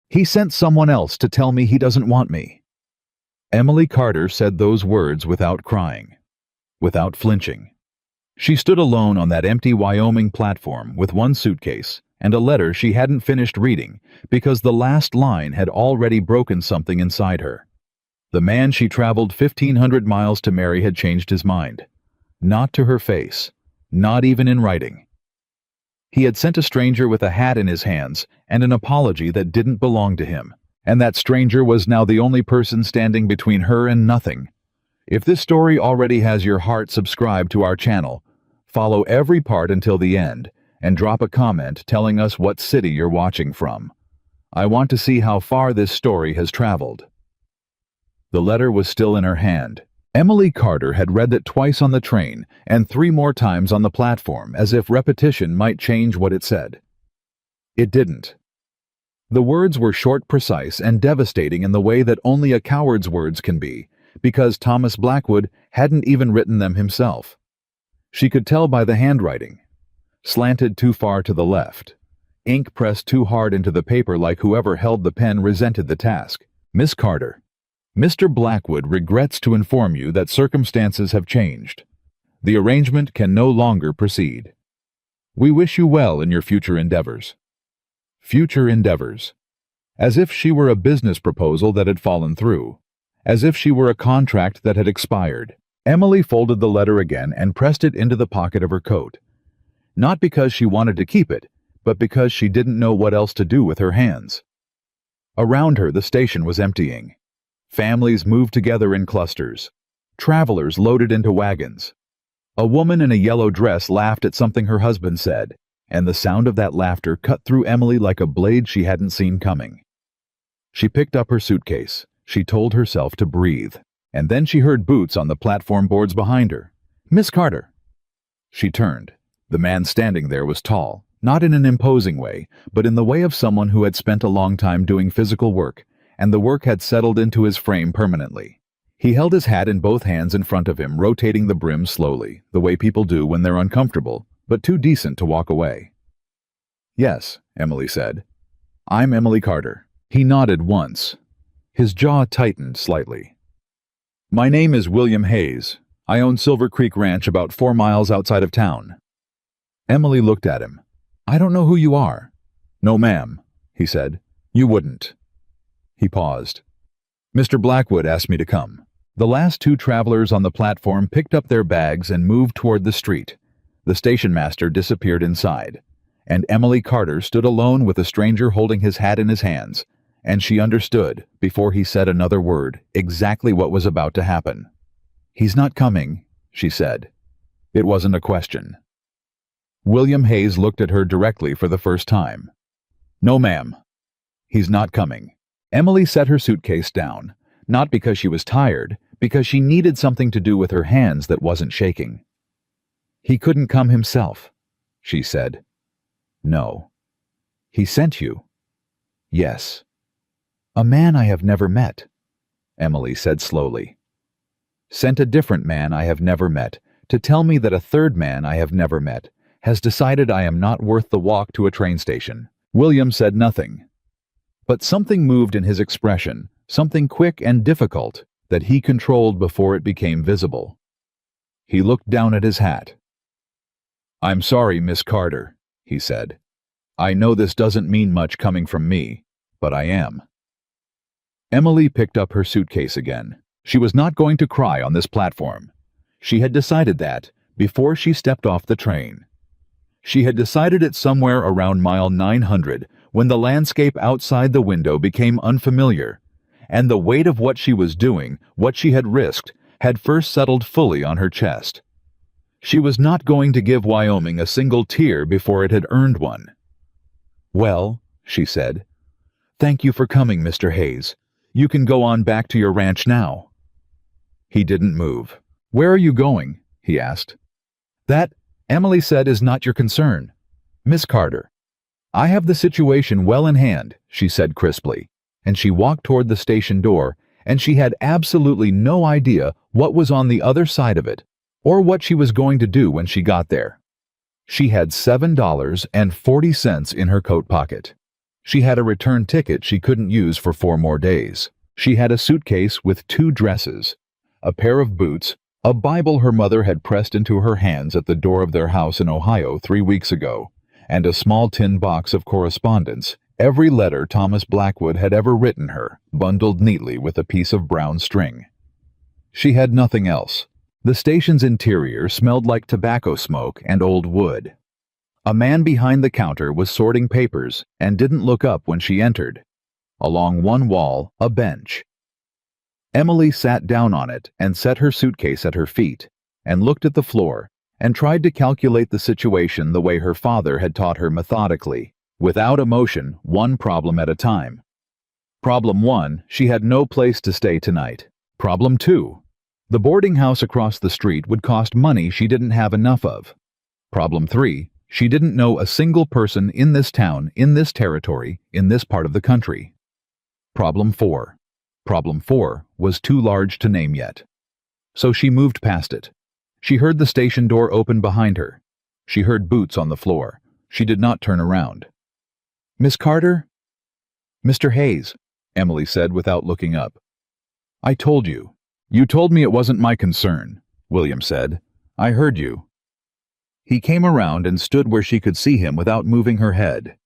He sent someone else to tell me he doesn't want me." Emily Carter said those words without crying, without flinching. She stood alone on that empty Wyoming platform with one suitcase and a letter she hadn't finished reading because the last line had already broken something inside her. The man she traveled 1,500 miles to marry had changed his mind. Not to her face, not even in writing. He had sent a stranger with a hat in his hands and an apology that didn't belong to him, and that stranger was now the only person standing between her and nothing. If this story already has your heart subscribed to our channel, follow every part until the end and drop a comment telling us what city you're watching from. I want to see how far this story has traveled. The letter was still in her hand. Emily Carter had read it twice on the train and 3 more times on the platform, as if repetition might change what it said. It didn't. The words were short, precise, and devastating in the way that only a coward's words can be, because Thomas Blackwood hadn't even written them himself. She could tell by the handwriting. Slanted too far to the left. Ink pressed too hard into the paper, like whoever held the pen resented the task. Miss Carter, Mr. Blackwood regrets to inform you that circumstances have changed. The arrangement can no longer proceed. We wish you well in your future endeavors. Future endeavors. As if she were a business proposal that had fallen through. As if she were a contract that had expired. Emily folded the letter again and pressed it into the pocket of her coat. Not because she wanted to keep it, but because she didn't know what else to do with her hands. Around her, the station was emptying. Families moved together in clusters. Travelers loaded into wagons. A woman in a yellow dress laughed at something her husband said, and the sound of that laughter cut through Emily like a blade she hadn't seen coming. She picked up her suitcase. She told herself to breathe, and then she heard boots on the platform boards behind her. "Miss Carter." She turned. The man standing there was tall, not in an imposing way, but in the way of someone who had spent a long time doing physical work, and the work had settled into his frame permanently. He held his hat in both hands in front of him, rotating the brim slowly, the way people do when they're uncomfortable, but too decent to walk away. "Yes," Emily said. "I'm Emily Carter." He nodded once. His jaw tightened slightly. "My name is William Hayes. I own Silver Creek Ranch about 4 miles outside of town." Emily looked at him. "I don't know who you are." "No, ma'am," he said. "You wouldn't." He paused. "Mr. Blackwood asked me to come." The last 2 travelers on the platform picked up their bags and moved toward the street. The station master disappeared inside, and Emily Carter stood alone with a stranger holding his hat in his hands, and she understood, before he said another word, exactly what was about to happen. "He's not coming," she said. It wasn't a question. William Hayes looked at her directly for the first time. "No, ma'am. He's not coming." Emily set her suitcase down, not because she was tired, because she needed something to do with her hands that wasn't shaking. "He couldn't come himself," she said. "No." "He sent you?" "Yes." "A man I have never met," Emily said slowly. "Sent a different man I have never met to tell me that a third man I have never met has decided I am not worth the walk to a train station." William said nothing. But something moved in his expression, something quick and difficult, that he controlled before it became visible. He looked down at his hat. "I'm sorry, Miss Carter," he said. "I know this doesn't mean much coming from me, but I am." Emily picked up her suitcase again. She was not going to cry on this platform. She had decided that before she stepped off the train. She had decided it somewhere around mile 900, when the landscape outside the window became unfamiliar, and the weight of what she was doing, what she had risked, had first settled fully on her chest. She was not going to give Wyoming a single tear before it had earned one. "Well," she said, "thank you for coming, Mr. Hayes. You can go on back to your ranch now." He didn't move. "Where are you going?" he asked. "That," Emily said, "is not your concern. Miss Carter, I have the situation well in hand," she said crisply, and she walked toward the station door, and she had absolutely no idea what was on the other side of it, or what she was going to do when she got there. She had $7.40 in her coat pocket. She had a return ticket she couldn't use for 4 more days. She had a suitcase with 2 dresses, a pair of boots, a Bible her mother had pressed into her hands at the door of their house in Ohio 3 weeks ago, and a small tin box of correspondence, every letter Thomas Blackwood had ever written her, bundled neatly with a piece of brown string. She had nothing else. The station's interior smelled like tobacco smoke and old wood. A man behind the counter was sorting papers and didn't look up when she entered. Along one wall, a bench. Emily sat down on it and set her suitcase at her feet, and looked at the floor, and tried to calculate the situation the way her father had taught her methodically, without emotion, one problem at a time. Problem 1, she had no place to stay tonight. Problem 2, the boarding house across the street would cost money she didn't have enough of. Problem 3, she didn't know a single person in this town, in this territory, in this part of the country. Problem 4. Problem 4 was too large to name yet. So she moved past it. She heard the station door open behind her. She heard boots on the floor. She did not turn around. "Miss Carter?" "Mr. Hayes," Emily said without looking up. "I told you." "You told me it wasn't my concern," William said. "I heard you." He came around and stood where she could see him without moving her head.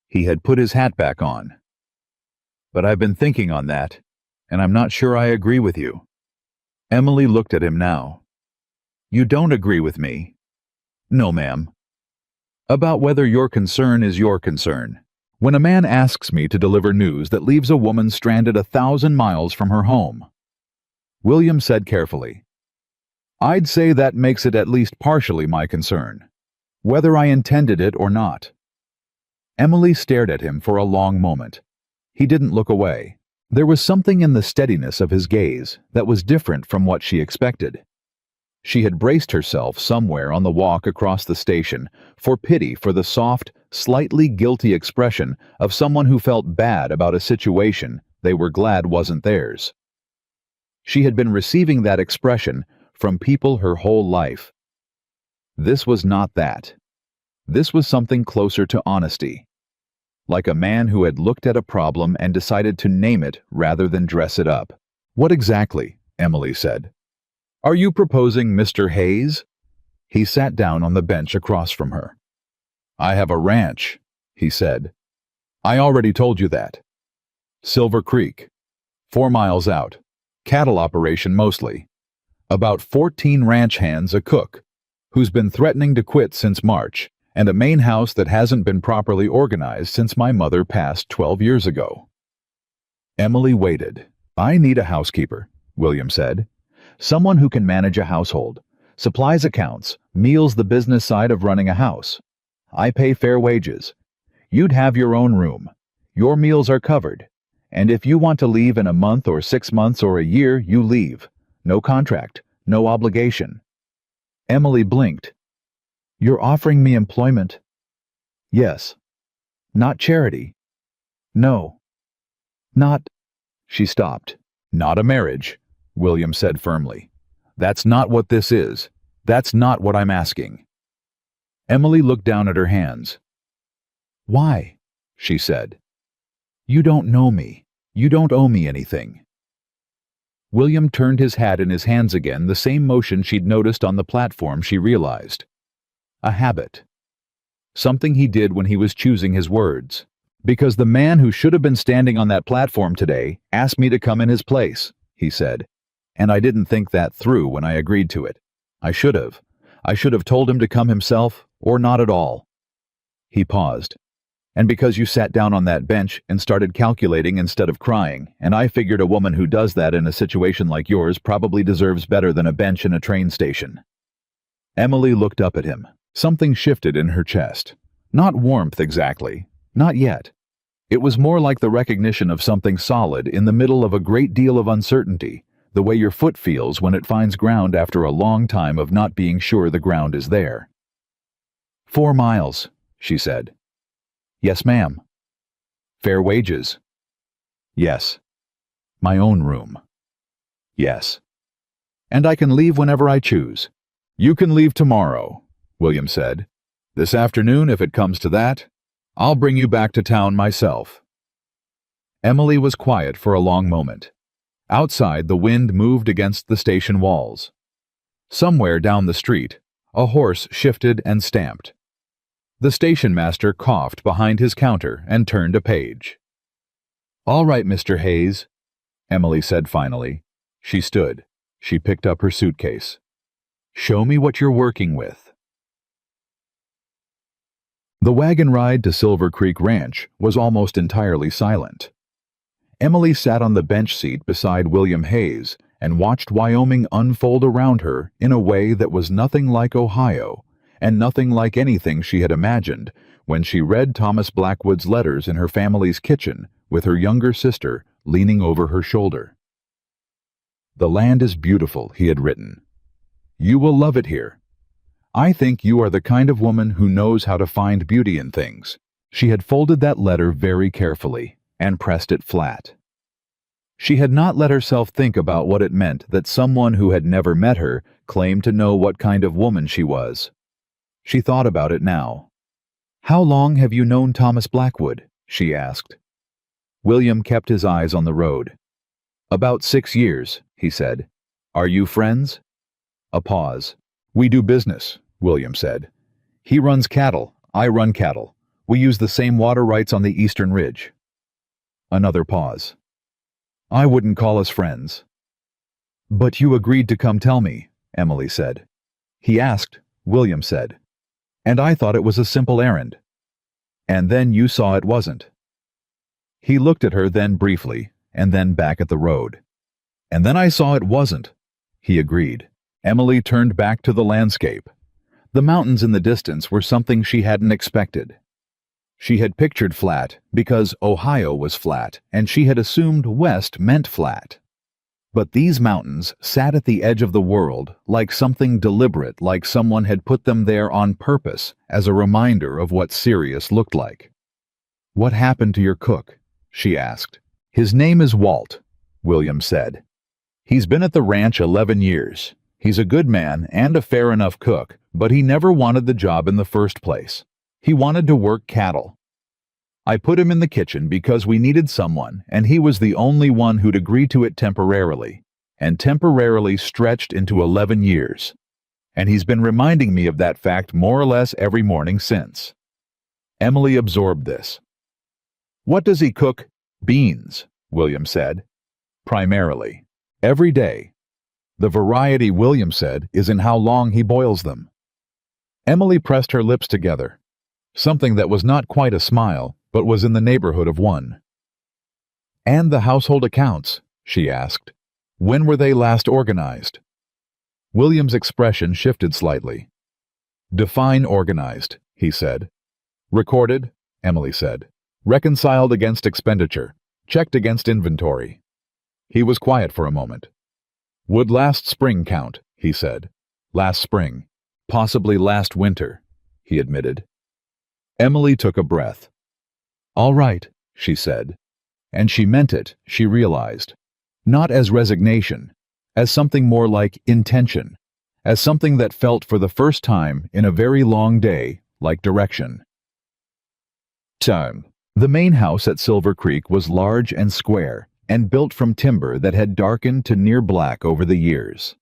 He had put his hat back on. "But I've been thinking on that, and I'm not sure I agree with you." Emily looked at him now. "You don't agree with me?" "No, ma'am." "About whether your concern is your concern. When a man asks me to deliver news that leaves a woman stranded 1,000 miles from her home." William said carefully, "I'd say that makes it at least partially my concern, whether I intended it or not." Emily stared at him for a long moment. He didn't look away. There was something in the steadiness of his gaze that was different from what she expected. She had braced herself somewhere on the walk across the station for pity for the soft, slightly guilty expression of someone who felt bad about a situation they were glad wasn't theirs. She had been receiving that expression from people her whole life. This was not that. This was something closer to honesty. Like a man who had looked at a problem and decided to name it rather than dress it up. "What exactly?" Emily said. "Are you proposing Mr. Hayes?" He sat down on the bench across from her. "I have a ranch," he said. "I already told you that. Silver Creek. 4 miles out. Cattle operation mostly. About 14 ranch hands, a cook, who's been threatening to quit since March, and a main house that hasn't been properly organized since my mother passed 12 years ago." Emily waited. "I need a housekeeper," William said. "Someone who can manage a household, supplies accounts, meals the business side of running a house. I pay fair wages. You'd have your own room. Your meals are covered. And if you want to leave in a month or 6 months or a year, you leave. No contract, no obligation." Emily blinked. "You're offering me employment?" "Yes." "Not charity?" "No." "Not—" She stopped. "Not a marriage," William said firmly. "That's not what this is. That's not what I'm asking." Emily looked down at her hands. "Why?" she said. "You don't know me. You don't owe me anything." William turned his hat in his hands again, the same motion she'd noticed on the platform, she realized. A habit. Something he did when he was choosing his words. "Because the man who should have been standing on that platform today asked me to come in his place," he said. "And I didn't think that through when I agreed to it. I should have. I should have told him to come himself, or not at all." He paused. "And because you sat down on that bench and started calculating instead of crying, and I figured a woman who does that in a situation like yours probably deserves better than a bench in a train station." Emily looked up at him. Something shifted in her chest. Not warmth exactly. Not yet. It was more like the recognition of something solid in the middle of a great deal of uncertainty, the way your foot feels when it finds ground after a long time of not being sure the ground is there. 4 miles, she said. "Yes, ma'am." "Fair wages?" "Yes." "My own room?" "Yes." "And I can leave whenever I choose?" "You can leave tomorrow," William said. "This afternoon, if it comes to that. I'll bring you back to town myself." Emily was quiet for a long moment. Outside, the wind moved against the station walls. Somewhere down the street, a horse shifted and stamped. The station master coughed behind his counter and turned a page. "All right, Mr. Hayes," Emily said finally. She stood. She picked up her suitcase. "Show me what you're working with." The wagon ride to Silver Creek Ranch was almost entirely silent. Emily sat on the bench seat beside William Hayes and watched Wyoming unfold around her in a way that was nothing like Ohio, and nothing like anything she had imagined when she read Thomas Blackwood's letters in her family's kitchen with her younger sister leaning over her shoulder. "The land is beautiful," he had written. "You will love it here. I think you are the kind of woman who knows how to find beauty in things." She had folded that letter very carefully and pressed it flat. She had not let herself think about what it meant that someone who had never met her claimed to know what kind of woman she was. She thought about it now. "How long have you known Thomas Blackwood?" she asked. William kept his eyes on the road. "About 6 years," he said. "Are you friends?" A pause. "We do business," William said. "He runs cattle, I run cattle. We use the same water rights on the Eastern Ridge." Another pause. "I wouldn't call us friends." "But you agreed to come tell me," Emily said. "He asked," William said. "And I thought it was a simple errand. And then you saw it wasn't." He looked at her then briefly, and then back at the road. "And then I saw it wasn't," he agreed. Emily turned back to the landscape. The mountains in the distance were something she hadn't expected. She had pictured flat because Ohio was flat, and she had assumed west meant flat. But these mountains sat at the edge of the world like something deliberate, like someone had put them there on purpose as a reminder of what Sirius looked like. "What happened to your cook?" she asked. "His name is Walt," William said. "He's been at the ranch 11 years. He's a good man and a fair enough cook, but he never wanted the job in the first place. He wanted to work cattle. I put him in the kitchen because we needed someone, and he was the only one who'd agree to it temporarily, and temporarily stretched into 11 years. And he's been reminding me of that fact more or less every morning since." Emily absorbed this. "What does he cook?" "Beans," William said. "Primarily. Every day. The variety," William said, "is in how long he boils them." Emily pressed her lips together. Something that was not quite a smile, but was in the neighborhood of one. "And the household accounts?" she asked. "When were they last organized?" William's expression shifted slightly. "Define organized," he said. "Recorded," Emily said. "Reconciled against expenditure. Checked against inventory." He was quiet for a moment. "Would last spring count?" he said. "Last spring. Possibly last winter," he admitted. Emily took a breath. "All right," she said. And she meant it, she realized. Not as resignation, as something more like intention, as something that felt for the first time in a very long day like direction. Time. The main house at Silver Creek was large and square, and built from timber that had darkened to near black over the years.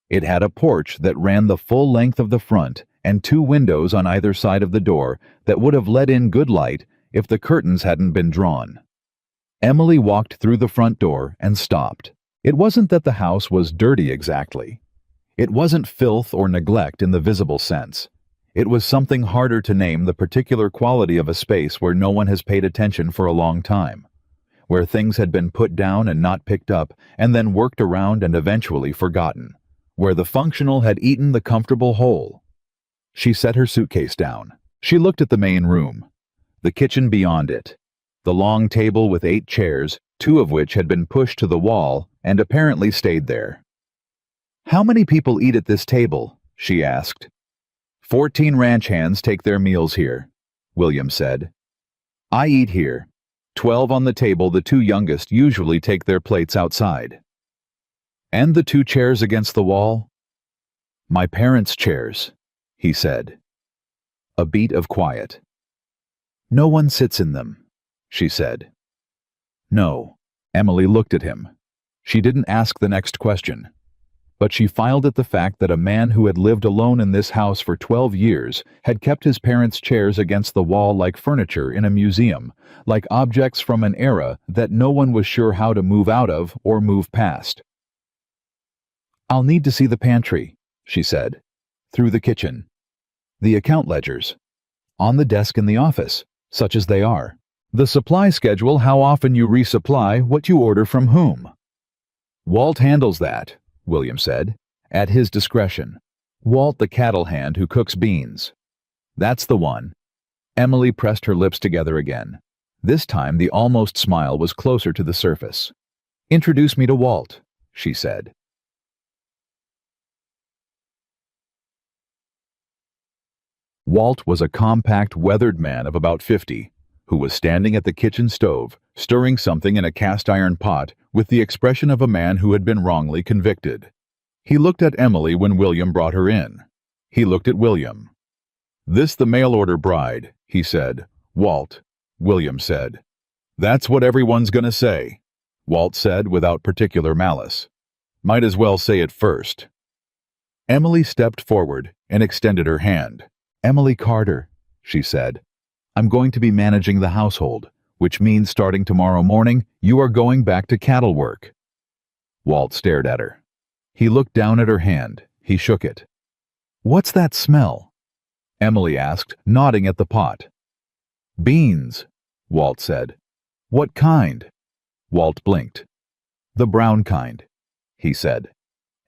It had a porch that ran the full length of the front and 2 windows on either side of the door that would have let in good light if the curtains hadn't been drawn. Emily walked through the front door and stopped. It wasn't that the house was dirty exactly. It wasn't filth or neglect in the visible sense. It was something harder to name, the particular quality of a space where no one has paid attention for a long time, where things had been put down and not picked up, and then worked around and eventually forgotten, where the functional had eaten the comfortable whole. She set her suitcase down. She looked at the main room, the kitchen beyond it, the long table with 8 chairs, 2 of which had been pushed to the wall and apparently stayed there. "How many people eat at this table?" she asked. 14 ranch hands take their meals here," William said. "I eat here. 12 on the table, the 2 youngest usually take their plates outside." "And the 2 chairs against the wall?" "My parents' chairs," he said. A beat of quiet. No one sits in them, she said. No. Emily looked at him. She didn't ask the next question. But she filed at the fact that a man who had lived alone in this house for 12 years had kept his parents' chairs against the wall like furniture in a museum, like objects from an era that no one was sure how to move out of or move past. I'll need to see the pantry, she said. Through the kitchen. The account ledgers. On the desk in the office, such as they are. The supply schedule, how often you resupply, what you order from whom. Walt handles that, William said, at his discretion. Walt, the cattle hand who cooks beans. That's the one. Emily pressed her lips together again. This time the almost smile was closer to the surface. Introduce me to Walt, she said. Walt was a compact, weathered man of about 50, who was standing at the kitchen stove, stirring something in a cast-iron pot with the expression of a man who had been wrongly convicted. He looked at Emily when William brought her in. He looked at William. This the mail-order bride, he said. Walt, William said. That's what everyone's gonna say, Walt said without particular malice. Might as well say it first. Emily stepped forward and extended her hand. Emily Carter, she said. I'm going to be managing the household, which means starting tomorrow morning, you are going back to cattle work. Walt stared at her. He looked down at her hand. He shook it. What's that smell? Emily asked, nodding at the pot. Beans, Walt said. What kind? Walt blinked. The brown kind, he said.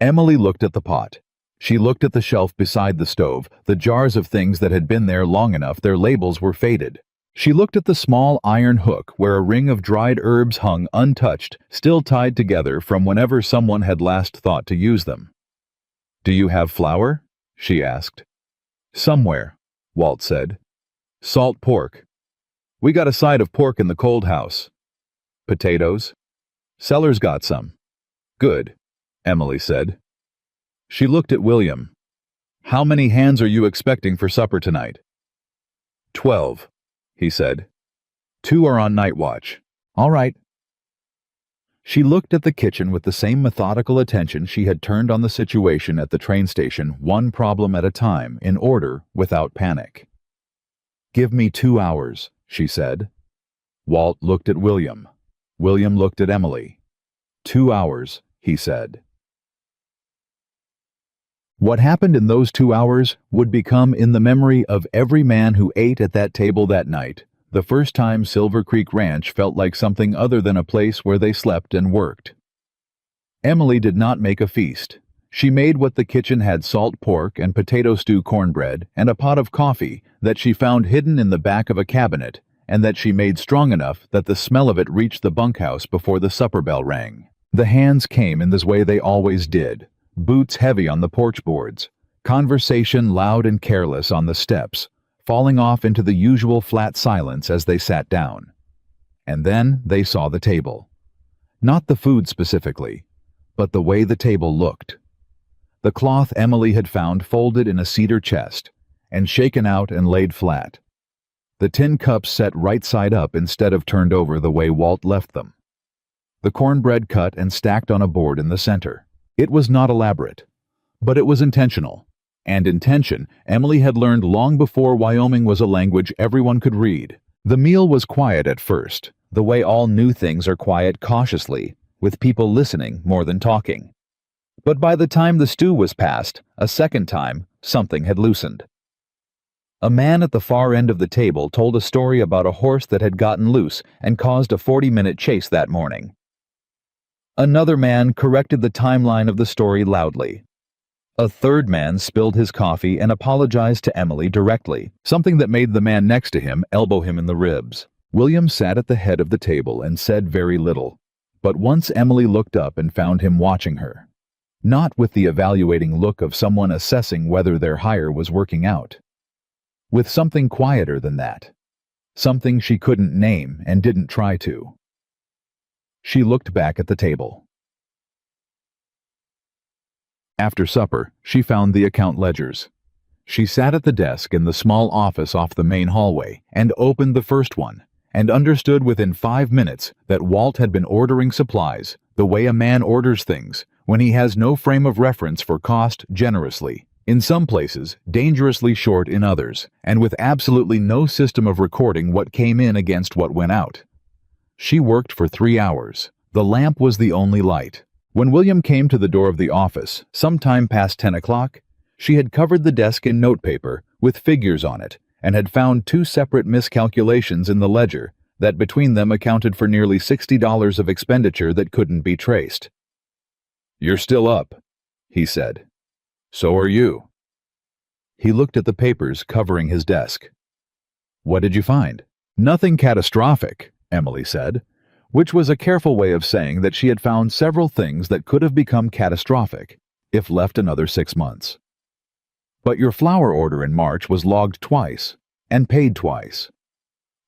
Emily looked at the pot. She looked at the shelf beside the stove, the jars of things that had been there long enough their labels were faded. She looked at the small iron hook where a ring of dried herbs hung untouched, still tied together from whenever someone had last thought to use them. Do you have flour? She asked. Somewhere, Walt said. Salt pork. We got a side of pork in the cold house. Potatoes? Cellar's got some. Good, Emily said. She looked at William. How many hands are you expecting for supper tonight? 12, he said. 2 are on night watch. All right. She looked at the kitchen with the same methodical attention she had turned on the situation at the train station, one problem at a time, in order, without panic. Give me 2 hours, she said. Walt looked at William. William looked at Emily. 2 hours, he said. What happened in those 2 hours would become in the memory of every man who ate at that table that night, the first time Silver Creek Ranch felt like something other than a place where they slept and worked. Emily did not make a feast. She made what the kitchen had: salt pork and potato stew cornbread and a pot of coffee that she found hidden in the back of a cabinet, and that she made strong enough that the smell of it reached the bunkhouse before the supper bell rang. The hands came in this way they always did. Boots heavy on the porch boards, conversation loud and careless on the steps, falling off into the usual flat silence as they sat down. And then they saw the table. Not the food specifically, but the way the table looked. The cloth Emily had found folded in a cedar chest, and shaken out and laid flat. The tin cups set right side up instead of turned over the way Walt left them. The cornbread cut and stacked on a board in the center. It was not elaborate, but it was intentional. And intention, Emily had learned long before Wyoming was a language everyone could read. The meal was quiet at first, the way all new things are quiet cautiously, with people listening more than talking. But by the time the stew was passed, a second time, something had loosened. A man at the far end of the table told a story about a horse that had gotten loose and caused a 40-minute chase that morning. Another man corrected the timeline of the story loudly. A third man spilled his coffee and apologized to Emily directly, something that made the man next to him elbow him in the ribs. William sat at the head of the table and said very little, but once Emily looked up and found him watching her. Not with the evaluating look of someone assessing whether their hire was working out. With something quieter than that. Something she couldn't name and didn't try to. She looked back at the table. After supper, she found the account ledgers. She sat at the desk in the small office off the main hallway and opened the first one, and understood within 5 minutes that Walt had been ordering supplies the way a man orders things when he has no frame of reference for cost generously, in some places dangerously short in others, and with absolutely no system of recording what came in against what went out. She worked for 3 hours. The lamp was the only light. When William came to the door of the office, sometime past 10 o'clock, she had covered the desk in notepaper with figures on it and had found 2 separate miscalculations in the ledger that between them accounted for nearly $60 of expenditure that couldn't be traced. "You're still up," he said. "So are you." He looked at the papers covering his desk. "What did you find?" "Nothing catastrophic," Emily said, which was a careful way of saying that she had found several things that could have become catastrophic if left another 6 months. "But your flour order in March was logged twice and paid twice.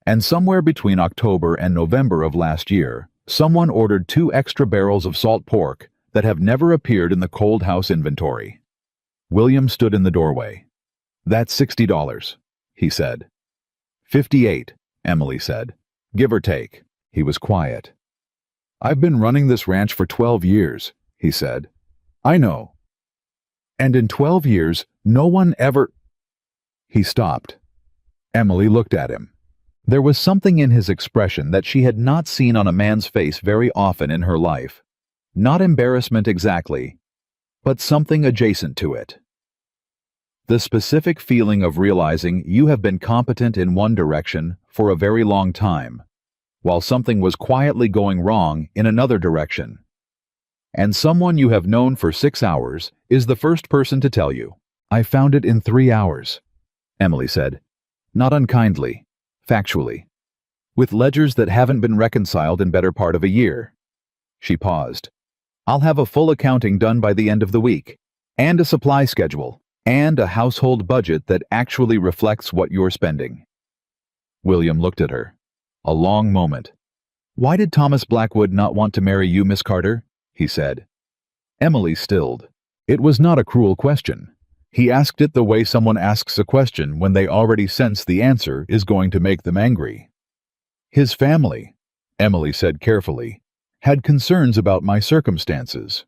And somewhere between October and November of last year, someone ordered 2 extra barrels of salt pork that have never appeared in the cold house inventory." William stood in the doorway. "That's $60, he said. 58, Emily said. "Give or take." He was quiet. "I've been running this ranch for 12 years, he said. "I know. And in 12 years, no one ever—" He stopped. Emily looked at him. There was something in his expression that she had not seen on a man's face very often in her life. Not embarrassment exactly, but something adjacent to it. The specific feeling of realizing you have been competent in one direction for a very long time, while something was quietly going wrong in another direction. And someone you have known for 6 hours is the first person to tell you, "I found it in 3 hours," Emily said, not unkindly, factually, "with ledgers that haven't been reconciled in better part of a year." She paused. "I'll have a full accounting done by the end of the week, and a supply schedule, and a household budget that actually reflects what you're spending." William looked at her. A long moment. "Why did Thomas Blackwood not want to marry you, Miss Carter?" he said. Emily stilled. It was not a cruel question. He asked it the way someone asks a question when they already sense the answer is going to make them angry. "His family," Emily said carefully, "had concerns about my circumstances."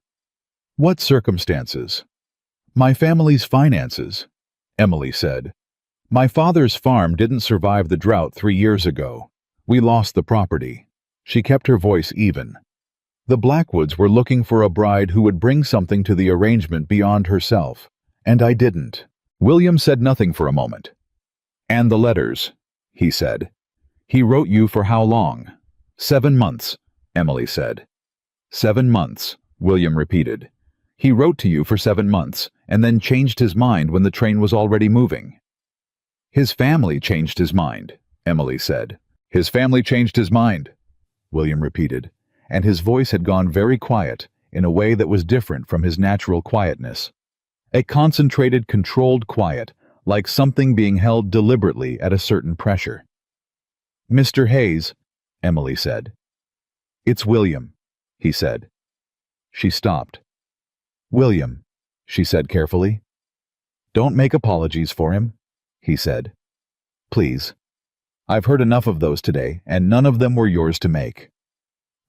"What circumstances?" "My family's finances," Emily said. "My father's farm didn't survive the drought 3 years ago. We lost the property." She kept her voice even. "The Blackwoods were looking for a bride who would bring something to the arrangement beyond herself, and I didn't." William said nothing for a moment. "And the letters," he said. "He wrote you for how long?" 7 months, Emily said. 7 months, William repeated. "He wrote to you for 7 months, and then changed his mind when the train was already moving." "His family changed his mind," Emily said. "His family changed his mind," William repeated, and his voice had gone very quiet in a way that was different from his natural quietness. A concentrated, controlled quiet, like something being held deliberately at a certain pressure. "Mr. Hayes," Emily said. "It's William," he said. She stopped. "William," she said carefully. "Don't make apologies for him," he said. "Please. I've heard enough of those today, and none of them were yours to make."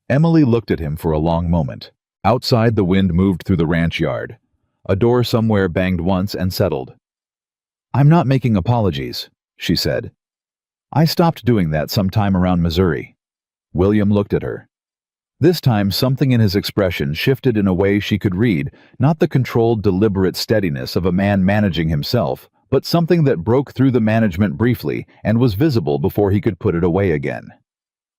Emily looked at him for a long moment. Outside, the wind moved through the ranch yard. A door somewhere banged once and settled. "I'm not making apologies," she said. "I stopped doing that sometime around Missouri." William looked at her. This time something in his expression shifted in a way she could read, not the controlled, deliberate steadiness of a man managing himself, but something that broke through the management briefly and was visible before he could put it away again.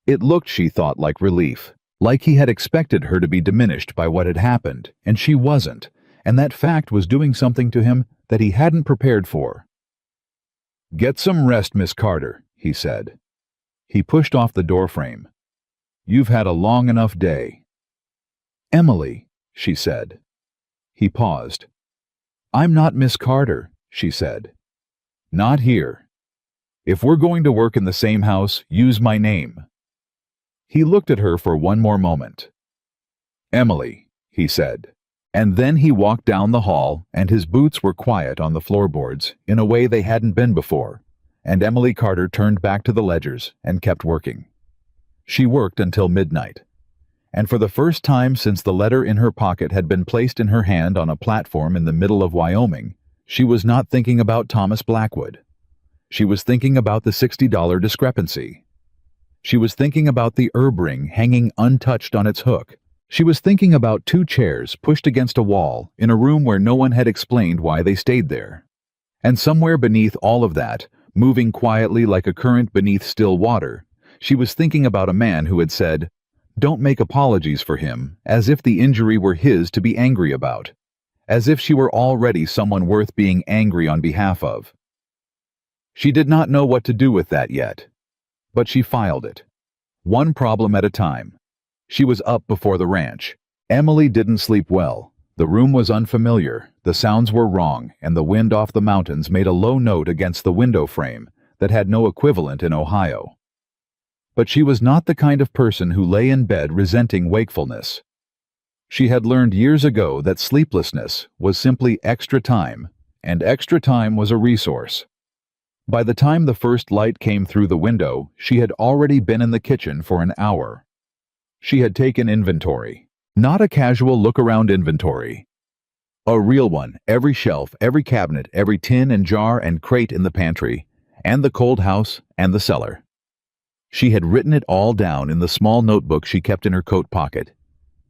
It looked, she thought, like relief, like he had expected her to be diminished by what had happened, and she wasn't, and that fact was doing something to him that he hadn't prepared for. "Get some rest, Miss Carter," he said. He pushed off the doorframe. "You've had a long enough day." "Emily," she said. He paused. "I'm not Miss Carter," she said. "Not here. If we're going to work in the same house, use my name." He looked at her for one more moment. "Emily," he said, And then he walked down the hall, and his boots were quiet on the floorboards in a way they hadn't been before, and Emily Carter turned back to the ledgers and kept working. She worked until midnight. And for the first time since the letter in her pocket had been placed in her hand on a platform in the middle of Wyoming, she was not thinking about Thomas Blackwood. She was thinking about the $60 discrepancy. She was thinking about the herb ring hanging untouched on its hook. She was thinking about 2 chairs pushed against a wall in a room where no one had explained why they stayed there. And somewhere beneath all of that, moving quietly like a current beneath still water, she was thinking about a man who had said, "Don't make apologies for him," as if the injury were his to be angry about, as if she were already someone worth being angry on behalf of. She did not know what to do with that yet, but she filed it, one problem at a time. She was up before the ranch. Emily didn't sleep well. The room was unfamiliar, the sounds were wrong, and the wind off the mountains made a low note against the window frame that had no equivalent in Ohio. But she was not the kind of person who lay in bed resenting wakefulness. She had learned years ago that sleeplessness was simply extra time, and extra time was a resource. By the time the first light came through the window, she had already been in the kitchen for an hour. She had taken inventory, not a casual look-around inventory. A real one, every shelf, every cabinet, every tin and jar and crate in the pantry, and the cold house and the cellar. She had written it all down in the small notebook she kept in her coat pocket,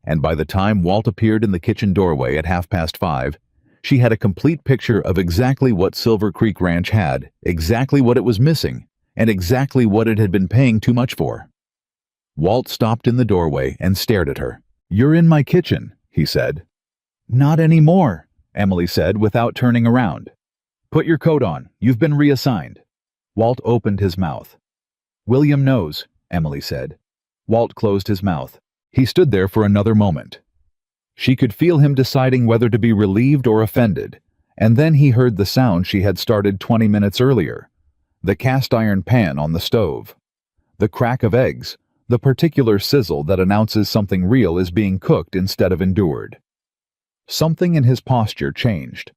and by the time Walt appeared in the kitchen doorway at 5:30, she had a complete picture of exactly what Silver Creek Ranch had, exactly what it was missing, and exactly what it had been paying too much for. Walt stopped in the doorway and stared at her. "You're in my kitchen," he said. "Not anymore," Emily said without turning around. "Put your coat on. You've been reassigned." Walt opened his mouth. "William knows," Emily said. Walt closed his mouth. He stood there for another moment. She could feel him deciding whether to be relieved or offended, and then he heard the sound she had started 20 minutes earlier. The cast iron pan on the stove. The crack of eggs. The particular sizzle that announces something real is being cooked instead of endured. Something in his posture changed.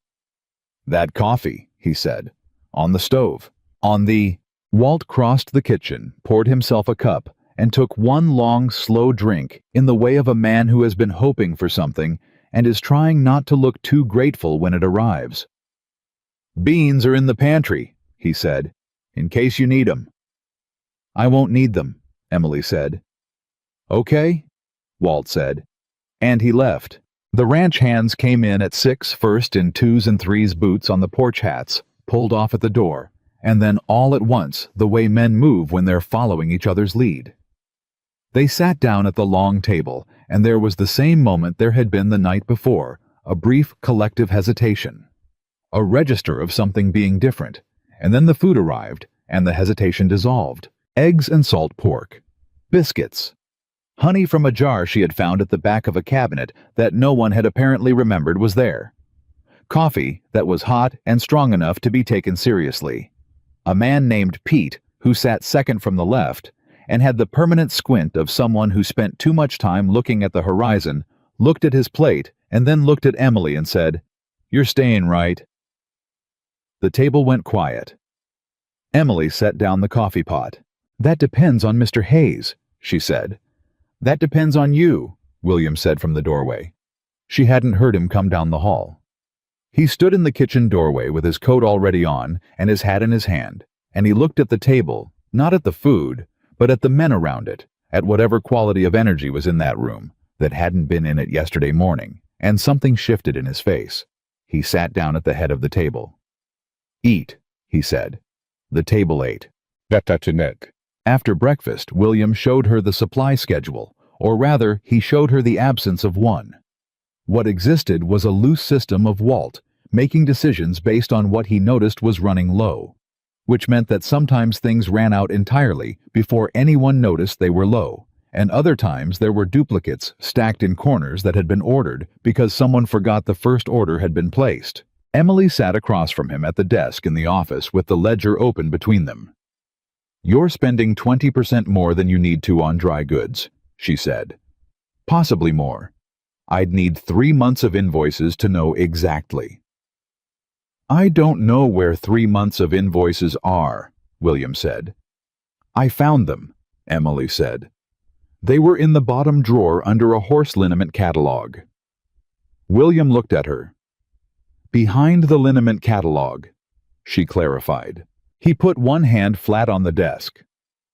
"That coffee," he said. "On the stove. On the—" Walt crossed the kitchen, poured himself a cup, and took one long, slow drink in the way of a man who has been hoping for something and is trying not to look too grateful when it arrives. "Beans are in the pantry," he said, "in case you need 'em." "I won't need them," Emily said. "Okay," Walt said. And he left. The ranch hands came in at 6 first in 2s and 3s boots on the porch hats, pulled off at the door, and then all at once the way men move when they're following each other's lead. They sat down at the long table, and there was the same moment there had been the night before, a brief collective hesitation. A register of something being different, and then the food arrived, and the hesitation dissolved. Eggs and salt pork. Biscuits. Honey from a jar she had found at the back of a cabinet that no one had apparently remembered was there. Coffee that was hot and strong enough to be taken seriously. A man named Pete, who sat second from the left, and had the permanent squint of someone who spent too much time looking at the horizon, looked at his plate, and then looked at Emily and said, "You're staying, right?" The table went quiet. Emily set down the coffee pot. "That depends on Mr. Hayes," she said. "That depends on you," William said from the doorway. She hadn't heard him come down the hall. He stood in the kitchen doorway with his coat already on and his hat in his hand, and he looked at the table, not at the food, but at the men around it, at whatever quality of energy was in that room that hadn't been in it yesterday morning, and something shifted in his face. He sat down at the head of the table. "Eat," he said. The table ate. After breakfast, William showed her the supply schedule, or rather, he showed her the absence of one. What existed was a loose system of Walt, making decisions based on what he noticed was running low, which meant that sometimes things ran out entirely before anyone noticed they were low, and other times there were duplicates stacked in corners that had been ordered because someone forgot the first order had been placed. Emily sat across from him at the desk in the office with the ledger open between them. "You're spending 20% more than you need to on dry goods," she said. "Possibly more. I'd need 3 months of invoices to know exactly. I don't know where 3 months of invoices are, William said. I found them, Emily said. They were in the bottom drawer under a horse liniment catalog. William looked at her. Behind the liniment catalog, she clarified. He put one hand flat on the desk.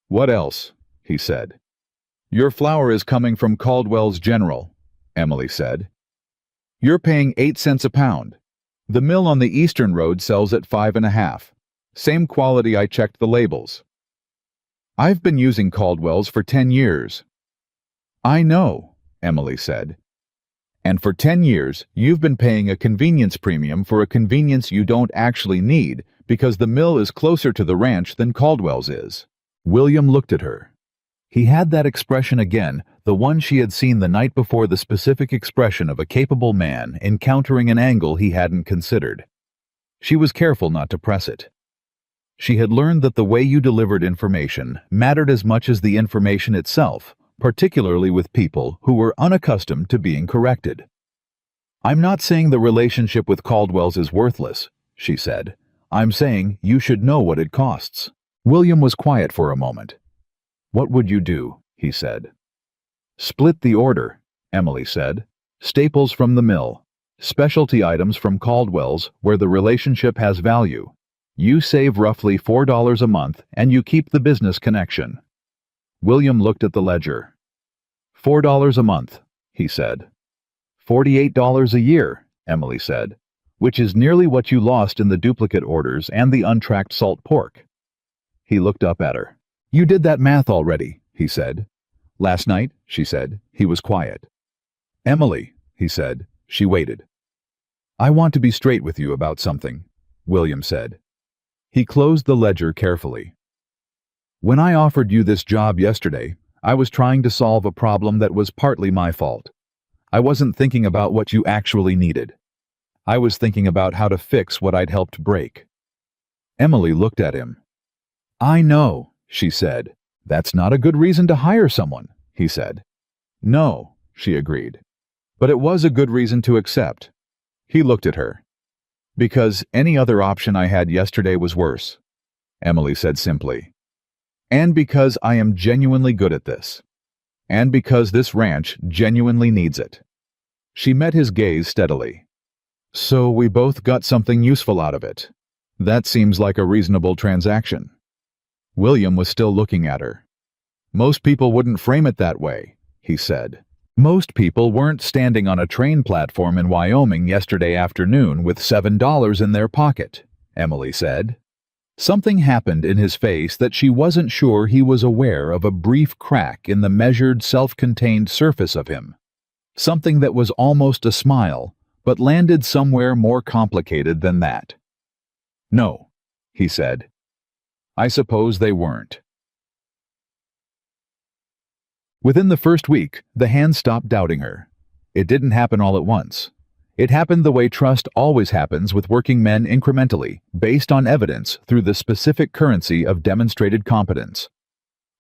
What else? He said. Your flour is coming from Caldwell's General, Emily said. You're paying 8 cents a pound. The mill on the Eastern Road sells at 5.5. Same quality. I checked the labels. I've been using Caldwell's for 10 years. I know, Emily said. And for 10 years, you've been paying a convenience premium for a convenience you don't actually need because the mill is closer to the ranch than Caldwell's is. William looked at her. He had that expression again, the one she had seen the night before, the specific expression of a capable man encountering an angle he hadn't considered. She was careful not to press it. She had learned that the way you delivered information mattered as much as the information itself, particularly with people who were unaccustomed to being corrected. I'm not saying the relationship with Caldwell's is worthless, she said. I'm saying you should know what it costs. William was quiet for a moment. What would you do? He said. Split the order, Emily said. Staples from the mill. Specialty items from Caldwell's where the relationship has value. You save roughly $4 a month and you keep the business connection. William looked at the ledger. $4 a month, he said. $48 a year, Emily said, which is nearly what you lost in the duplicate orders and the untracked salt pork. He looked up at her. You did that math already, he said. Last night, she said. He was quiet. Emily, he said. She waited. I want to be straight with you about something, William said. He closed the ledger carefully. When I offered you this job yesterday, I was trying to solve a problem that was partly my fault. I wasn't thinking about what you actually needed. I was thinking about how to fix what I'd helped break. Emily looked at him. I know, she said. That's not a good reason to hire someone, he said. No, she agreed. But it was a good reason to accept. He looked at her. Because any other option I had yesterday was worse, Emily said simply. And because I am genuinely good at this. And because this ranch genuinely needs it. She met his gaze steadily. So we both got something useful out of it. That seems like a reasonable transaction. William was still looking at her. Most people wouldn't frame it that way, he said. Most people weren't standing on a train platform in Wyoming yesterday afternoon with $7 in their pocket, Emily said. Something happened in his face that she wasn't sure he was aware of, a brief crack in the measured, self-contained surface of him. Something that was almost a smile, but landed somewhere more complicated than that. No, he said. I suppose they weren't. Within the first week, the hand stopped doubting her. It didn't happen all at once. It happened the way trust always happens with working men, incrementally, based on evidence through the specific currency of demonstrated competence.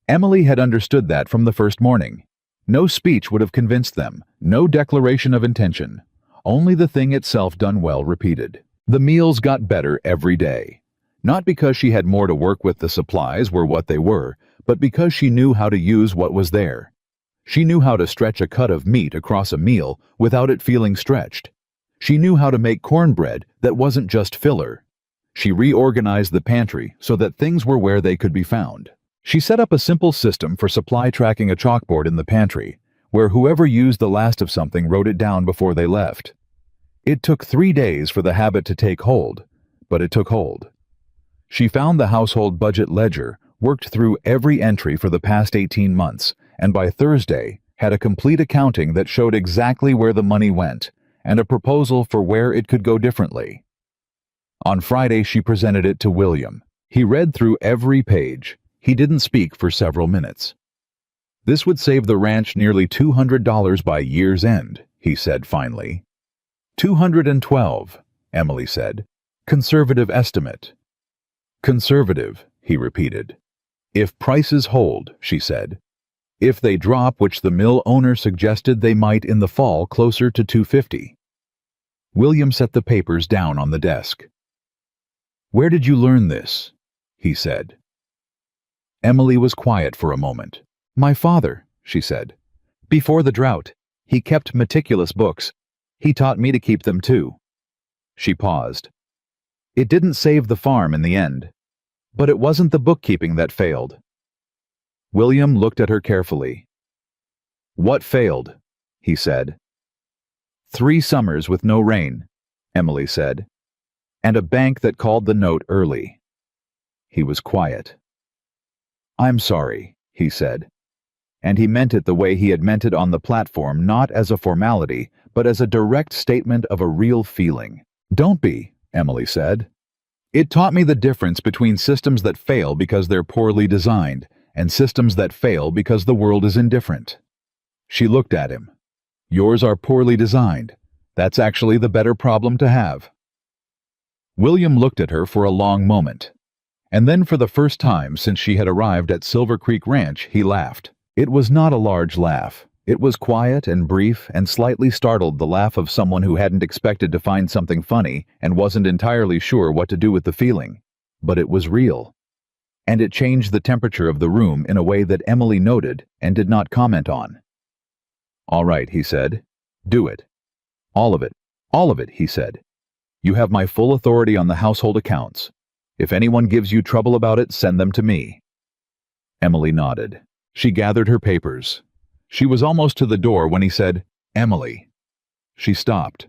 Emily had understood that from the first morning. No speech would have convinced them, no declaration of intention. Only the thing itself done well repeated. The meals got better every day. Not because she had more to work with, the supplies were what they were, but because she knew how to use what was there. She knew how to stretch a cut of meat across a meal without it feeling stretched. She knew how to make cornbread that wasn't just filler. She reorganized the pantry so that things were where they could be found. She set up a simple system for supply tracking, a chalkboard in the pantry, where whoever used the last of something wrote it down before they left. It took 3 days for the habit to take hold, but it took hold. She found the household budget ledger, worked through every entry for the past 18 months, and by Thursday had a complete accounting that showed exactly where the money went, and a proposal for where it could go differently. On Friday, she presented it to William. He read through every page. He didn't speak for several minutes. This would save the ranch nearly $200 by year's end, he said finally. 212, Emily said. Conservative estimate. Conservative, he repeated. If prices hold, she said. If they drop, which the mill owner suggested they might in the fall, closer to 250. William set the papers down on the desk. "Where did you learn this?" he said. Emily was quiet for a moment. "My father," she said. "Before the drought, he kept meticulous books. He taught me to keep them too." She paused. "It didn't save the farm in the end. But it wasn't the bookkeeping that failed." William looked at her carefully. "What failed?" he said. "3 summers with no rain," Emily said, "and a bank that called the note early." He was quiet. "I'm sorry," he said, and he meant it the way he had meant it on the platform, not as a formality, but as a direct statement of a real feeling. "Don't be," Emily said. "It taught me the difference between systems that fail because they're poorly designed and systems that fail because the world is indifferent." She looked at him. "Yours are poorly designed. That's actually the better problem to have." William looked at her for a long moment, and then for the first time since she had arrived at Silver Creek Ranch, he laughed. It was not a large laugh. It was quiet and brief and slightly startled, the laugh of someone who hadn't expected to find something funny and wasn't entirely sure what to do with the feeling. But it was real. And it changed the temperature of the room in a way that Emily noted and did not comment on. "All right," he said. "Do it. All of it. All of it," he said. "You have my full authority on the household accounts. If anyone gives you trouble about it, send them to me." Emily nodded. She gathered her papers. She was almost to the door when he said, "Emily." She stopped.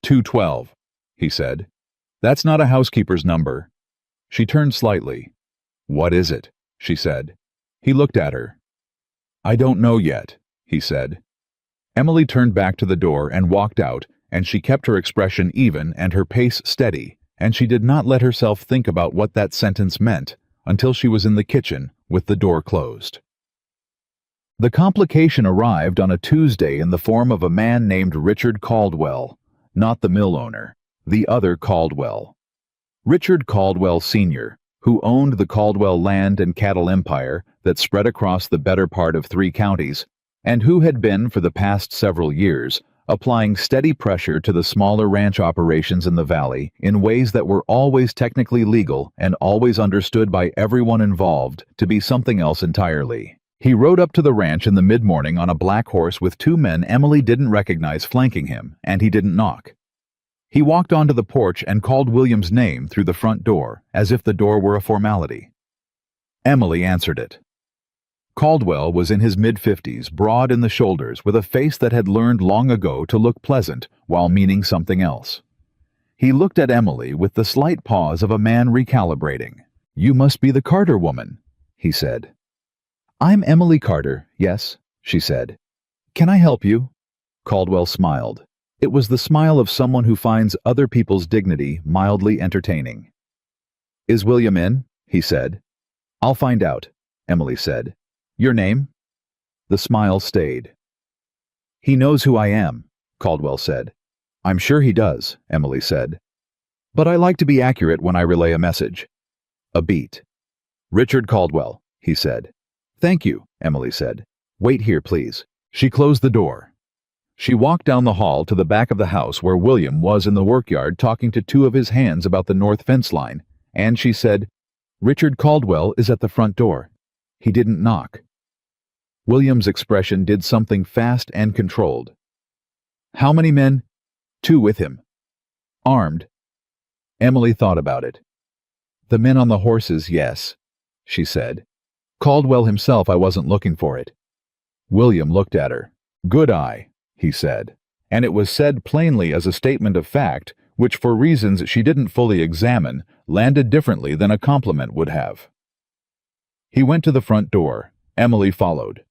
212, he said. "That's not a housekeeper's number." She turned slightly. "What is it?" she said. He looked at her. "I don't know yet," he said. Emily turned back to the door and walked out, and she kept her expression even and her pace steady, and she did not let herself think about what that sentence meant until she was in the kitchen with the door closed. The complication arrived on a Tuesday in the form of a man named Richard Caldwell, not the mill owner, the other Caldwell. Richard Caldwell Sr., who owned the Caldwell land and cattle empire that spread across the better part of 3 counties, and who had been, for the past several years, applying steady pressure to the smaller ranch operations in the valley in ways that were always technically legal and always understood by everyone involved to be something else entirely. He rode up to the ranch in the mid-morning on a black horse with 2 men Emily didn't recognize flanking him, and he didn't knock. He walked onto the porch and called William's name through the front door, as if the door were a formality. Emily answered it. Caldwell was in his mid-50s, broad in the shoulders, with a face that had learned long ago to look pleasant while meaning something else. He looked at Emily with the slight pause of a man recalibrating. "You must be the Carter woman," he said. "I'm Emily Carter, yes," she said. "Can I help you?" Caldwell smiled. It was the smile of someone who finds other people's dignity mildly entertaining. "Is William in?" he said. "I'll find out," Emily said. "Your name?" The smile stayed. "He knows who I am," Caldwell said. "I'm sure he does," Emily said. "But I like to be accurate when I relay a message." A beat. "Richard Caldwell," he said. "Thank you," Emily said. "Wait here, please." She closed the door. She walked down the hall to the back of the house where William was in the workyard talking to 2 of his hands about the north fence line, and she said, "Richard Caldwell is at the front door. He didn't knock." William's expression did something fast and controlled. "How many men?" "2 with him." "Armed?" Emily thought about it. "The men on the horses, yes," she said. "Caldwell himself, I wasn't looking for it." William looked at her. "Good eye," he said, and it was said plainly as a statement of fact, which for reasons she didn't fully examine, landed differently than a compliment would have. He went to the front door. Emily followed.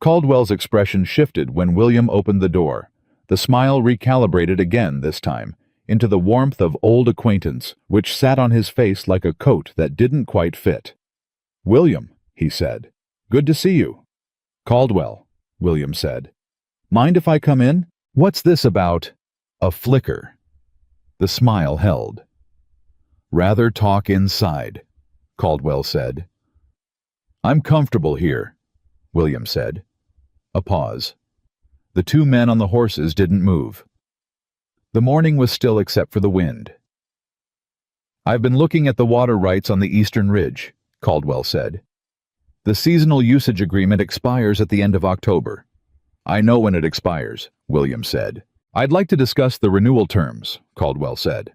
Caldwell's expression shifted when William opened the door. The smile recalibrated again this time, into the warmth of old acquaintance, which sat on his face like a coat that didn't quite fit. "William," he said. "Good to see you." "Caldwell," William said. "Mind if I come in? What's this about?" A flicker. The smile held. "Rather talk inside," Caldwell said. "I'm comfortable here," William said. A pause. The two men on the horses didn't move. The morning was still except for the wind. I've been looking at the water rights on the eastern ridge, Caldwell said. The seasonal usage agreement expires at the end of October. I know when it expires, William said. I'd like to discuss the renewal terms, Caldwell said.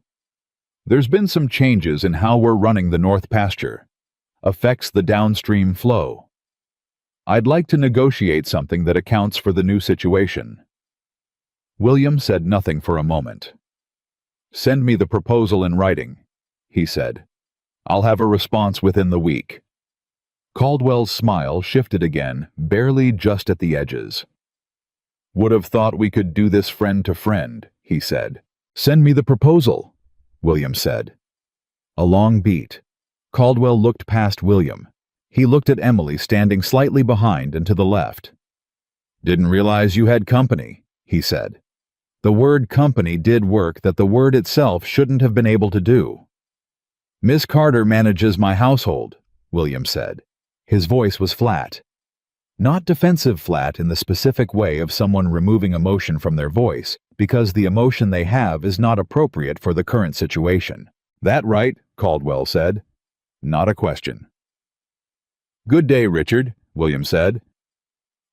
There's been some changes in how we're running the North Pasture. Affects the downstream flow. I'd like to negotiate something that accounts for the new situation. William said nothing for a moment. Send me the proposal in writing, he said. I'll have a response within the week. Caldwell's smile shifted again, barely just at the edges. Would have thought we could do this friend to friend, he said. Send me the proposal, William said. A long beat. Caldwell looked past William. He looked at Emily standing slightly behind and to the left. Didn't realize you had company, he said. The word company did work that the word itself shouldn't have been able to do. Miss Carter manages my household, William said. His voice was flat. Not defensive flat in the specific way of someone removing emotion from their voice, because the emotion they have is not appropriate for the current situation. That right, Caldwell said. Not a question. Good day, Richard, William said.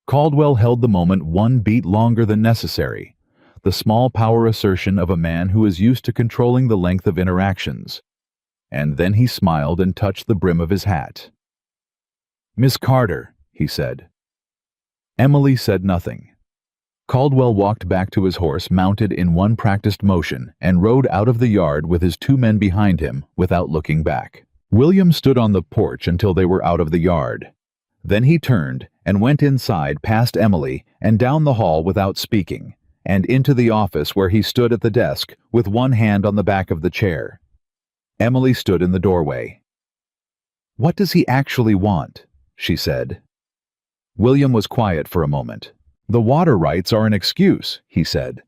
Caldwell held the moment one beat longer than necessary, the small power assertion of a man who is used to controlling the length of interactions. And then he smiled and touched the brim of his hat. Miss Carter, he said. Emily said nothing. Caldwell walked back to his horse mounted in one practiced motion and rode out of the yard with his two men behind him without looking back. William stood on the porch until they were out of the yard. Then he turned and went inside past Emily and down the hall without speaking, and into the office where he stood at the desk with one hand on the back of the chair. Emily stood in the doorway. What does he actually want? She said. William was quiet for a moment. The water rights are an excuse, he said.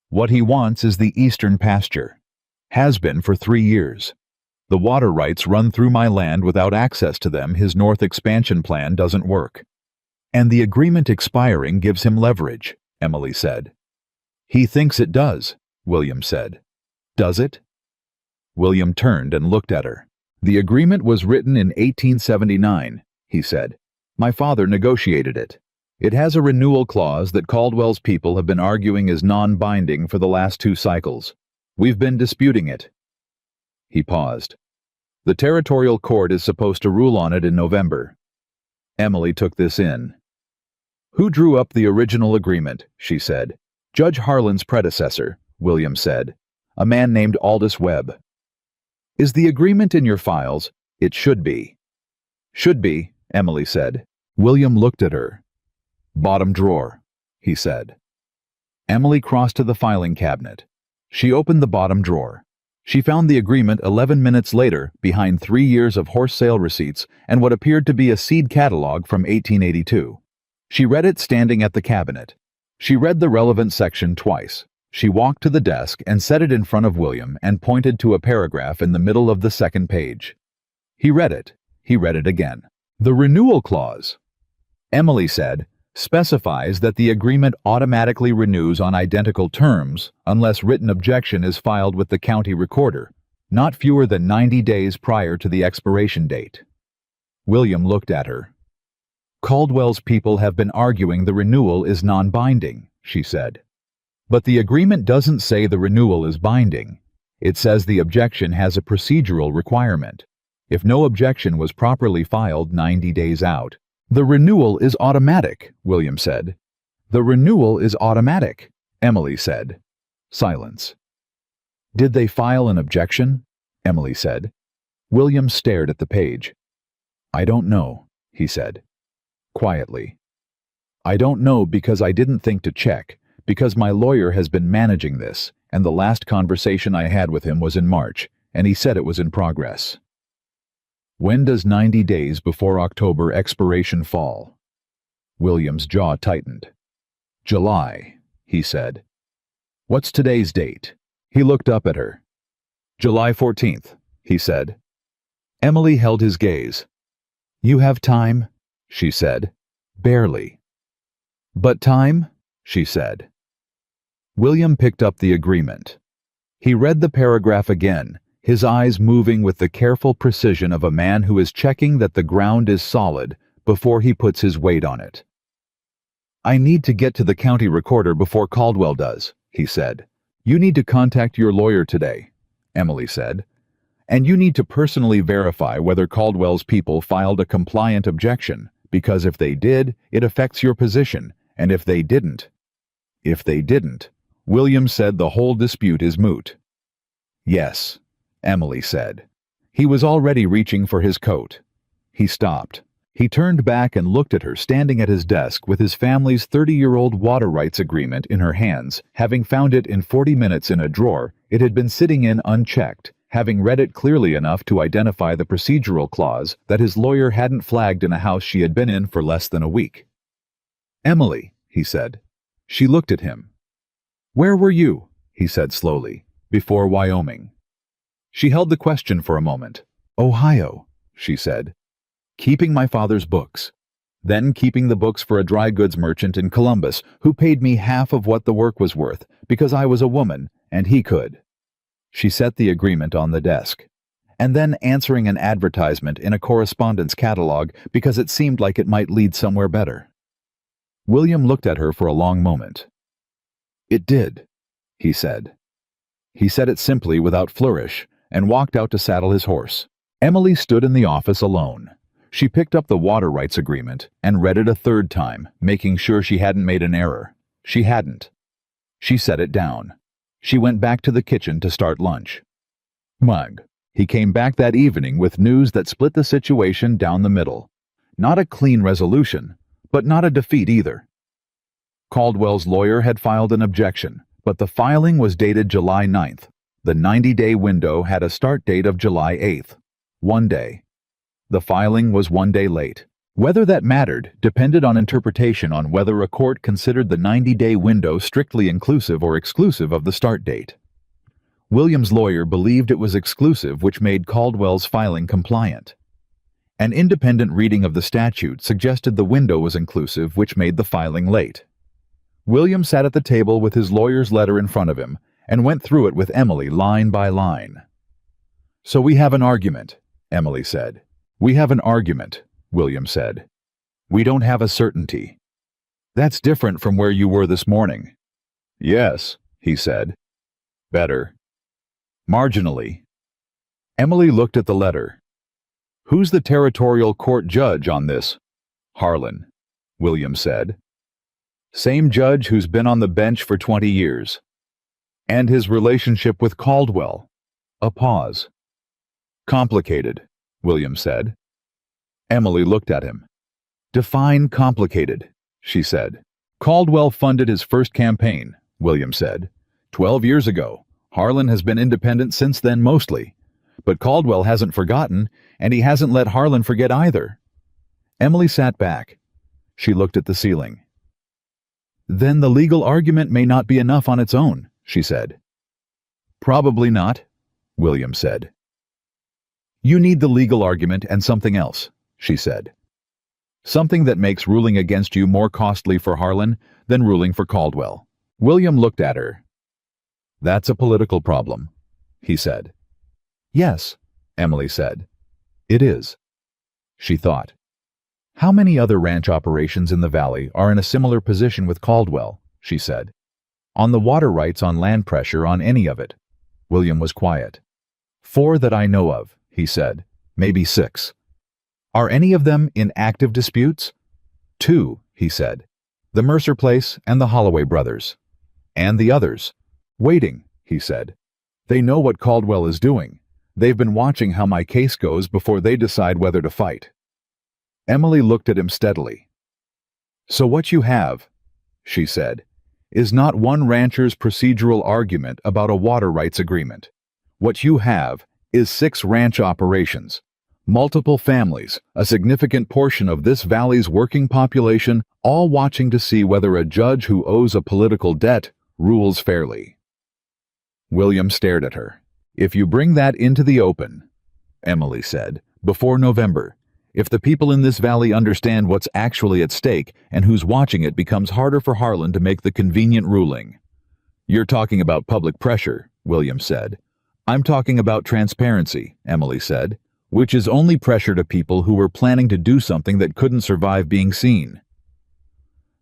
What he wants is the eastern pasture. Has been for 3 years. The water rights run through my land without access to them. His north expansion plan doesn't work. And the agreement expiring gives him leverage, Emily said. He thinks it does, William said. Does it? William turned and looked at her. The agreement was written in 1879, he said. My father negotiated it. It has a renewal clause that Caldwell's people have been arguing is non-binding for the last 2 cycles. We've been disputing it. He paused. The territorial court is supposed to rule on it in November. Emily took this in. Who drew up the original agreement? She said. Judge Harlan's predecessor, William said. A man named Aldous Webb. Is the agreement in your files? It should be. Should be, Emily said. William looked at her. Bottom drawer, he said. Emily crossed to the filing cabinet. She opened the bottom drawer. She found the agreement 11 minutes later behind 3 years of horse sale receipts and what appeared to be a seed catalog from 1882. She read it standing at the cabinet. She read the relevant section twice. She walked to the desk and set it in front of William and pointed to a paragraph in the middle of the second page. He read it. He read it again. The renewal clause, Emily said, specifies that the agreement automatically renews on identical terms unless written objection is filed with the county recorder, not fewer than 90 days prior to the expiration date. William looked at her. Caldwell's people have been arguing the renewal is non-binding, she said. But the agreement doesn't say the renewal is binding. It says the objection has a procedural requirement. If no objection was properly filed 90 days out, the renewal is automatic, William said. The renewal is automatic, Emily said. Silence. Did they file an objection? Emily said. William stared at the page. I don't know, he said. Quietly. I don't know because I didn't think to check, because my lawyer has been managing this, and the last conversation I had with him was in March, and he said it was in progress. When does 90 days before October expiration fall? William's jaw tightened. July, he said. What's today's date? He looked up at her. July 14th, he said. Emily held his gaze. You have time, she said. Barely. But time? She said. William picked up the agreement. He read the paragraph again, his eyes moving with the careful precision of a man who is checking that the ground is solid before he puts his weight on it. I need to get to the county recorder before Caldwell does, he said. You need to contact your lawyer today, Emily said. And you need to personally verify whether Caldwell's people filed a compliant objection, because if they did, it affects your position, and if they didn't, William said the whole dispute is moot. Yes, Emily said. He was already reaching for his coat. He stopped. He turned back and looked at her standing at his desk with his family's 30-year-old water rights agreement in her hands, having found it in 40 minutes in a drawer it had been sitting in unchecked, having read it clearly enough to identify the procedural clause that his lawyer hadn't flagged in a house she had been in for less than a week. Emily, he said. She looked at him. Where were you, he said slowly, before Wyoming? She held the question for a moment. Ohio, she said. Keeping my father's books. Then keeping the books for a dry goods merchant in Columbus who paid me half of what the work was worth because I was a woman and he could. She set the agreement on the desk. And then answering an advertisement in a correspondence catalog because it seemed like it might lead somewhere better. William looked at her for a long moment. It did, he said. He said it simply without flourish and walked out to saddle his horse. Emily stood in the office alone. She picked up the water rights agreement and read it a third time, making sure she hadn't made an error. She hadn't. She set it down. She went back to the kitchen to start lunch. Mug. He came back that evening with news that split the situation down the middle. Not a clean resolution, but not a defeat either. Caldwell's lawyer had filed an objection, but the filing was dated July 9th. The 90-day window had a start date of July 8th. 1 day. The filing was 1 day late. Whether that mattered depended on interpretation on whether a court considered the 90-day window strictly inclusive or exclusive of the start date. William's lawyer believed it was exclusive, which made Caldwell's filing compliant. An independent reading of the statute suggested the window was inclusive, which made the filing late. William sat at the table with his lawyer's letter in front of him and went through it with Emily line by line. So we have an argument, Emily said. We have an argument, William said. We don't have a certainty. That's different from where you were this morning. Yes, he said. Better. Marginally. Emily looked at the letter. Who's the territorial court judge on this? Harlan, William said. Same judge who's been on the bench for 20 years. And his relationship with Caldwell. A pause. Complicated, William said. Emily looked at him. Define complicated, she said. Caldwell funded his first campaign, William said. 12 years ago. Harlan has been independent since then mostly. But Caldwell hasn't forgotten, and he hasn't let Harlan forget either. Emily sat back. She looked at the ceiling. Then the legal argument may not be enough on its own, she said. Probably not, William said. You need the legal argument and something else, she said. Something that makes ruling against you more costly for Harlan than ruling for Caldwell. William looked at her. That's a political problem, he said. Yes, Emily said. It is. She thought. How many other ranch operations in the valley are in a similar position with Caldwell, she said. On the water rights, on land pressure, on any of it. William was quiet. 4 that I know of, he said. Maybe 6. Are any of them in active disputes? 2, he said. The Mercer place and the Holloway brothers. And the others. Waiting, he said. They know what Caldwell is doing. They've been watching how my case goes before they decide whether to fight. Emily looked at him steadily. So what you have, she said, is not one rancher's procedural argument about a water rights agreement. What you have is 6 ranch operations, multiple families, a significant portion of this valley's working population, all watching to see whether a judge who owes a political debt rules fairly. William stared at her. If you bring that into the open, Emily said, before November, If the people in this valley understand what's actually at stake and who's watching, it becomes harder for Harlan to make the convenient ruling. You're talking about public pressure, William said. I'm talking about transparency, Emily said, which is only pressure to people who were planning to do something that couldn't survive being seen.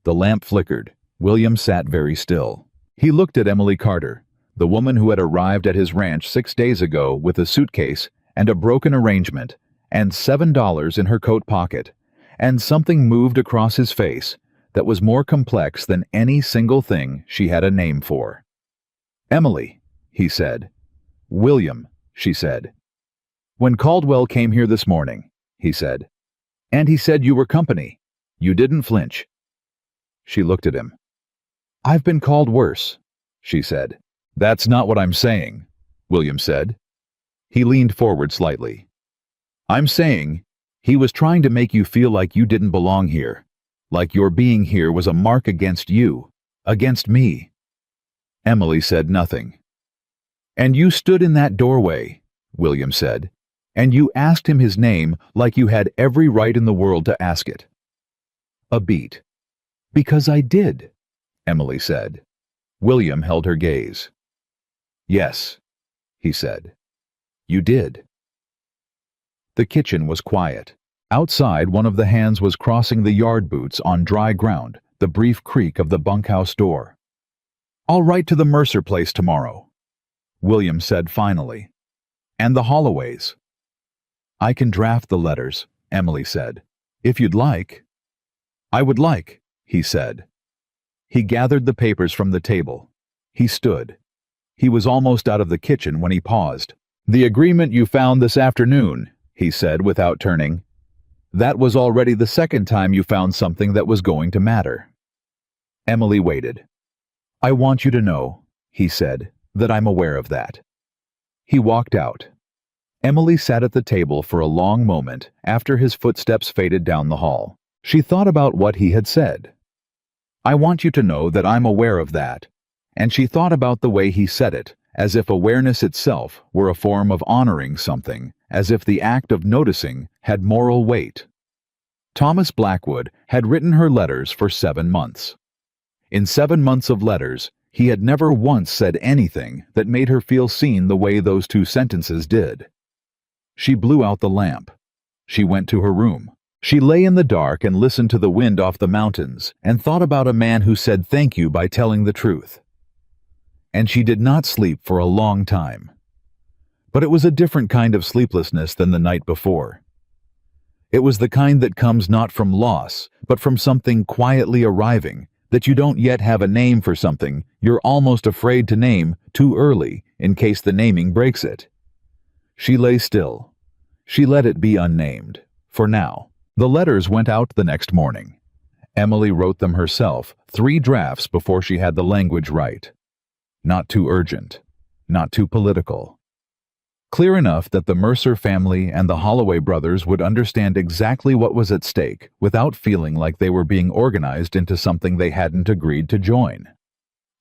The lamp flickered. William sat very still. He looked at Emily Carter, the woman who had arrived at his ranch 6 days ago with a suitcase and a broken arrangement and $7 in her coat pocket, and something moved across his face that was more complex than any single thing she had a name for. Emily, he said. William, she said. When Caldwell came here this morning, he said. And he said you were company. You didn't flinch. She looked at him. I've been called worse, she said. That's not what I'm saying, William said. He leaned forward slightly. I'm saying he was trying to make you feel like you didn't belong here, like your being here was a mark against you, against me. Emily said nothing. And you stood in that doorway, William said, and you asked him his name like you had every right in the world to ask it. A beat. Because I did, Emily said. William held her gaze. Yes, he said. You did. The kitchen was quiet. Outside, one of the hands was crossing the yard boots on dry ground, the brief creak of the bunkhouse door. I'll write to the Mercer place tomorrow, William said finally. And the Holloways. I can draft the letters, Emily said, if you'd like. I would like, he said. He gathered the papers from the table. He stood. He was almost out of the kitchen when he paused. The agreement you found this afternoon, he said without turning. That was already the second time you found something that was going to matter. Emily waited. I want you to know, he said, that I'm aware of that. He walked out. Emily sat at the table for a long moment after his footsteps faded down the hall. She thought about what he had said. I want you to know that I'm aware of that. And she thought about the way he said it, as if awareness itself were a form of honoring something, as if the act of noticing had moral weight. Thomas Blackwood had written her letters for 7 months. In 7 months of letters, he had never once said anything that made her feel seen the way those 2 sentences did. She blew out the lamp. She went to her room. She lay in the dark and listened to the wind off the mountains and thought about a man who said thank you by telling the truth. And she did not sleep for a long time. But it was a different kind of sleeplessness than the night before. It was the kind that comes not from loss, but from something quietly arriving, that you don't yet have a name for something you're almost afraid to name too early in case the naming breaks it. She lay still. She let it be unnamed, for now. The letters went out the next morning. Emily wrote them herself, 3 drafts before she had the language right. Not too urgent, not too political. Clear enough that the Mercer family and the Holloway brothers would understand exactly what was at stake without feeling like they were being organized into something they hadn't agreed to join.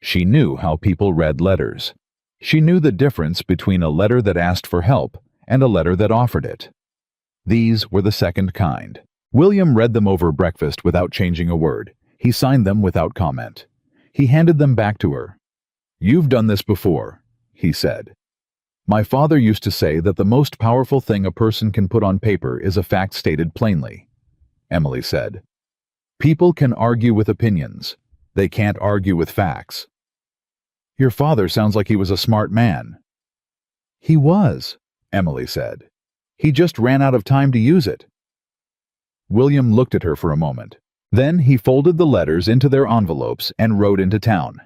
She knew how people read letters. She knew the difference between a letter that asked for help and a letter that offered it. These were the second kind. William read them over breakfast without changing a word. He signed them without comment. He handed them back to her. You've done this before, he said. My father used to say that the most powerful thing a person can put on paper is a fact stated plainly, Emily said. People can argue with opinions. They can't argue with facts. Your father sounds like he was a smart man. He was, Emily said. He just ran out of time to use it. William looked at her for a moment. Then he folded the letters into their envelopes and rode into town.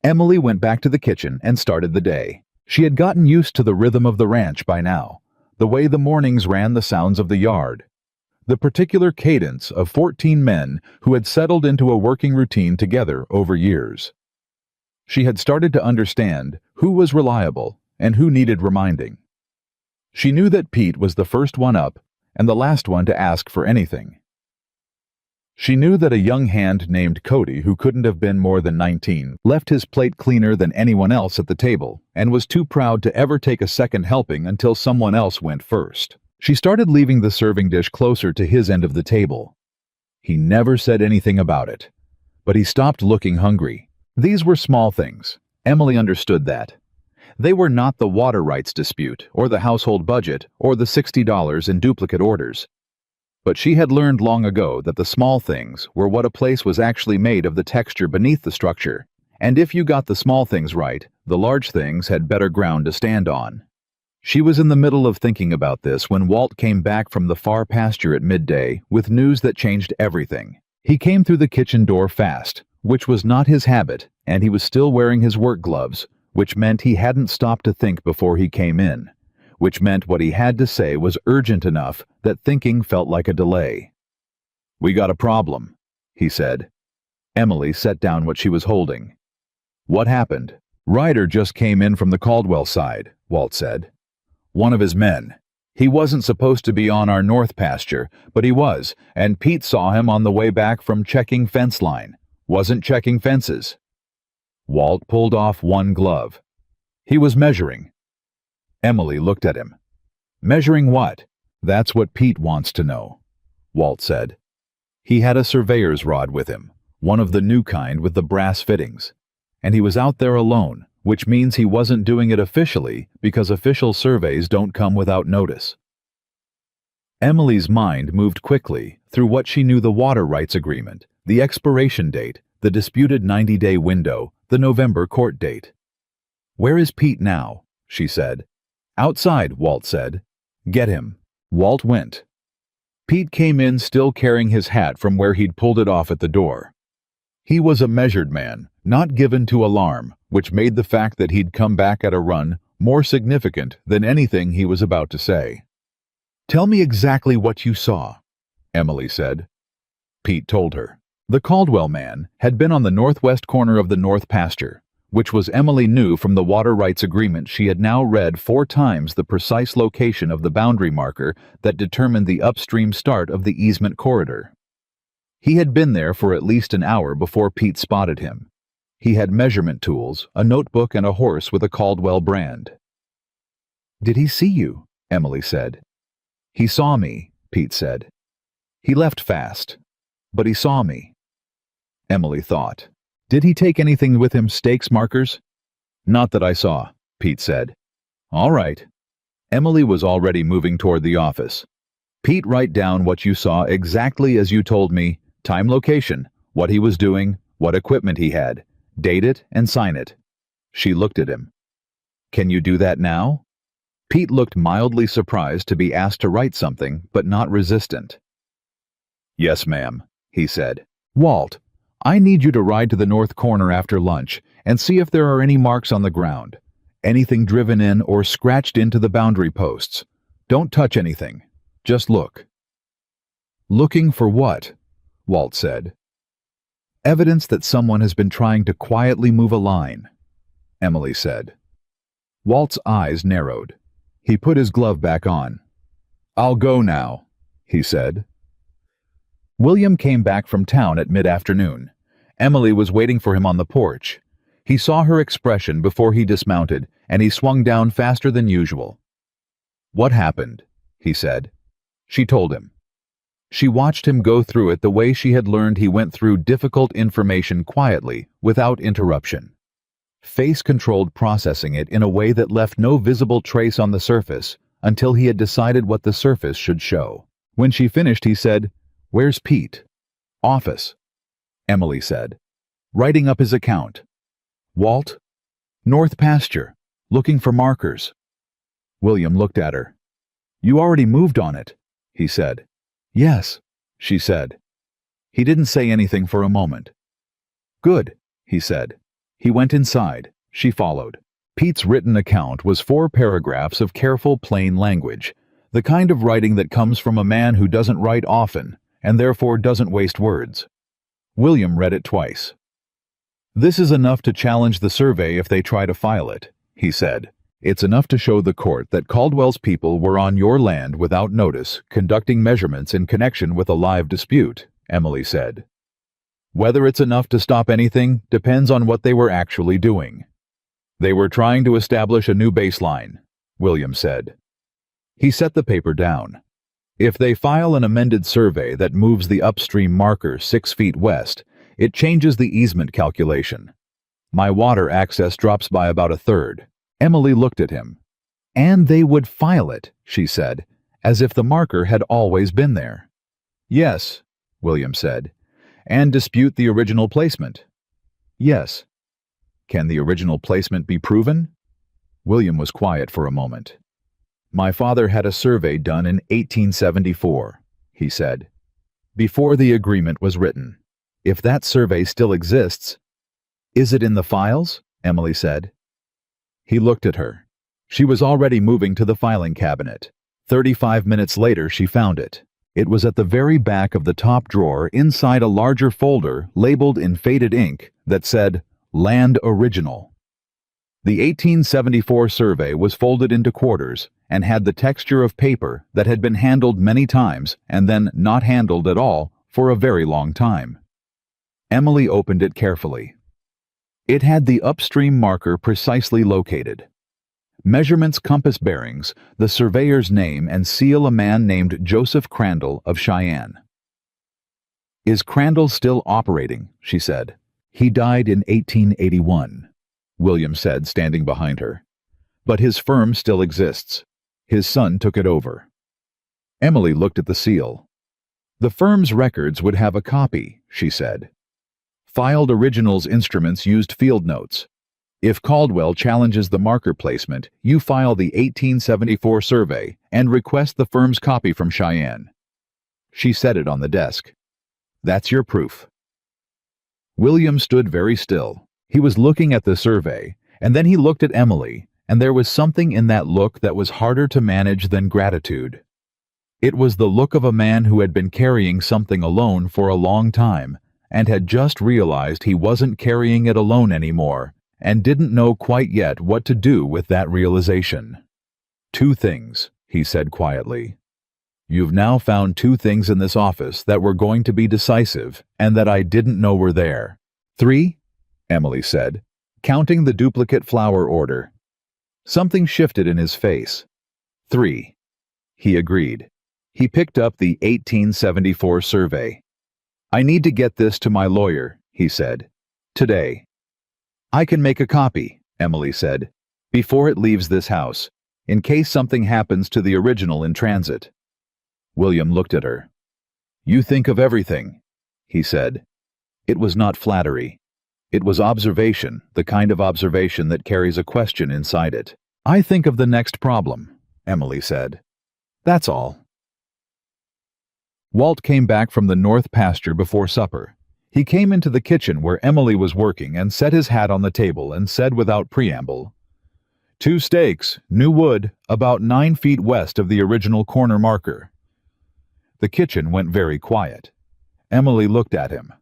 Emily went back to the kitchen and started the day. She had gotten used to the rhythm of the ranch by now, the way the mornings ran the sounds of the yard, the particular cadence of 14 men who had settled into a working routine together over years. She had started to understand who was reliable and who needed reminding. She knew that Pete was the first one up and the last one to ask for anything. She knew that a young hand named Cody, who couldn't have been more than 19, left his plate cleaner than anyone else at the table and was too proud to ever take a second helping until someone else went first. She started leaving the serving dish closer to his end of the table. He never said anything about it, but he stopped looking hungry. These were small things. Emily understood that. They were not the water rights dispute, or the household budget, or the $60 in duplicate orders. But she had learned long ago that the small things were what a place was actually made of, the texture beneath the structure. And if you got the small things right, the large things had better ground to stand on. She was in the middle of thinking about this when Walt came back from the far pasture at midday with news that changed everything. He came through the kitchen door fast, which was not his habit, and he was still wearing his work gloves, which meant he hadn't stopped to think before he came in, which meant what he had to say was urgent enough that thinking felt like a delay. "We got a problem," he said. Emily set down what she was holding. "What happened?" "Ryder just came in from the Caldwell side," Walt said. "One of his men. He wasn't supposed to be on our north pasture, but he was, and Pete saw him on the way back from checking fence line. Wasn't checking fences." Walt pulled off one glove. "He was measuring." Emily looked at him. "Measuring what?" "That's what Pete wants to know," Walt said. He had a surveyor's rod with him, one of the new kind with the brass fittings. And he was out there alone, which means he wasn't doing it officially because official surveys don't come without notice. Emily's mind moved quickly through what she knew: the water rights agreement, the expiration date, the disputed 90-day window, the November court date. "Where is Pete now?" she said. "Outside," Walt said. "Get him." Walt went. Pete came in still carrying his hat from where he'd pulled it off at the door. He was a measured man, not given to alarm, which made the fact that he'd come back at a run more significant than anything he was about to say. "Tell me exactly what you saw," Emily said. Pete told her. The Caldwell man had been on the northwest corner of the north pasture, which was, Emily knew from the water rights agreement she had now read 4 times, the precise location of the boundary marker that determined the upstream start of the easement corridor. He had been there for at least an hour before Pete spotted him. He had measurement tools, a notebook, and a horse with a Caldwell brand. "Did he see you?" Emily said. "He saw me," Pete said. "He left fast, but he saw me." Emily thought. "Did he take anything with him, stakes markers?" "Not that I saw," Pete said. "All right." Emily was already moving toward the office. "Pete, write down what you saw exactly as you told me, time, location, what he was doing, what equipment he had, date it and sign it." She looked at him. "Can you do that now?" Pete looked mildly surprised to be asked to write something, but not resistant. "Yes, ma'am," he said. "Walt, I need you to ride to the north corner after lunch and see if there are any marks on the ground, anything driven in or scratched into the boundary posts. Don't touch anything. Just look." "Looking for what?" Walt said. "Evidence that someone has been trying to quietly move a line," Emily said. Walt's eyes narrowed. He put his glove back on. "I'll go now," he said. William came back from town at mid-afternoon. Emily was waiting for him on the porch. He saw her expression before he dismounted, and he swung down faster than usual. "What happened?" he said. She told him. She watched him go through it the way she had learned he went through difficult information quietly, without interruption. Face-controlled processing it in a way that left no visible trace on the surface until he had decided what the surface should show. When she finished, he said, "Where's Pete?" "Office," Emily said. "Writing up his account." "Walt?" "North pasture, looking for markers." William looked at her. "You already moved on it," he said. "Yes," she said. He didn't say anything for a moment. "Good," he said. He went inside. She followed. Pete's written account was 4 paragraphs of careful, plain language, the kind of writing that comes from a man who doesn't write often and therefore doesn't waste words. William read it twice. "This is enough to challenge the survey if they try to file it," he said. "It's enough to show the court that Caldwell's people were on your land without notice, conducting measurements in connection with a live dispute," Emily said. "Whether it's enough to stop anything depends on what they were actually doing." "They were trying to establish a new baseline," William said. He set the paper down. If they file an amended survey that moves the upstream marker 6 feet west, it changes the easement calculation. My water access drops by about a third. Emily looked at him. And they would file it, she said, as if the marker had always been there. Yes, William said. And dispute the original placement. Yes. Can the original placement be proven? William was quiet for a moment. My father had a survey done in 1874, he said, before the agreement was written. If that survey still exists... Is it in the files? Emily said. He looked at her. She was already moving to the filing cabinet. 35 minutes later, she found it. It was at the very back of the top drawer inside a larger folder labeled in faded ink that said, Land Original. The 1874 survey was folded into quarters and had the texture of paper that had been handled many times and then not handled at all for a very long time. Emily opened it carefully. It had the upstream marker precisely located. Measurements, compass bearings, the surveyor's name, and seal a man named Joseph Crandall of Cheyenne. Is Crandall still operating? She said. He died in 1881, William said, standing behind her. But his firm still exists. His son took it over. Emily looked at the seal. The firm's records would have a copy, she said. Filed originals instruments used field notes. If Caldwell challenges the marker placement, you file the 1874 survey and request the firm's copy from Cheyenne. She set it on the desk. That's your proof. William stood very still. He was looking at the survey, and then he looked at Emily, and there was something in that look that was harder to manage than gratitude. It was the look of a man who had been carrying something alone for a long time, and had just realized he wasn't carrying it alone anymore, and didn't know quite yet what to do with that realization. 2 things, he said quietly. You've now found 2 things in this office that were going to be decisive and that I didn't know were there. 3, Emily said, counting the duplicate flower order. Something shifted in his face. 3. He agreed. He picked up the 1874 survey. I need to get this to my lawyer, he said. Today. I can make a copy, Emily said, before it leaves this house, in case something happens to the original in transit. William looked at her. You think of everything, he said. It was not flattery. It was observation, the kind of observation that carries a question inside it. I think of the next problem, Emily said. That's all. Walt came back from the north pasture before supper. He came into the kitchen where Emily was working and set his hat on the table and said without preamble, 2 stakes, new wood, about 9 feet west of the original corner marker. The kitchen went very quiet. Emily looked at him.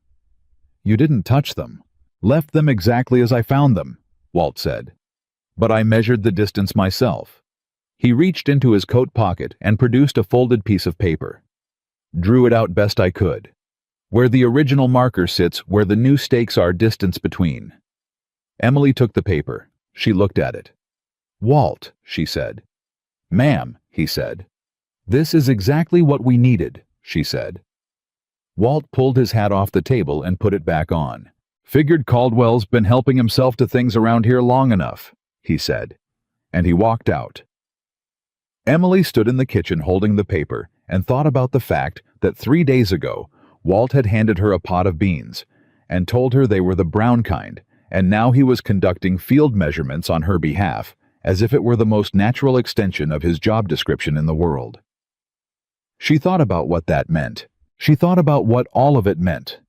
You didn't touch them. Left them exactly as I found them, Walt said. But I measured the distance myself. He reached into his coat pocket and produced a folded piece of paper. Drew it out best I could. Where the original marker sits, where the new stakes are, distance between. Emily took the paper. She looked at it. Walt, she said. Ma'am, he said. This is exactly what we needed, she said. Walt pulled his hat off the table and put it back on. Figured Caldwell's been helping himself to things around here long enough, he said. And he walked out. Emily stood in the kitchen holding the paper and thought about the fact that 3 days ago, Walt had handed her a pot of beans and told her they were the brown kind, and now he was conducting field measurements on her behalf, as if it were the most natural extension of his job description in the world. She thought about what that meant. She thought about what all of it meant.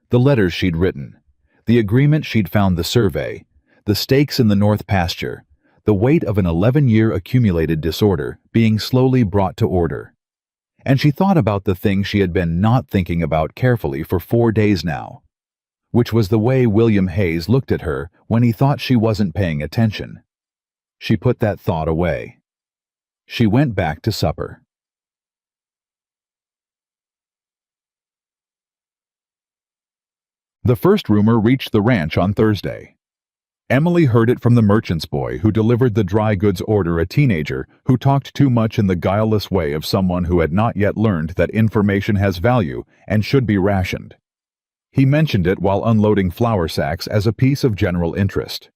The letters she'd written, the agreement she'd found, the survey, the stakes in the north pasture, the weight of an 11-year accumulated disorder being slowly brought to order. And she thought about the thing she had been not thinking about carefully for 4 days now, which was the way William Hayes looked at her when he thought she wasn't paying attention. She put that thought away. She went back to supper. The first rumor reached the ranch on Thursday. Emily heard it from the merchant's boy who delivered the dry goods order, a teenager who talked too much in the guileless way of someone who had not yet learned that information has value and should be rationed. He mentioned it while unloading flour sacks as a piece of general interest.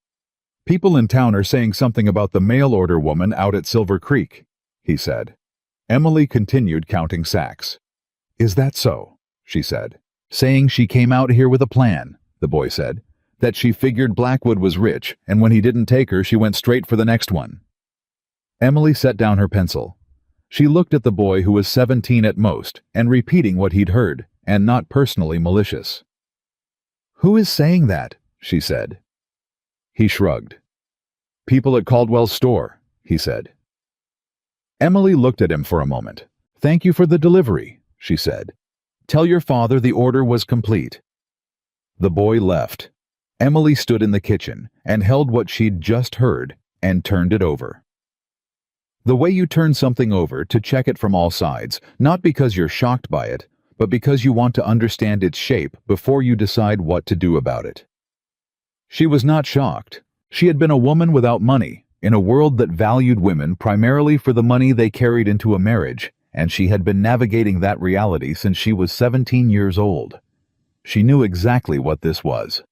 "People in town are saying something about the mail order woman out at Silver Creek," he said. Emily continued counting sacks. "Is that so?" she said. "Saying she came out here with a plan," the boy said. "That she figured Blackwood was rich, and when he didn't take her, she went straight for the next one." Emily set down her pencil. She looked at the boy, who was 17 at most, and repeating what he'd heard, and not personally malicious. "Who is saying that?" she said. He shrugged. "People at Caldwell's store," he said. Emily looked at him for a moment. "Thank you for the delivery," she said. "Tell your father the order was complete." The boy left. Emily stood in the kitchen and held what she'd just heard and turned it over. The way you turn something over to check it from all sides, not because you're shocked by it, but because you want to understand its shape before you decide what to do about it. She was not shocked. She had been a woman without money, in a world that valued women primarily for the money they carried into a marriage, and she had been navigating that reality since she was 17 years old. She knew exactly what this was.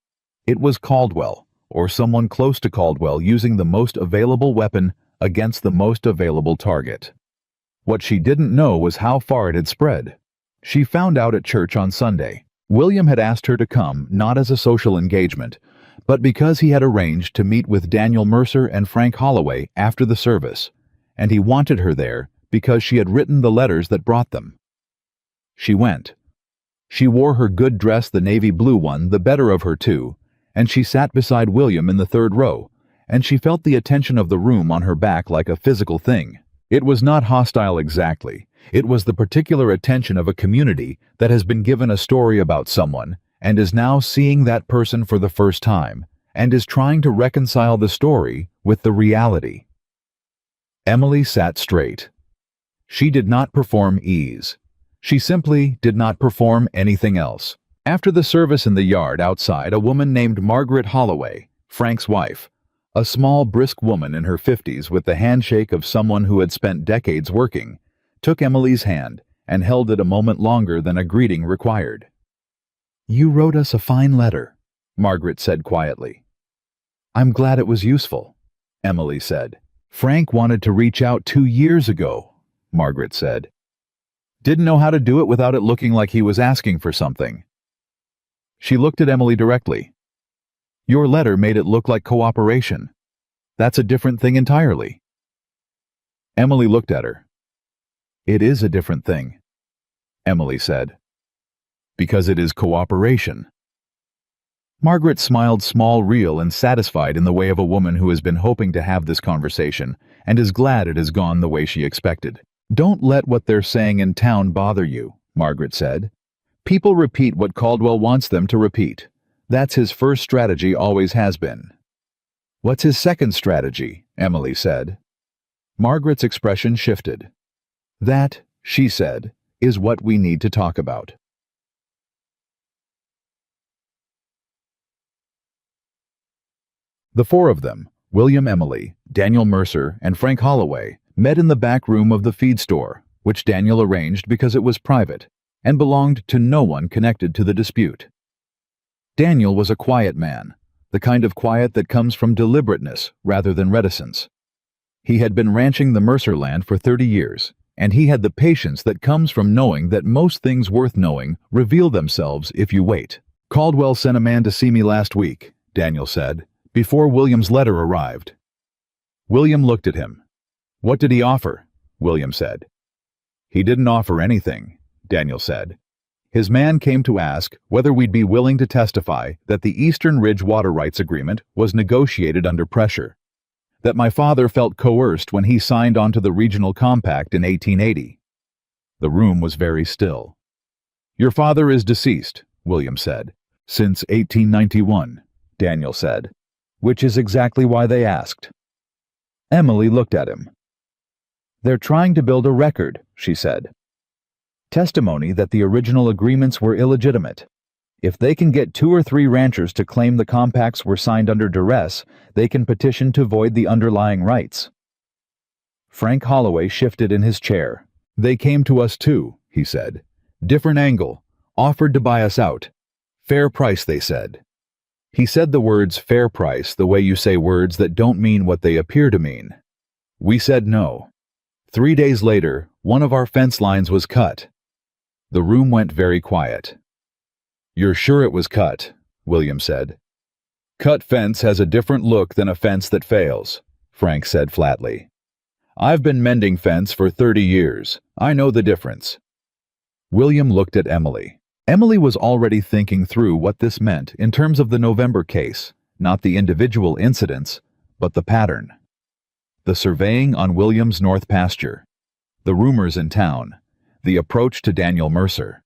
It was Caldwell, or someone close to Caldwell, using the most available weapon against the most available target. What she didn't know was how far it had spread. She found out at church on Sunday. William had asked her to come, not as a social engagement, but because he had arranged to meet with Daniel Mercer and Frank Holloway after the service, and he wanted her there because she had written the letters that brought them. She went. She wore her good dress, the navy blue one, the better of her two, and she sat beside William in the third row, and she felt the attention of the room on her back like a physical thing. It was not hostile exactly. It was the particular attention of a community that has been given a story about someone and is now seeing that person for the first time and is trying to reconcile the story with the reality. Emily sat straight. She did not perform ease. She simply did not perform anything else. After the service in the yard outside, a woman named Margaret Holloway, Frank's wife, a small, brisk woman in her 50s with the handshake of someone who had spent decades working, took Emily's hand and held it a moment longer than a greeting required. "You wrote us a fine letter," Margaret said quietly. "I'm glad it was useful," Emily said. "Frank wanted to reach out 2 years ago," Margaret said. "Didn't know how to do it without it looking like he was asking for something." She looked at Emily directly. "Your letter made it look like cooperation. That's a different thing entirely." Emily looked at her. "It is a different thing," Emily said. "Because it is cooperation." Margaret smiled, small, real, and satisfied in the way of a woman who has been hoping to have this conversation and is glad it has gone the way she expected. "Don't let what they're saying in town bother you," Margaret said. "People repeat what Caldwell wants them to repeat. That's his first strategy, always has been." "What's his second strategy?" Emily said. Margaret's expression shifted. "That," she said, "is what we need to talk about." The four of them, William, Emily, Daniel Mercer, and Frank Holloway, met in the back room of the feed store, which Daniel arranged because it was private and belonged to no one connected to the dispute. Daniel was a quiet man, the kind of quiet that comes from deliberateness rather than reticence. He had been ranching the Mercer land for 30 years, and he had the patience that comes from knowing that most things worth knowing reveal themselves if you wait. "Caldwell sent a man to see me last week," Daniel said, before William's letter arrived. William looked at him. "What did he offer?" William said. "He didn't offer anything," Daniel said. "His man came to ask whether we'd be willing to testify that the Eastern Ridge Water Rights Agreement was negotiated under pressure, that my father felt coerced when he signed onto the Regional Compact in 1880. The room was very still. "Your father is deceased," William said. "Since 1891, Daniel said, which is exactly why they asked. Emily looked at him. "They're trying to build a record," she said. "Testimony that the original agreements were illegitimate. If they can get 2 or 3 ranchers to claim the compacts were signed under duress, they can petition to void the underlying rights. Frank Holloway shifted in his chair. They came to us too, he said. Different angle. Offered to buy us out. Fair price, they said. He said the words fair price the way you say words that don't mean what they appear to mean. We said no. 3 days later, one of our fence lines was cut. The room went very quiet. You're sure it was cut? William said. Cut fence has a different look than a fence that fails, Frank said flatly. I've been mending fence for 30 years. I know the difference. William looked at Emily. Emily was already thinking through what this meant in terms of the November case, not the individual incidents, but the pattern. The surveying on William's north pasture, the rumors in town, the approach to Daniel Mercer,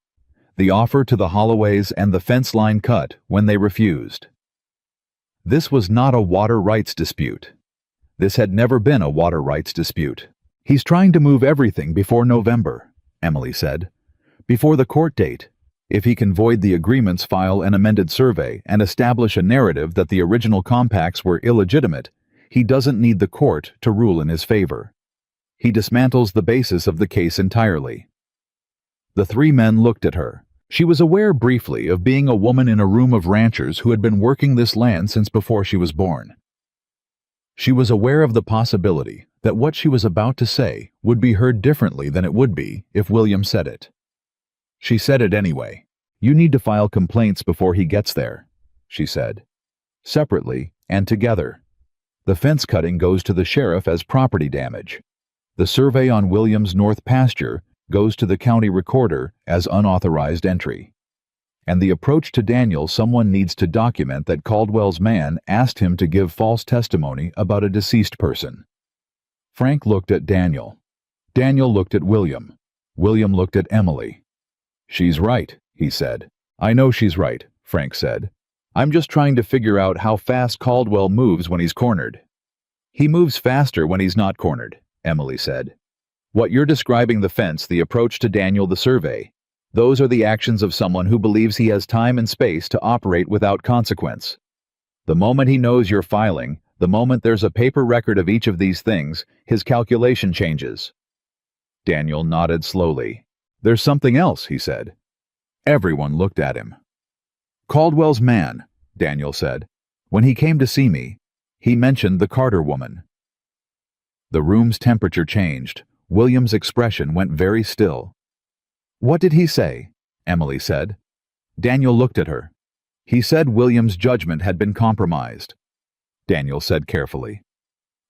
the offer to the Holloways and the fence line cut when they refused. This was not a water rights dispute. This had never been a water rights dispute. He's trying to move everything before November, Emily said. Before the court date. If he can void the agreements, file an amended survey, and establish a narrative that the original compacts were illegitimate, he doesn't need the court to rule in his favor. He dismantles the basis of the case entirely. The 3 men looked at her. She was aware briefly of being a woman in a room of ranchers who had been working this land since before she was born. She was aware of the possibility that what she was about to say would be heard differently than it would be if William said it. She said it anyway. You need to file complaints before he gets there, she said. Separately and together. The fence cutting goes to the sheriff as property damage. The survey on William's north pasture goes to the county recorder as unauthorized entry. And the approach to Daniel, someone needs to document that Caldwell's man asked him to give false testimony about a deceased person. Frank looked at Daniel. Daniel looked at William. William looked at Emily. She's right, he said. I know she's right, Frank said. I'm just trying to figure out how fast Caldwell moves when he's cornered. He moves faster when he's not cornered, Emily said. What you're describing, the fence, the approach to Daniel, the survey, those are the actions of someone who believes he has time and space to operate without consequence. The moment he knows you're filing, the moment there's a paper record of each of these things, his calculation changes. Daniel nodded slowly. There's something else, he said. Everyone looked at him. Caldwell's man, Daniel said. When he came to see me, he mentioned the Carter woman. The room's temperature changed. William's expression went very still. What did he say? Emily said. Daniel looked at her. He said William's judgment had been compromised. Daniel said carefully.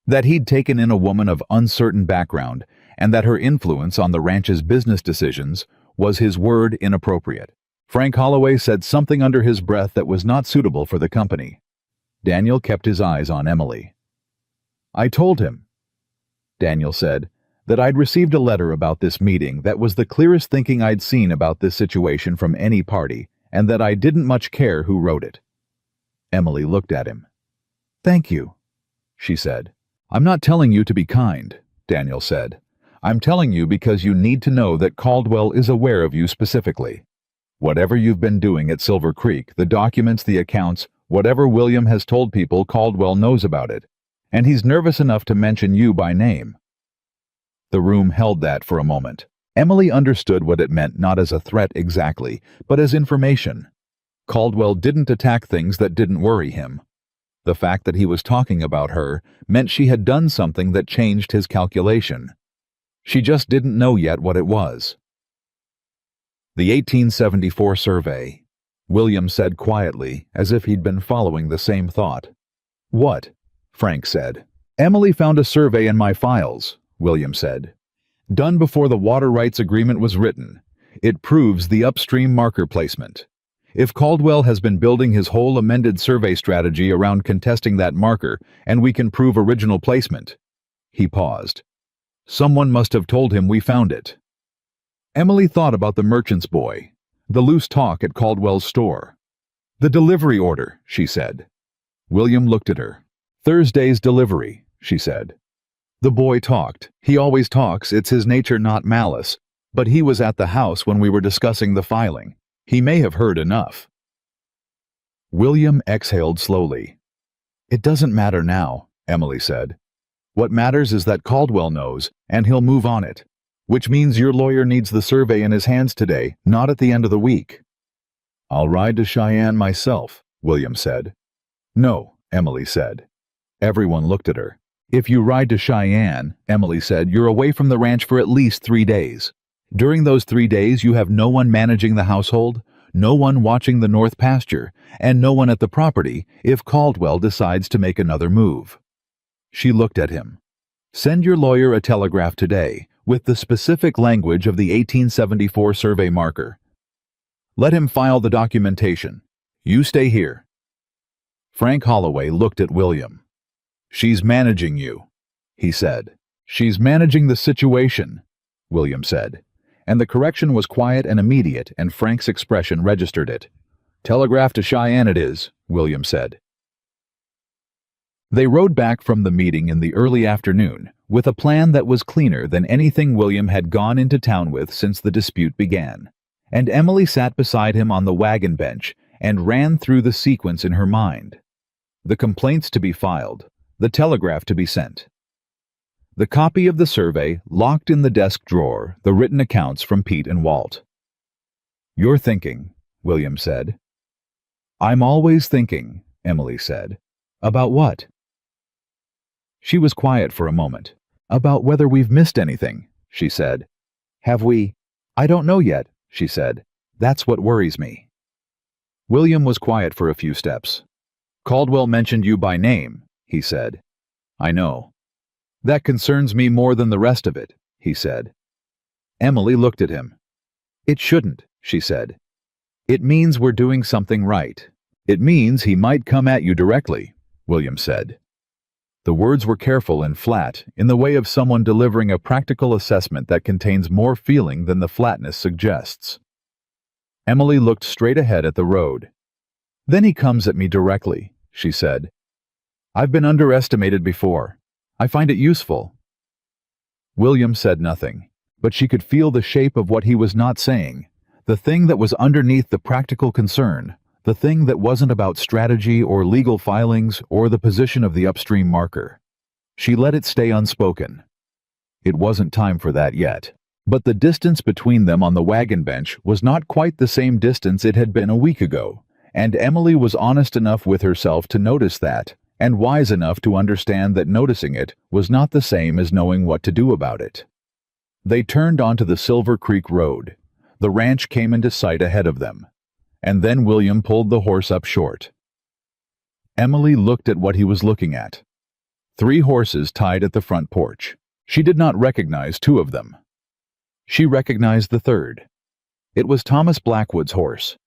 That he'd taken in a woman of uncertain background and that her influence on the ranch's business decisions was, his word, inappropriate. Frank Holloway said something under his breath that was not suitable for the company. Daniel kept his eyes on Emily. I told him, Daniel said, that I'd received a letter about this meeting that was the clearest thinking I'd seen about this situation from any party, and that I didn't much care who wrote it. Emily looked at him. Thank you, she said. I'm not telling you to be kind, Daniel said. I'm telling you because you need to know that Caldwell is aware of you specifically. Whatever you've been doing at Silver Creek, the documents, the accounts, whatever William has told people, Caldwell knows about it, and he's nervous enough to mention you by name. The room held that for a moment. Emily understood what it meant, not as a threat exactly, but as information. Caldwell didn't attack things that didn't worry him. The fact that he was talking about her meant she had done something that changed his calculation. She just didn't know yet what it was. The 1874 survey, William said quietly, as if he'd been following the same thought. What? Frank said. Emily found a survey in my files, William said. Done before the water rights agreement was written. It proves the upstream marker placement. If Caldwell has been building his whole amended survey strategy around contesting that marker, and we can prove original placement. He paused. Someone must have told him we found it. Emily thought about the merchant's boy, the loose talk at Caldwell's store. The delivery order, she said. William looked at her. Thursday's delivery, she said. The boy talked. He always talks, it's his nature, not malice. But he was at the house when we were discussing the filing. He may have heard enough. William exhaled slowly. "It doesn't matter now," Emily said. "What matters is that Caldwell knows, and he'll move on it. Which means your lawyer needs the survey in his hands today, not at the end of the week." "I'll ride to Cheyenne myself," William said. "No," Emily said. Everyone looked at her. "If you ride to Cheyenne," Emily said, "you're away from the ranch for at least 3 days. During those 3 days, you have no one managing the household, no one watching the north pasture, and no one at the property if Caldwell decides to make another move." She looked at him. "Send your lawyer a telegraph today with the specific language of the 1874 survey marker. Let him file the documentation. You stay here." Frank Holloway looked at William. "She's managing you," he said. "She's managing the situation," William said. And the correction was quiet and immediate, and Frank's expression registered it. "Telegraph to Cheyenne it is," William said. They rode back from the meeting in the early afternoon with a plan that was cleaner than anything William had gone into town with since the dispute began, and Emily sat beside him on the wagon bench and ran through the sequence in her mind. The complaints to be filed, the telegraph to be sent. The copy of the survey locked in the desk drawer, the written accounts from Pete and Walt. "You're thinking," William said. "I'm always thinking," Emily said. "About what?" She was quiet for a moment. "About whether we've missed anything," she said. "Have we?" "I don't know yet," she said. "That's what worries me." William was quiet for a few steps. "Caldwell mentioned you by name," he said. "I know." "That concerns me more than the rest of it," he said. Emily looked at him. "It shouldn't," she said. "It means we're doing something right. It means he might come at you directly," William said. The words were careful and flat, in the way of someone delivering a practical assessment that contains more feeling than the flatness suggests. Emily looked straight ahead at the road. "Then he comes at me directly," she said. "I've been underestimated before. I find it useful." William said nothing, but she could feel the shape of what he was not saying, the thing that was underneath the practical concern, the thing that wasn't about strategy or legal filings or the position of the upstream marker. She let it stay unspoken. It wasn't time for that yet, but the distance between them on the wagon bench was not quite the same distance it had been a week ago, and Emily was honest enough with herself to notice that, and wise enough to understand that noticing it was not the same as knowing what to do about it. They turned onto the Silver Creek Road. The ranch came into sight ahead of them, and then William pulled the horse up short. Emily looked at what he was looking at. 3 horses tied at the front porch. She did not recognize 2 of them. She recognized the third. It was Thomas Blackwood's horse.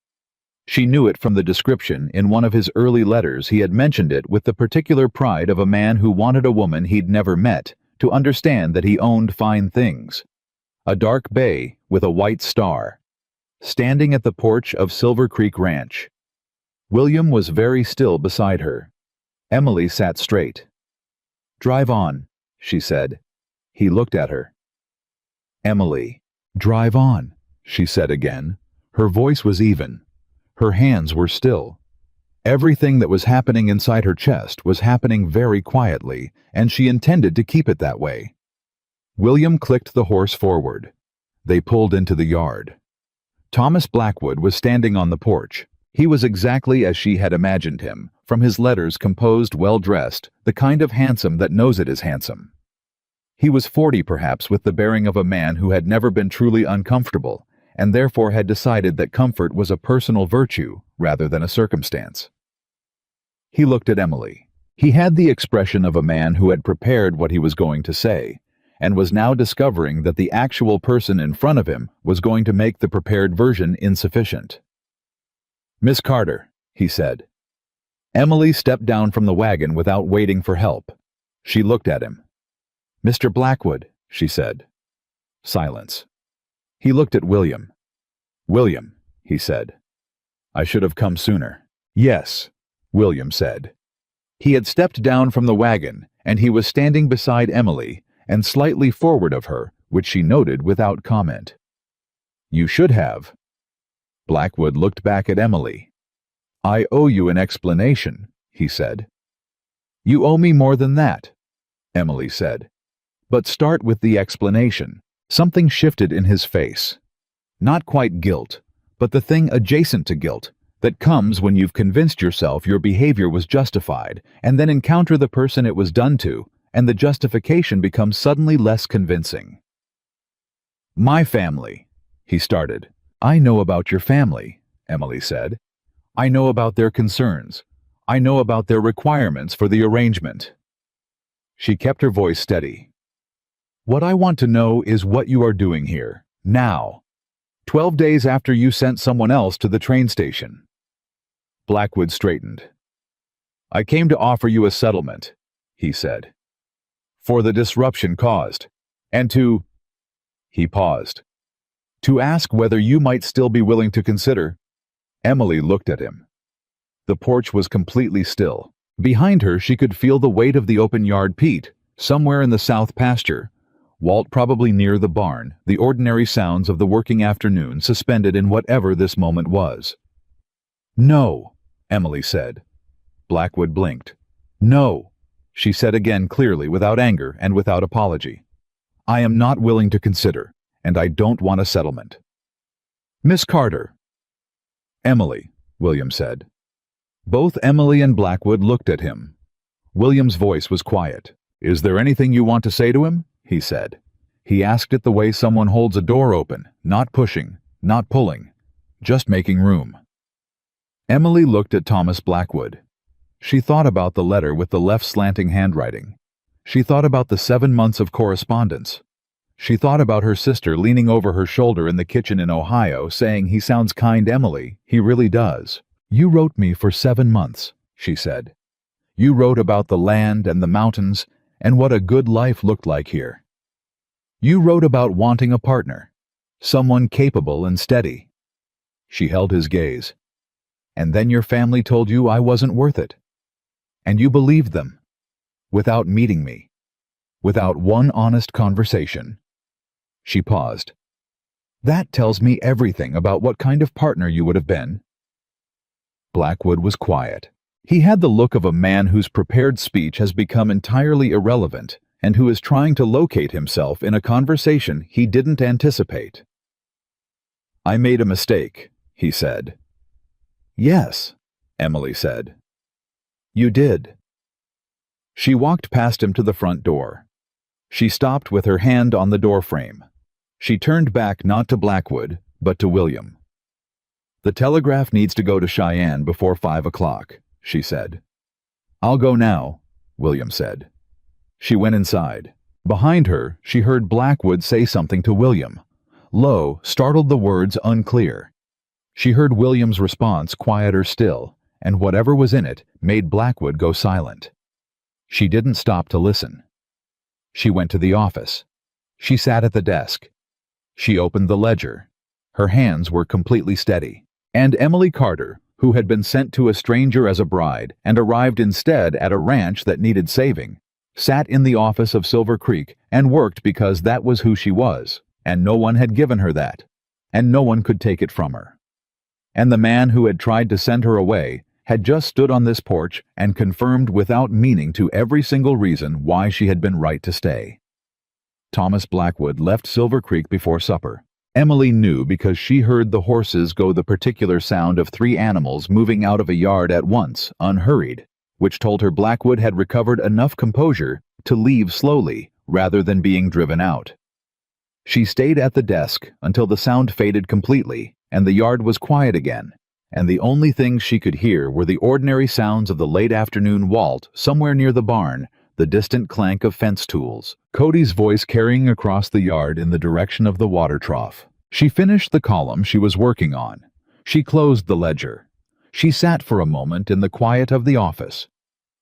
She knew it from the description in one of his early letters. He had mentioned it with the particular pride of a man who wanted a woman he'd never met to understand that he owned fine things. A dark bay with a white star, standing at the porch of Silver Creek Ranch. William was very still beside her. Emily sat straight. "Drive on," she said. He looked at her. "Emily, drive on," she said again. Her voice was even. Her hands were still. Everything that was happening inside her chest was happening very quietly, and she intended to keep it that way. William clicked the horse forward. They pulled into the yard. Thomas Blackwood was standing on the porch. He was exactly as she had imagined him, from his letters, composed, well-dressed, the kind of handsome that knows it is handsome. He was 40 perhaps, with the bearing of a man who had never been truly uncomfortable, and therefore had decided that comfort was a personal virtue rather than a circumstance. He looked at Emily. He had the expression of a man who had prepared what he was going to say, and was now discovering that the actual person in front of him was going to make the prepared version insufficient. "Miss Carter," he said. Emily stepped down from the wagon without waiting for help. She looked at him. "Mr. Blackwood," she said. Silence. He looked at William. "William," he said. "I should have come sooner." "Yes," William said. He had stepped down from the wagon, and he was standing beside Emily, and slightly forward of her, which she noted without comment. "You should have." Blackwood looked back at Emily. I owe you an explanation, he said. You owe me more than that, Emily said. But start with the explanation. Something shifted in his face. Not quite guilt, but the thing adjacent to guilt that comes when you've convinced yourself your behavior was justified and then encounter the person it was done to, and the justification becomes suddenly less convincing. My family, he started. I know about your family, Emily said. I know about their concerns. I know about their requirements for the arrangement. She kept her voice steady. What I want to know is what you are doing here, now, 12 days after you sent someone else to the train station. Blackwood straightened. I came to offer you a settlement, he said, for the disruption caused, and to... He paused. To ask whether you might still be willing to consider. Emily looked at him. The porch was completely still. Behind her, she could feel the weight of the open yard Pete, somewhere in the south pasture. Walt probably near the barn, the ordinary sounds of the working afternoon suspended in whatever this moment was. No, Emily said. Blackwood blinked. No, she said again clearly, without anger and without apology. I am not willing to consider, and I don't want a settlement. Miss Carter. Emily, William said. Both Emily and Blackwood looked at him. William's voice was quiet. Is there anything you want to say to him? He said. He asked it the way someone holds a door open, not pushing, not pulling, just making room. Emily looked at Thomas Blackwood. She thought about the letter with the left slanting handwriting. She thought about the 7 months of correspondence. She thought about her sister leaning over her shoulder in the kitchen in Ohio, saying, "He sounds kind, Emily. He really does. You wrote me for 7 months," she said. You wrote about the land and the mountains and what a good life looked like here. You wrote about wanting a partner, someone capable and steady. She held his gaze. And then your family told you I wasn't worth it. And you believed them, without meeting me, without one honest conversation. She paused. That tells me everything about what kind of partner you would have been. Blackwood was quiet. He had the look of a man whose prepared speech has become entirely irrelevant and who is trying to locate himself in a conversation he didn't anticipate. I made a mistake, he said. Yes, Emily said. You did. She walked past him to the front door. She stopped with her hand on the doorframe. She turned back not to Blackwood, but to William. The telegraph needs to go to Cheyenne before 5 o'clock, she said. I'll go now, William said. She went inside. Behind her, she heard Blackwood say something to William. Low, startled, the words unclear. She heard William's response quieter still, and whatever was in it made Blackwood go silent. She didn't stop to listen. She went to the office. She sat at the desk. She opened the ledger. Her hands were completely steady. And Emily Carter, who had been sent to a stranger as a bride and arrived instead at a ranch that needed saving, sat in the office of Silver Creek and worked because that was who she was, and no one had given her that, and no one could take it from her. And the man who had tried to send her away had just stood on this porch and confirmed without meaning to every single reason why she had been right to stay. Thomas Blackwood left Silver Creek before supper. Emily knew because she heard the horses go the particular sound of 3 animals moving out of a yard at once, unhurried, which told her Blackwood had recovered enough composure to leave slowly rather than being driven out. She stayed at the desk until the sound faded completely and the yard was quiet again, and the only things she could hear were the ordinary sounds of the late afternoon Walt somewhere near the barn, the distant clank of fence tools, Cody's voice carrying across the yard in the direction of the water trough. She finished the column she was working on. She closed the ledger. She sat for a moment in the quiet of the office.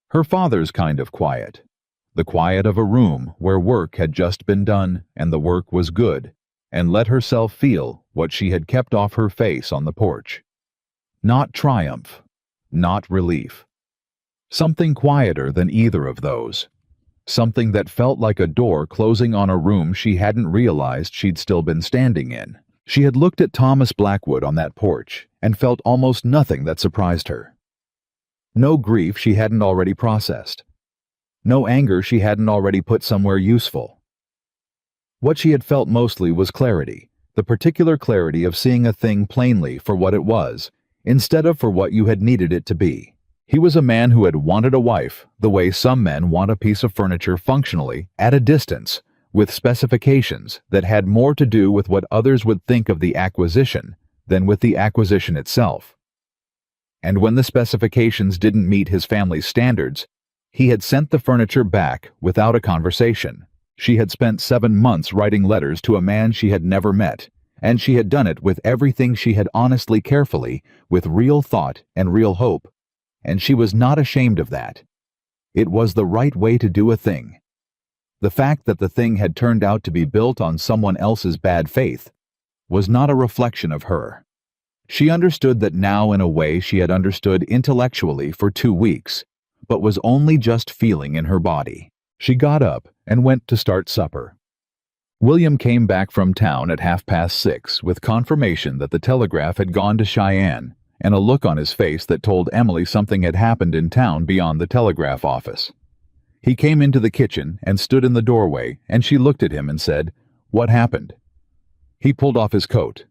Her father's kind of quiet. The quiet of a room where work had just been done and the work was good, and let herself feel what she had kept off her face on the porch. Not triumph, not relief. Something quieter than either of those. Something that felt like a door closing on a room she hadn't realized she'd still been standing in. She had looked at Thomas Blackwood on that porch and felt almost nothing that surprised her. No grief she hadn't already processed. No anger she hadn't already put somewhere useful. What she had felt mostly was clarity, the particular clarity of seeing a thing plainly for what it was, instead of for what you had needed it to be. He was a man who had wanted a wife the way some men want a piece of furniture functionally, at a distance, with specifications that had more to do with what others would think of the acquisition than with the acquisition itself. And when the specifications didn't meet his family's standards, he had sent the furniture back without a conversation. She had spent 7 months writing letters to a man she had never met, and she had done it with everything she had honestly, carefully, with real thought and real hope, and she was not ashamed of that. It was the right way to do a thing. The fact that the thing had turned out to be built on someone else's bad faith was not a reflection of her. She understood that now in a way she had understood intellectually for 2 weeks, but was only just feeling in her body. She got up and went to start supper. William came back from town at 6:30 with confirmation that the telegraph had gone to Cheyenne and a look on his face that told Emily something had happened in town beyond the telegraph office. He came into the kitchen and stood in the doorway, and she looked at him and said, "What happened?" He pulled off his coat.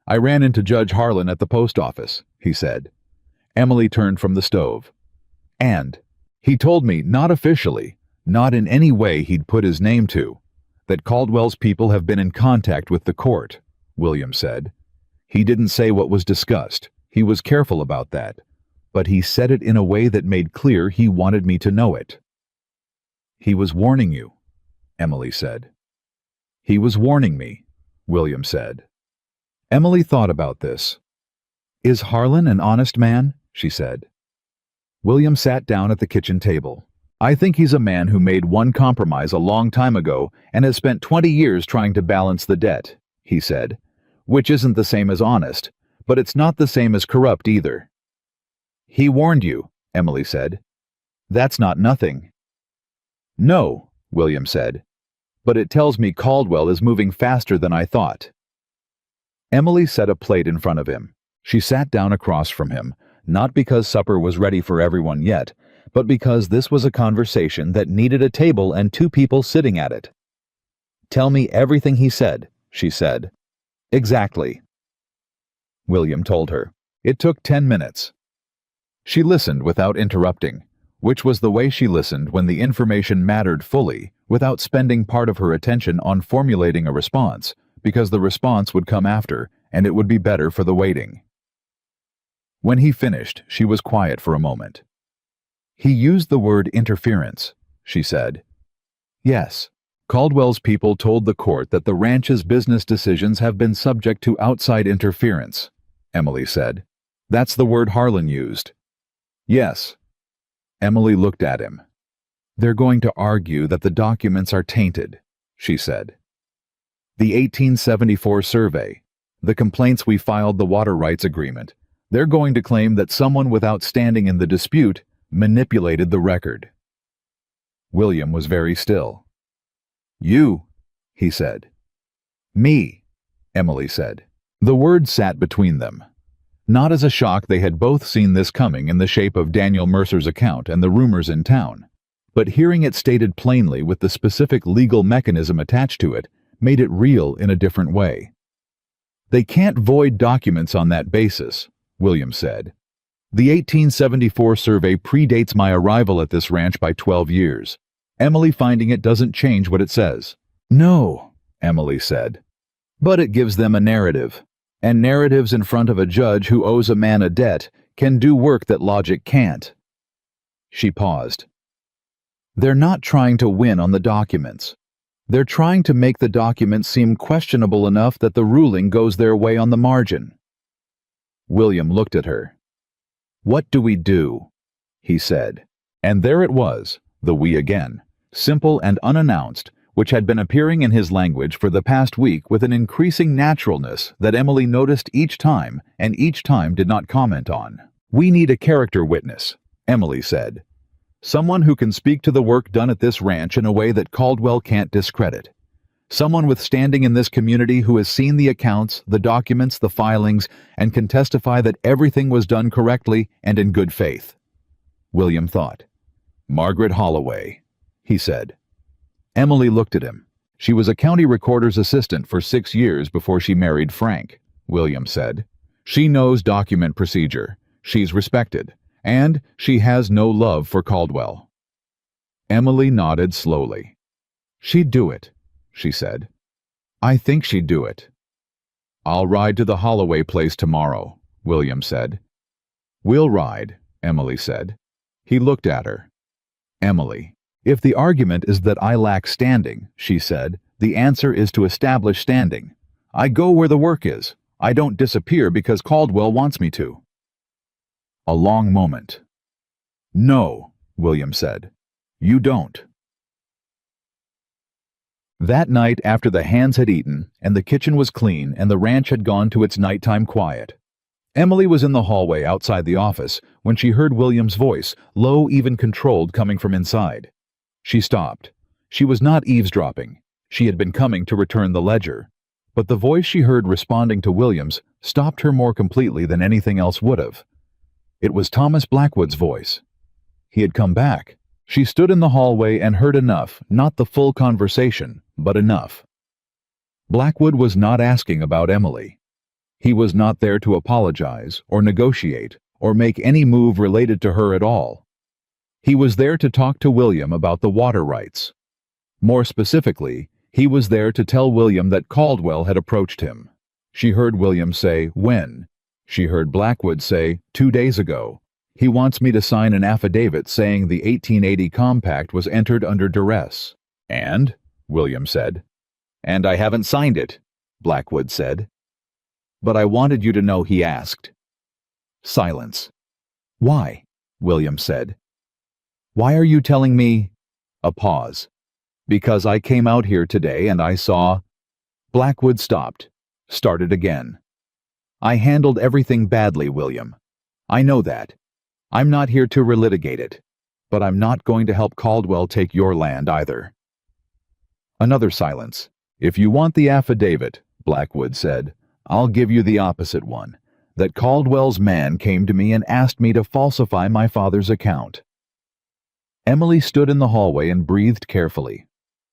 "I ran into Judge Harlan at the post office," he said. Emily turned from the stove. "And he told me, not officially, not in any way he'd put his name to, that Caldwell's people have been in contact with the court," William said. "He didn't say what was discussed. He was careful about that. But he said it in a way that made clear he wanted me to know it." "He was warning you," Emily said. "He was warning me," William said. Emily thought about this. "Is Harlan an honest man?" she said. William sat down at the kitchen table. "I think he's a man who made one compromise a long time ago and has spent 20 years trying to balance the debt," he said, "which isn't the same as honest, but it's not the same as corrupt either." "He warned you," Emily said. "That's not nothing." "No," William said, "but it tells me Caldwell is moving faster than I thought." Emily set a plate in front of him. She sat down across from him, not because supper was ready for everyone yet, but because this was a conversation that needed a table and 2 people sitting at it. "Tell me everything he said," she said. "Exactly." William told her. It took 10 minutes. She listened without interrupting, which was the way she listened when the information mattered fully, without spending part of her attention on formulating a response, because the response would come after, and it would be better for the waiting. When he finished, she was quiet for a moment. "He used the word interference," she said. "Yes. Caldwell's people told the court that the ranch's business decisions have been subject to outside interference," Emily said. "That's the word Harlan used." "Yes." Emily looked at him. "They're going to argue that the documents are tainted," she said. "The 1874 survey, the complaints we filed, the water rights agreement, they're going to claim that someone without standing in the dispute manipulated the record." William was very still. "You," he said. "Me," Emily said. The word sat between them. Not as a shock, they had both seen this coming in the shape of Daniel Mercer's account and the rumors in town, but hearing it stated plainly with the specific legal mechanism attached to it made it real in a different way. "They can't void documents on that basis," William said. "The 1874 survey predates my arrival at this ranch by 12 years. Emily finding it doesn't change what it says." "No," Emily said. "But it gives them a narrative, and narratives in front of a judge who owes a man a debt can do work that logic can't." She paused. "They're not trying to win on the documents. They're trying to make the documents seem questionable enough that the ruling goes their way on the margin." William looked at her. "What do we do?" he said. And there it was, the we again, simple and unannounced, which had been appearing in his language for the past week with an increasing naturalness that Emily noticed each time and each time did not comment on. "We need a character witness," Emily said. "Someone who can speak to the work done at this ranch in a way that Caldwell can't discredit. Someone with standing in this community who has seen the accounts, the documents, the filings, and can testify that everything was done correctly and in good faith. William thought. Margaret Holloway, he said. Emily looked at him. She was a county recorder's assistant for 6 years before she married Frank, William said. She knows document procedure. She's respected. And she has no love for Caldwell. Emily nodded slowly. She'd do it, she said. I think she'd do it. I'll ride to the Holloway place tomorrow, William said. We'll ride, Emily said. He looked at her. Emily, if the argument is that I lack standing, she said, the answer is to establish standing. I go where the work is. I don't disappear because Caldwell wants me to. A long moment. No, William said. You don't. That night, after the hands had eaten, and the kitchen was clean, and the ranch had gone to its nighttime quiet, Emily was in the hallway outside the office when she heard William's voice, low, even controlled, coming from inside. She stopped. She was not eavesdropping. She had been coming to return the ledger. But the voice she heard responding to William's stopped her more completely than anything else would have. It was Thomas Blackwood's voice. He had come back. She stood in the hallway and heard enough, not the full conversation, but enough. Blackwood was not asking about Emily. He was not there to apologize, or negotiate, or make any move related to her at all. He was there to talk to William about the water rights. More specifically, he was there to tell William that Caldwell had approached him. She heard William say, when? She heard Blackwood say, 2 days ago. He wants me to sign an affidavit saying the 1880 compact was entered under duress. And? William said. And I haven't signed it, Blackwood said. But I wanted you to know he asked. Silence. Why? William said. Why are you telling me? A pause. Because I came out here today and I saw. Blackwood stopped, started again. I handled everything badly, William. I know that. I'm not here to relitigate it, but I'm not going to help Caldwell take your land either. Another silence. If you want the affidavit, Blackwood said, I'll give you the opposite one, that Caldwell's man came to me and asked me to falsify my father's account. Emily stood in the hallway and breathed carefully.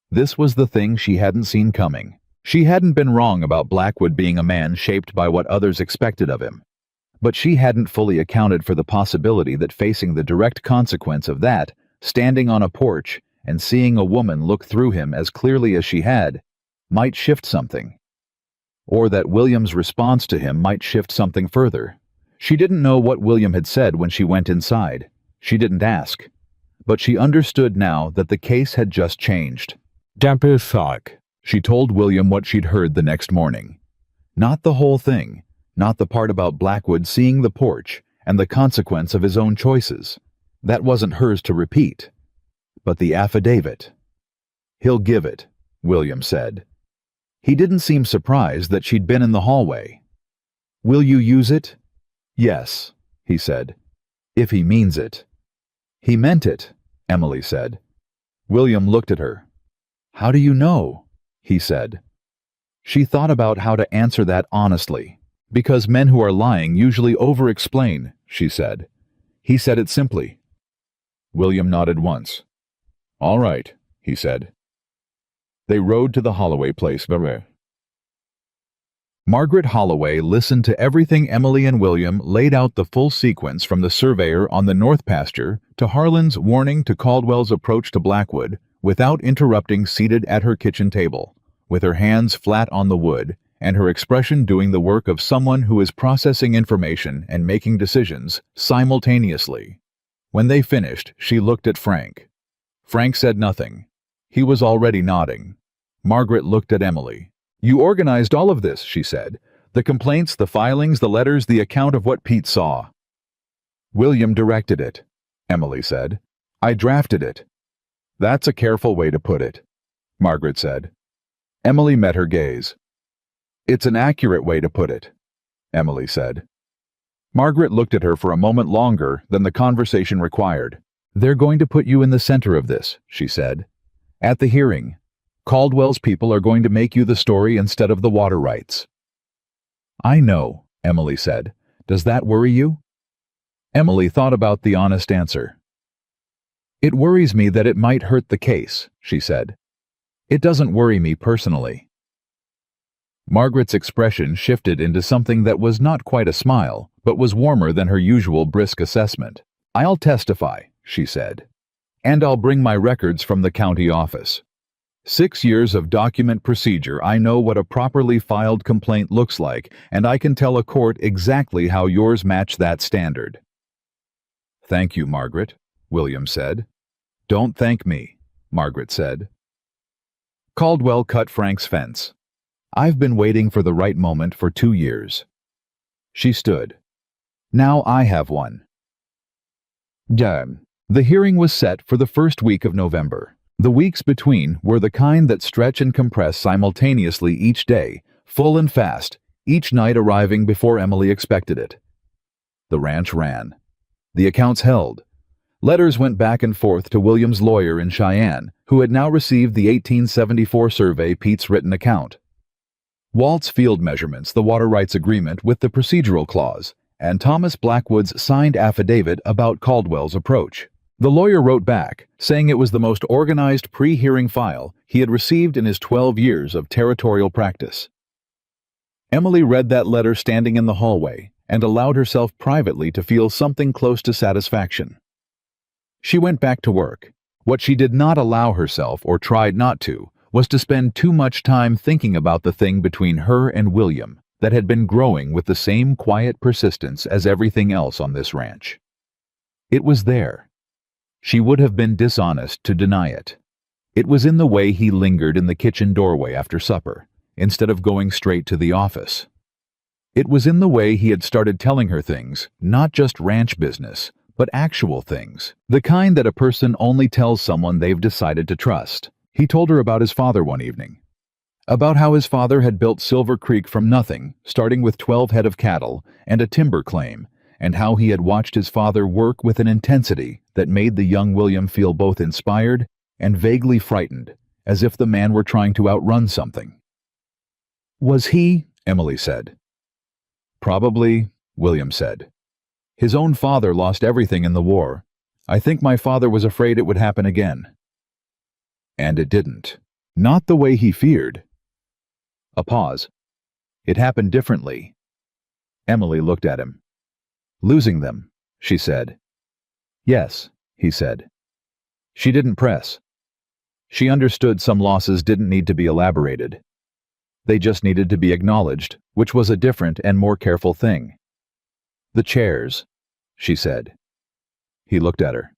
This was the thing she hadn't seen coming. She hadn't been wrong about Blackwood being a man shaped by what others expected of him. But she hadn't fully accounted for the possibility that facing the direct consequence of that, standing on a porch and seeing a woman look through him as clearly as she had, might shift something. Or that William's response to him might shift something further. She didn't know what William had said when she went inside. She didn't ask. But she understood now that the case had just changed. Damper thought. She told William what she'd heard the next morning. Not the whole thing. Not the part about Blackwood seeing the porch and the consequence of his own choices. That wasn't hers to repeat. But the affidavit. He'll give it, William said. He didn't seem surprised that she'd been in the hallway. Will you use it? Yes, he said. If he means it. He meant it, Emily said. William looked at her. How do you know? He said. She thought about how to answer that honestly. Because men who are lying usually over-explain, she said. He said it simply. William nodded once. All right, he said. They rode to the Holloway place. Margaret Holloway listened to everything Emily and William laid out, the full sequence from the surveyor on the north pasture to Harlan's warning to Caldwell's approach to Blackwood, without interrupting, seated at her kitchen table, with her hands flat on the wood, and her expression doing the work of someone who is processing information and making decisions simultaneously. When they finished, she looked at Frank. Frank said nothing. He was already nodding. Margaret looked at Emily. You organized all of this, she said. The complaints, the filings, the letters, the account of what Pete saw. William directed it, Emily said. I drafted it. That's a careful way to put it, Margaret said. Emily met her gaze. It's an accurate way to put it, Emily said. Margaret looked at her for a moment longer than the conversation required. They're going to put you in the center of this, she said. At the hearing. Caldwell's people are going to make you the story instead of the water rights." "I know," Emily said. "Does that worry you?" Emily thought about the honest answer. "It worries me that it might hurt the case," she said. "It doesn't worry me personally." Margaret's expression shifted into something that was not quite a smile, but was warmer than her usual brisk assessment. "I'll testify," she said. "And I'll bring my records from the county office. 6 years of document procedure, I know what a properly filed complaint looks like, and I can tell a court exactly how yours match that standard." "Thank you, Margaret," William said. "Don't thank me," Margaret said. Caldwell cut Frank's fence. "I've been waiting for the right moment for 2 years." She stood. "Now I have one." The hearing was set for the first week of November. The weeks between were the kind that stretch and compress simultaneously each day, full and fast, each night arriving before Emily expected it. The ranch ran. The accounts held. Letters went back and forth to William's lawyer in Cheyenne, who had now received the 1874 survey, Pete's written account. Walt's field measurements, the water rights agreement with the procedural clause, and Thomas Blackwood's signed affidavit about Caldwell's approach. The lawyer wrote back, saying it was the most organized pre-hearing file he had received in his 12 years of territorial practice. Emily read that letter standing in the hallway and allowed herself privately to feel something close to satisfaction. She went back to work. What she did not allow herself, or tried not to, was to spend too much time thinking about the thing between her and William that had been growing with the same quiet persistence as everything else on this ranch. It was there. She would have been dishonest to deny it. It was in the way he lingered in the kitchen doorway after supper, instead of going straight to the office. It was in the way he had started telling her things, not just ranch business, but actual things, the kind that a person only tells someone they've decided to trust. He told her about his father one evening. About how his father had built Silver Creek from nothing, starting with 12 head of cattle and a timber claim, and how he had watched his father work with an intensity that made the young William feel both inspired and vaguely frightened, as if the man were trying to outrun something. "Was he?" Emily said. "Probably," William said. "His own father lost everything in the war. I think my father was afraid it would happen again." And it didn't. Not the way he feared. A pause. "It happened differently." Emily looked at him. "Losing them," she said. "Yes," he said. She didn't press. She understood some losses didn't need to be elaborated. They just needed to be acknowledged, which was a different and more careful thing. "The chairs," she said. He looked at her.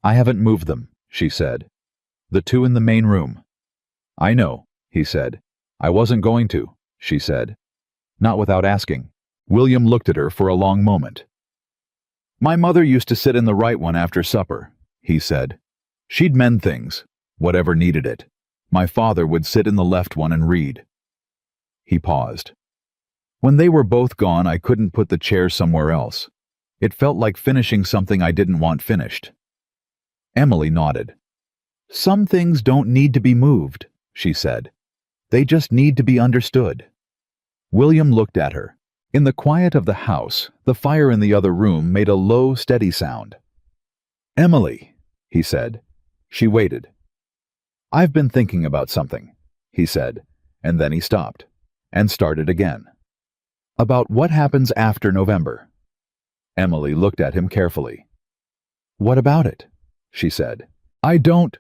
"I haven't moved them," she said. "The two in the main room." "I know," he said. "I wasn't going to," she said. "Not without asking." William looked at her for a long moment. "My mother used to sit in the right one after supper," he said. "She'd mend things, whatever needed it. My father would sit in the left one and read." He paused. "When they were both gone, I couldn't put the chair somewhere else. It felt like finishing something I didn't want finished." Emily nodded. "Some things don't need to be moved," she said. "They just need to be understood." William looked at her. In the quiet of the house, the fire in the other room made a low, steady sound. "Emily," he said. She waited. "I've been thinking about something," he said, and then he stopped, and started again. "About what happens after November." Emily looked at him carefully. "What about it?" she said. "I don't—"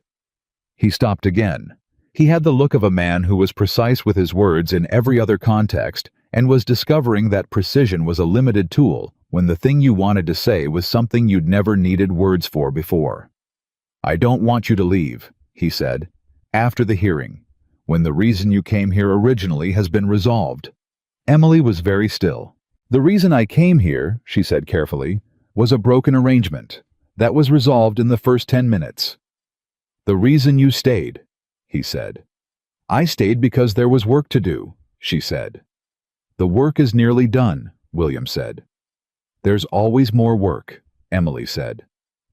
He stopped again. He had the look of a man who was precise with his words in every other context and was discovering that precision was a limited tool when the thing you wanted to say was something you'd never needed words for before. "I don't want you to leave," he said, "after the hearing, when the reason you came here originally has been resolved." Emily was very still. "The reason I came here," she said carefully, "was a broken arrangement. That was resolved in the first 10 minutes. The reason you stayed," he said. "I stayed because there was work to do," she said. "The work is nearly done," William said. "There's always more work," Emily said.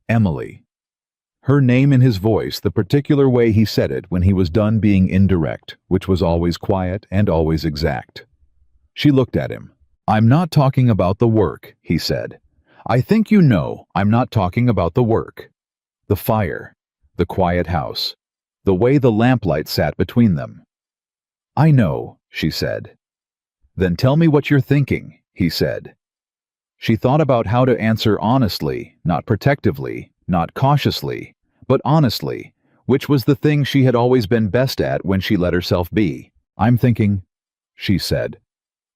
"Emily." Her name in his voice, the particular way he said it when he was done being indirect, which was always quiet and always exact. She looked at him. "I'm not talking about the work," he said. "I think you know I'm not talking about the work. The fire, the quiet house, the way the lamplight sat between them." "I know," she said. "Then tell me what you're thinking," he said. She thought about how to answer honestly, not protectively, not cautiously, but honestly, which was the thing she had always been best at when she let herself be. "I'm thinking," she said,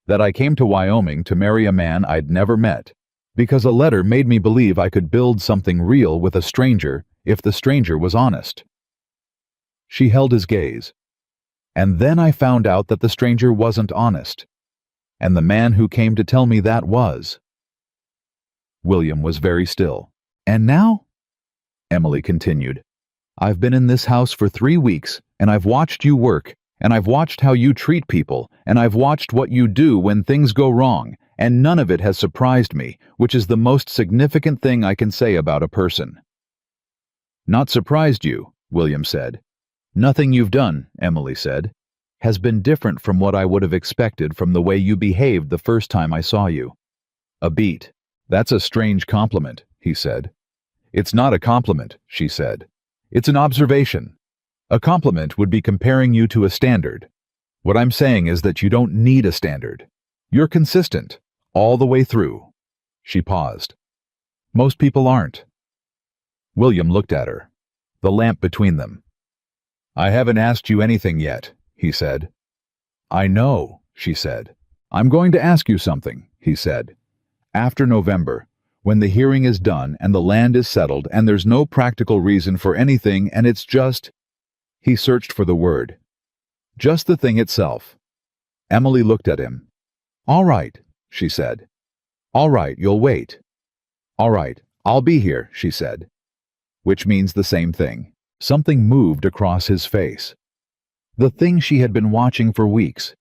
"that I came to Wyoming to marry a man I'd never met, because a letter made me believe I could build something real with a stranger if the stranger was honest." She held his gaze. "And then I found out that the stranger wasn't honest, and the man who came to tell me that was." William was very still. "And now?" Emily continued. "I've been in this house for 3 weeks, and I've watched you work, and I've watched how you treat people, and I've watched what you do when things go wrong, and none of it has surprised me, which is the most significant thing I can say about a person." "Not surprised you," William said. "Nothing you've done," Emily said, "has been different from what I would have expected from the way you behaved the first time I saw you." "A beat. That's a strange compliment," he said. "It's not a compliment," she said. "It's an observation. A compliment would be comparing you to a standard. What I'm saying is that you don't need a standard. You're consistent, all the way through." She paused. "Most people aren't." William looked at her, the lamp between them. "I haven't asked you anything yet," he said. "I know," she said. "I'm going to ask you something," he said. "After November, when the hearing is done and the land is settled and there's no practical reason for anything and it's just—" He searched for the word. "Just the thing itself." Emily looked at him. "All right," she said. "All right, you'll wait." "All right, I'll be here," she said. Which means the same thing. Something moved across his face. The thing she had been watching for weeks.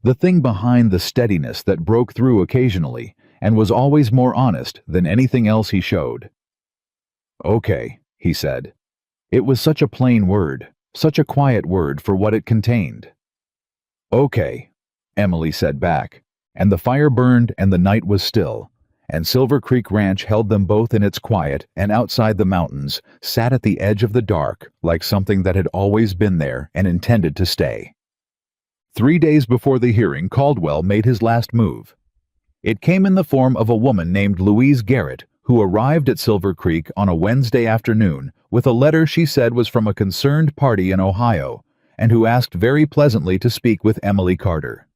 The thing behind the steadiness that broke through occasionally and was always more honest than anything else he showed. "Okay," he said. It was such a plain word, such a quiet word for what it contained. "Okay," Emily said back, and the fire burned and the night was still, and Silver Creek Ranch held them both in its quiet, and outside the mountains sat at the edge of the dark like something that had always been there and intended to stay. 3 days before the hearing, Caldwell made his last move. It came in the form of a woman named Louise Garrett, who arrived at Silver Creek on a Wednesday afternoon with a letter she said was from a concerned party in Ohio, and who asked very pleasantly to speak with Emily Carter.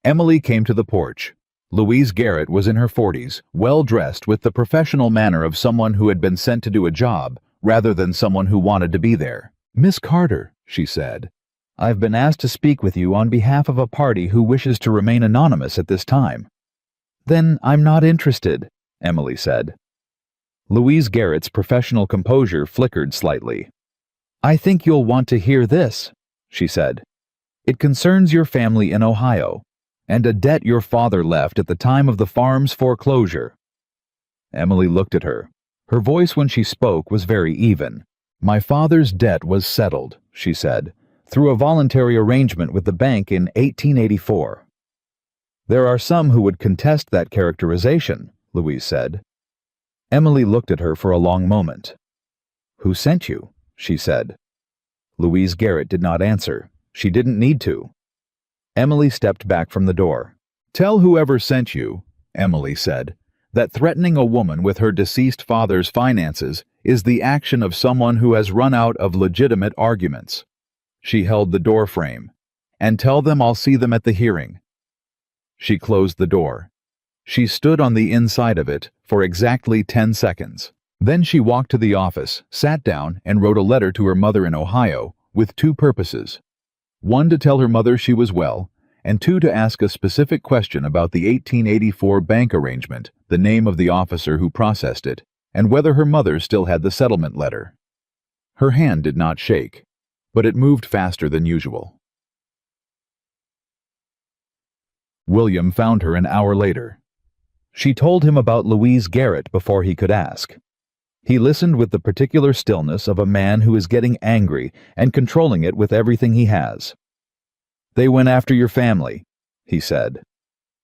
Emily came to the porch. Louise Garrett was in her 40s, well-dressed with the professional manner of someone who had been sent to do a job, rather than someone who wanted to be there. "Miss Carter," she said, "I've been asked to speak with you on behalf of a party who wishes to remain anonymous at this time." "Then I'm not interested," Emily said. Louise Garrett's professional composure flickered slightly. "I think you'll want to hear this," she said. "It concerns your family in Ohio, and a debt your father left at the time of the farm's foreclosure." Emily looked at her. Her voice when she spoke was very even. "My father's debt was settled," she said, "through a voluntary arrangement with the bank in 1884. "There are some who would contest that characterization," Louise said. Emily looked at her for a long moment. "Who sent you?" she said. Louise Garrett did not answer. She didn't need to. Emily stepped back from the door. "Tell whoever sent you," Emily said, "that threatening a woman with her deceased father's finances is the action of someone who has run out of legitimate arguments." She held the door frame. "And tell them I'll see them at the hearing." She closed the door. She stood on the inside of it for exactly 10 seconds. Then she walked to the office, sat down, and wrote a letter to her mother in Ohio with 2 purposes. 1 to tell her mother she was well, and 2 to ask a specific question about the 1884 bank arrangement, the name of the officer who processed it, and whether her mother still had the settlement letter. Her hand did not shake, but it moved faster than usual. William found her an hour later. She told him about Louise Garrett before he could ask. He listened with the particular stillness of a man who is getting angry and controlling it with everything he has. "They went after your family," he said.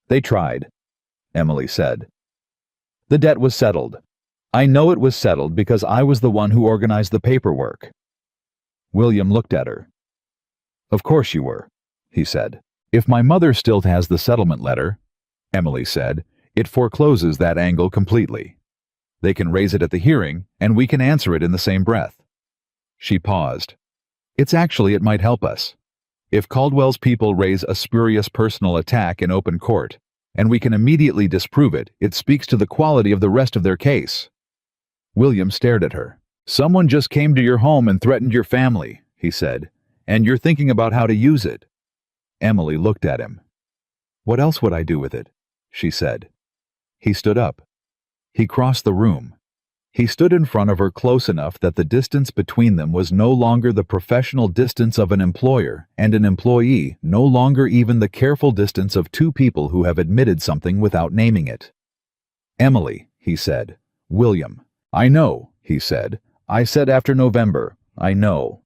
"They tried," Emily said. "The debt was settled. I know it was settled because I was the one who organized the paperwork." William looked at her. "Of course you were," he said. "If my mother still has the settlement letter," Emily said, "it forecloses that angle completely. They can raise it at the hearing, and we can answer it in the same breath." She paused. It might help us. If Caldwell's people raise a spurious personal attack in open court, and we can immediately disprove it, it speaks to the quality of the rest of their case." William stared at her. "Someone just came to your home and threatened your family," he said, "and you're thinking about how to use it." Emily looked at him. "What else would I do with it?" she said. He stood up. He crossed the room. He stood in front of her close enough that the distance between them was no longer the professional distance of an employer and an employee, no longer even the careful distance of two people who have admitted something without naming it. "Emily," he said. "William." "I know," he said. "I said after November. I know."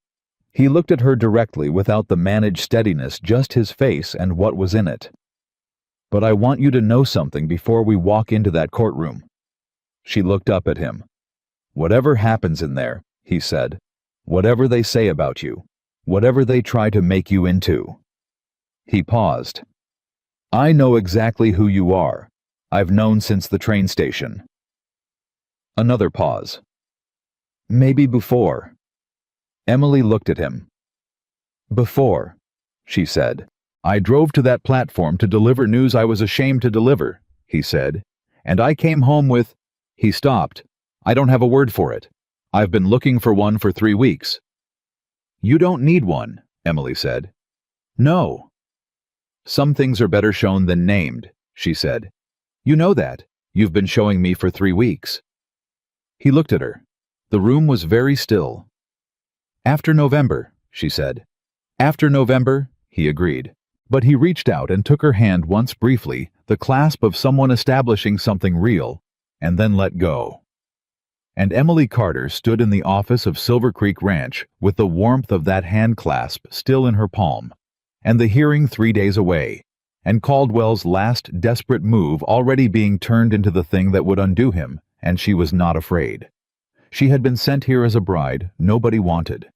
He looked at her directly without the managed steadiness, just his face and what was in it. "But I want you to know something before we walk into that courtroom." She looked up at him. "Whatever happens in there," he said, "whatever they say about you, whatever they try to make you into." He paused. "I know exactly who you are. I've known since the train station." Another pause. "Maybe before." Emily looked at him. "Before," she said. "I drove to that platform to deliver news I was ashamed to deliver," he said, "and I came home with—" He stopped. "I don't have a word for it. I've been looking for one for 3 weeks." "You don't need one," Emily said. "No." "Some things are better shown than named," she said. "You know that. You've been showing me for 3 weeks." He looked at her. The room was very still. "After November," she said. "After November," he agreed. But he reached out and took her hand once briefly, the clasp of someone establishing something real, and then let go. And Emily Carter stood in the office of Silver Creek Ranch with the warmth of that hand clasp still in her palm, and the hearing 3 days away, and Caldwell's last desperate move already being turned into the thing that would undo him, and she was not afraid. She had been sent here as a bride nobody wanted.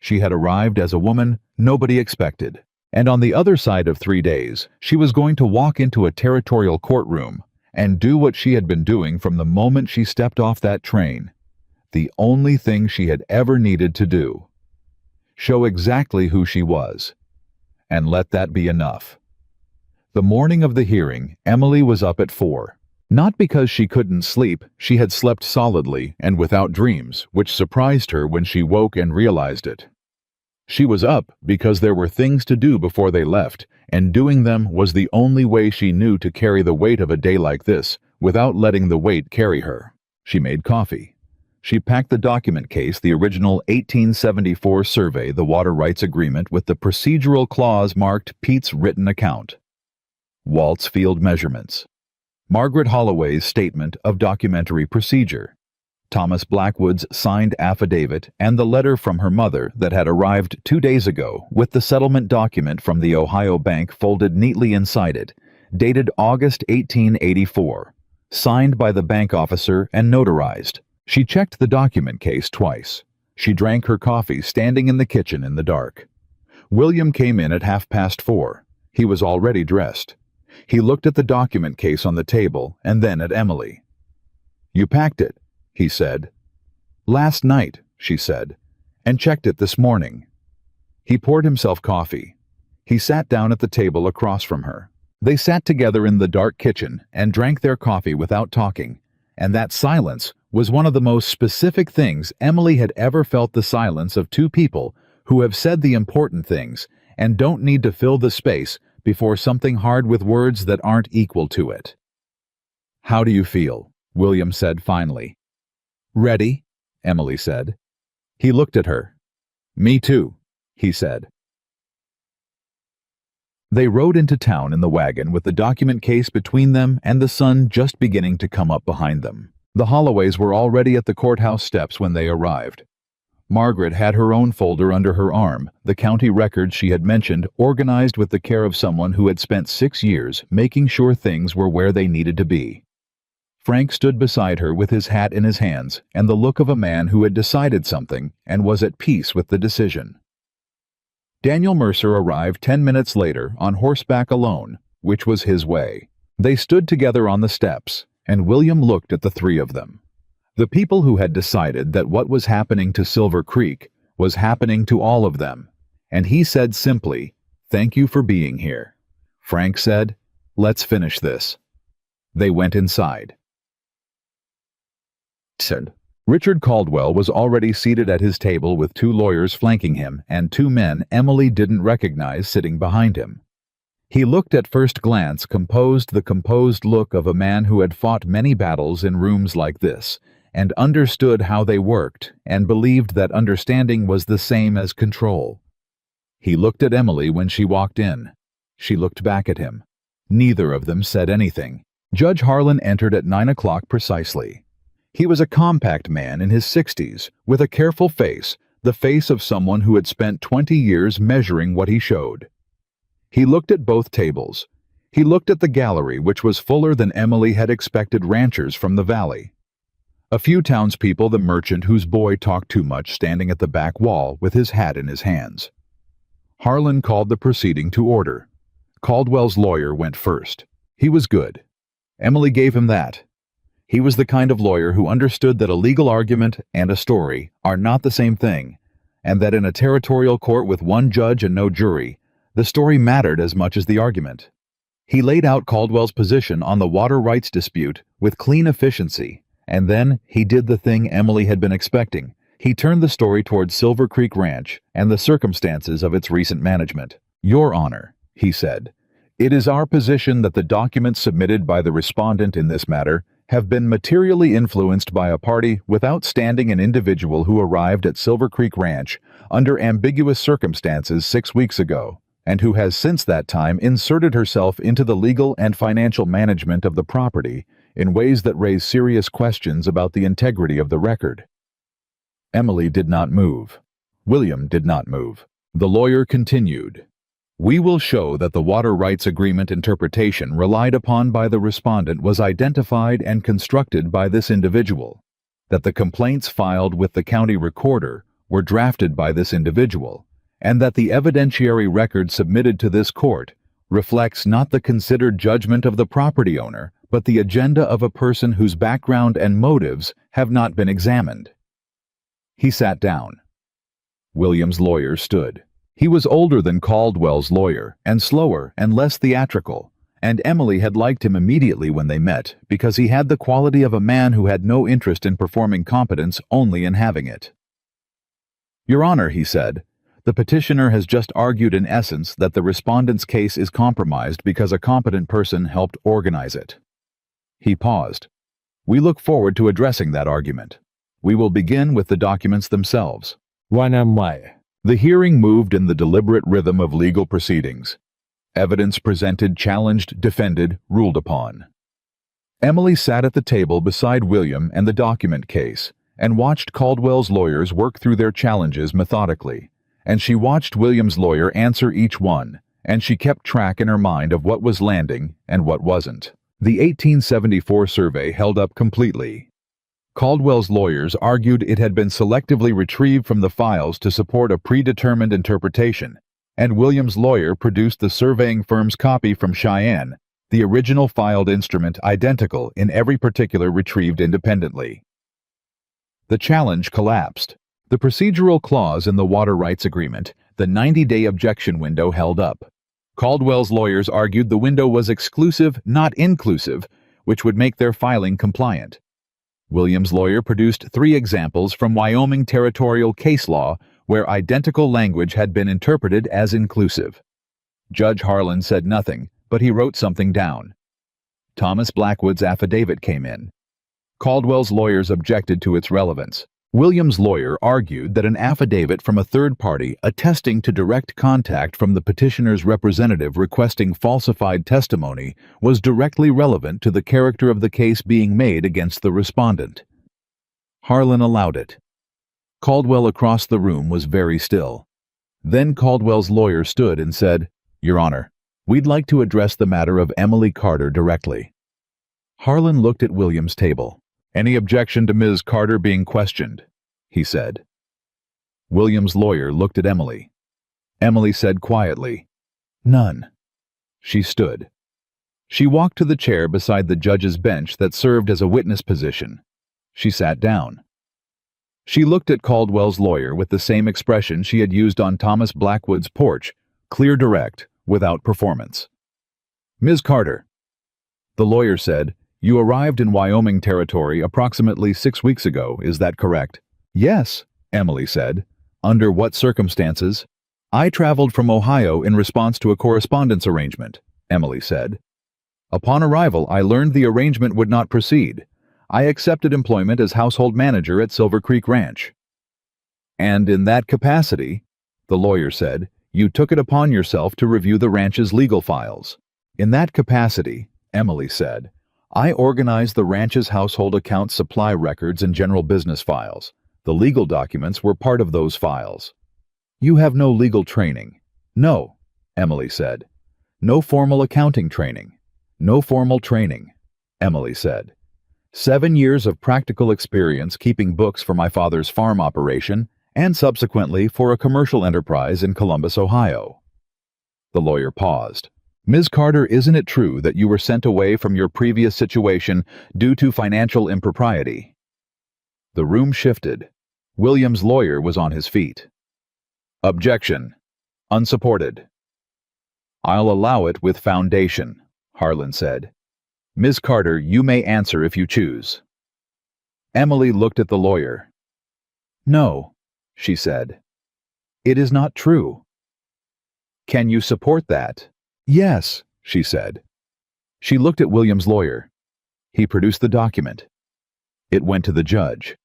She had arrived as a woman nobody expected. And on the other side of 3 days, she was going to walk into a territorial courtroom and do what she had been doing from the moment she stepped off that train. The only thing she had ever needed to do. Show exactly who she was. And let that be enough. The morning of the hearing, Emily was up at 4. Not because she couldn't sleep, she had slept solidly and without dreams, which surprised her when she woke and realized it. She was up because there were things to do before they left, and doing them was the only way she knew to carry the weight of a day like this without letting the weight carry her. She made coffee. She packed the document case, the original 1874 survey, the water rights agreement with the procedural clause marked Pete's written account. Walt's field measurements. Margaret Holloway's statement of documentary procedure. Thomas Blackwood's signed affidavit and the letter from her mother that had arrived 2 days ago with the settlement document from the Ohio Bank folded neatly inside it, dated August 1884, signed by the bank officer and notarized. She checked the document case twice. She drank her coffee standing in the kitchen in the dark. William came in at 4:30. He was already dressed. He looked at the document case on the table and then at Emily. "You packed it," he said. "Last night," she said, "and checked it this morning." He poured himself coffee. He sat down at the table across from her. They sat together in the dark kitchen and drank their coffee without talking, and that silence was one of the most specific things Emily had ever felt, the silence of two people who have said the important things and don't need to fill the space before something hard with words that aren't equal to it. "How do you feel?" William said finally. "Ready," Emily said. He looked at her. "Me too," he said. They rode into town in the wagon with the document case between them and the sun just beginning to come up behind them. The Holloways were already at the courthouse steps when they arrived. Margaret had her own folder under her arm, the county records she had mentioned, organized with the care of someone who had spent 6 years making sure things were where they needed to be. Frank stood beside her with his hat in his hands and the look of a man who had decided something and was at peace with the decision. Daniel Mercer arrived 10 minutes later on horseback alone, which was his way. They stood together on the steps, and William looked at the three of them. The people who had decided that what was happening to Silver Creek was happening to all of them, and he said simply, "Thank you for being here." Frank said, "Let's finish this." They went inside. Richard Caldwell was already seated at his table with 2 lawyers flanking him and 2 men Emily didn't recognize sitting behind him. He looked at first glance the composed look of a man who had fought many battles in rooms like this, and understood how they worked, and believed that understanding was the same as control. He looked at Emily when she walked in. She looked back at him. Neither of them said anything. Judge Harlan entered at 9 o'clock precisely. He was a compact man in his 60s, with a careful face, the face of someone who had spent 20 years measuring what he showed. He looked at both tables. He looked at the gallery, which was fuller than Emily had expected ranchers from the valley. A few townspeople, the merchant whose boy talked too much standing at the back wall with his hat in his hands. Harlan called the proceeding to order. Caldwell's lawyer went first. He was good. Emily gave him that. He was the kind of lawyer who understood that a legal argument and a story are not the same thing, and that in a territorial court with 1 judge and no jury, the story mattered as much as the argument. He laid out Caldwell's position on the water rights dispute with clean efficiency, and then he did the thing Emily had been expecting. He turned the story towards Silver Creek Ranch and the circumstances of its recent management. "Your Honor," he said, "it is our position that the documents submitted by the respondent in this matter have been materially influenced by a party without standing an individual who arrived at Silver Creek Ranch under ambiguous circumstances 6 weeks ago, and who has since that time inserted herself into the legal and financial management of the property in ways that raise serious questions about the integrity of the record." Emily did not move. William did not move. The lawyer continued, "We will show that the water rights agreement interpretation relied upon by the respondent was identified and constructed by this individual, that the complaints filed with the county recorder were drafted by this individual, and that the evidentiary record submitted to this court reflects not the considered judgment of the property owner, but the agenda of a person whose background and motives have not been examined." He sat down. William's lawyer stood. He was older than Caldwell's lawyer, and slower and less theatrical, and Emily had liked him immediately when they met because he had the quality of a man who had no interest in performing competence, only in having it. "Your Honor," he said, "the petitioner has just argued in essence that the respondent's case is compromised because a competent person helped organize it." He paused. "We look forward to addressing that argument. We will begin with the documents themselves." The hearing moved in the deliberate rhythm of legal proceedings. Evidence presented, challenged, defended, ruled upon. Emily sat at the table beside William and the document case, and watched Caldwell's lawyers work through their challenges methodically, and she watched William's lawyer answer each one, and she kept track in her mind of what was landing and what wasn't. The 1874 survey held up completely. Caldwell's lawyers argued it had been selectively retrieved from the files to support a predetermined interpretation, and William's lawyer produced the surveying firm's copy from Cheyenne, the original filed instrument identical in every particular retrieved independently. The challenge collapsed. The procedural clause in the water rights agreement, the 90-day objection window, held up. Caldwell's lawyers argued the window was exclusive, not inclusive, which would make their filing compliant. William's lawyer produced 3 examples from Wyoming territorial case law where identical language had been interpreted as inclusive. Judge Harlan said nothing, but he wrote something down. Thomas Blackwood's affidavit came in. Caldwell's lawyers objected to its relevance. William's lawyer argued that an affidavit from a third party attesting to direct contact from the petitioner's representative requesting falsified testimony was directly relevant to the character of the case being made against the respondent. Harlan allowed it. Caldwell across the room was very still. Then Caldwell's lawyer stood and said, "Your Honor, we'd like to address the matter of Emily Carter directly." Harlan looked at William's table. "Any objection to Ms. Carter being questioned?" he said. William's lawyer looked at Emily. Emily said quietly, "None." She stood. She walked to the chair beside the judge's bench that served as a witness position. She sat down. She looked at Caldwell's lawyer with the same expression she had used on Thomas Blackwood's porch, clear, direct, without performance. "Ms. Carter," the lawyer said, "you arrived in Wyoming Territory approximately 6 weeks ago, is that correct?" "Yes," Emily said. "Under what circumstances?" "I traveled from Ohio in response to a correspondence arrangement," Emily said. "Upon arrival, I learned the arrangement would not proceed. I accepted employment as household manager at Silver Creek Ranch." "And in that capacity," the lawyer said, "you took it upon yourself to review the ranch's legal files." "In that capacity," Emily said, "I organized the ranch's household account supply records and general business files. The legal documents were part of those files." "You have no legal training." "No," Emily said. "No formal accounting training." "No formal training," Emily said. 7 years of practical experience keeping books for my father's farm operation and subsequently for a commercial enterprise in Columbus, Ohio." The lawyer paused. "Ms. Carter, isn't it true that you were sent away from your previous situation due to financial impropriety?" The room shifted. William's lawyer was on his feet. "Objection. Unsupported." "I'll allow it with foundation," Harlan said. "Ms. Carter, you may answer if you choose." Emily looked at the lawyer. "No," she said. "It is not true." "Can you support that?" "Yes," she said. She looked at William's lawyer. He produced the document. It went to the judge.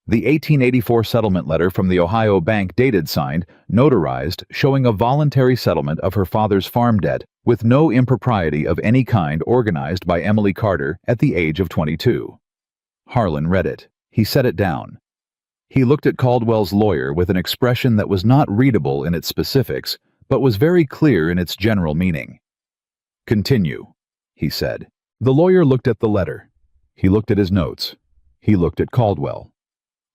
The 1884 settlement letter from the Ohio bank dated signed, notarized, showing a voluntary settlement of her father's farm debt with no impropriety of any kind organized by Emily Carter at the age of 22. Harlan read it. He set it down. He looked at Caldwell's lawyer with an expression that was not readable in its specifics, but was very clear in its general meaning. "Continue," he said. The lawyer looked at the letter. He looked at his notes. He looked at Caldwell.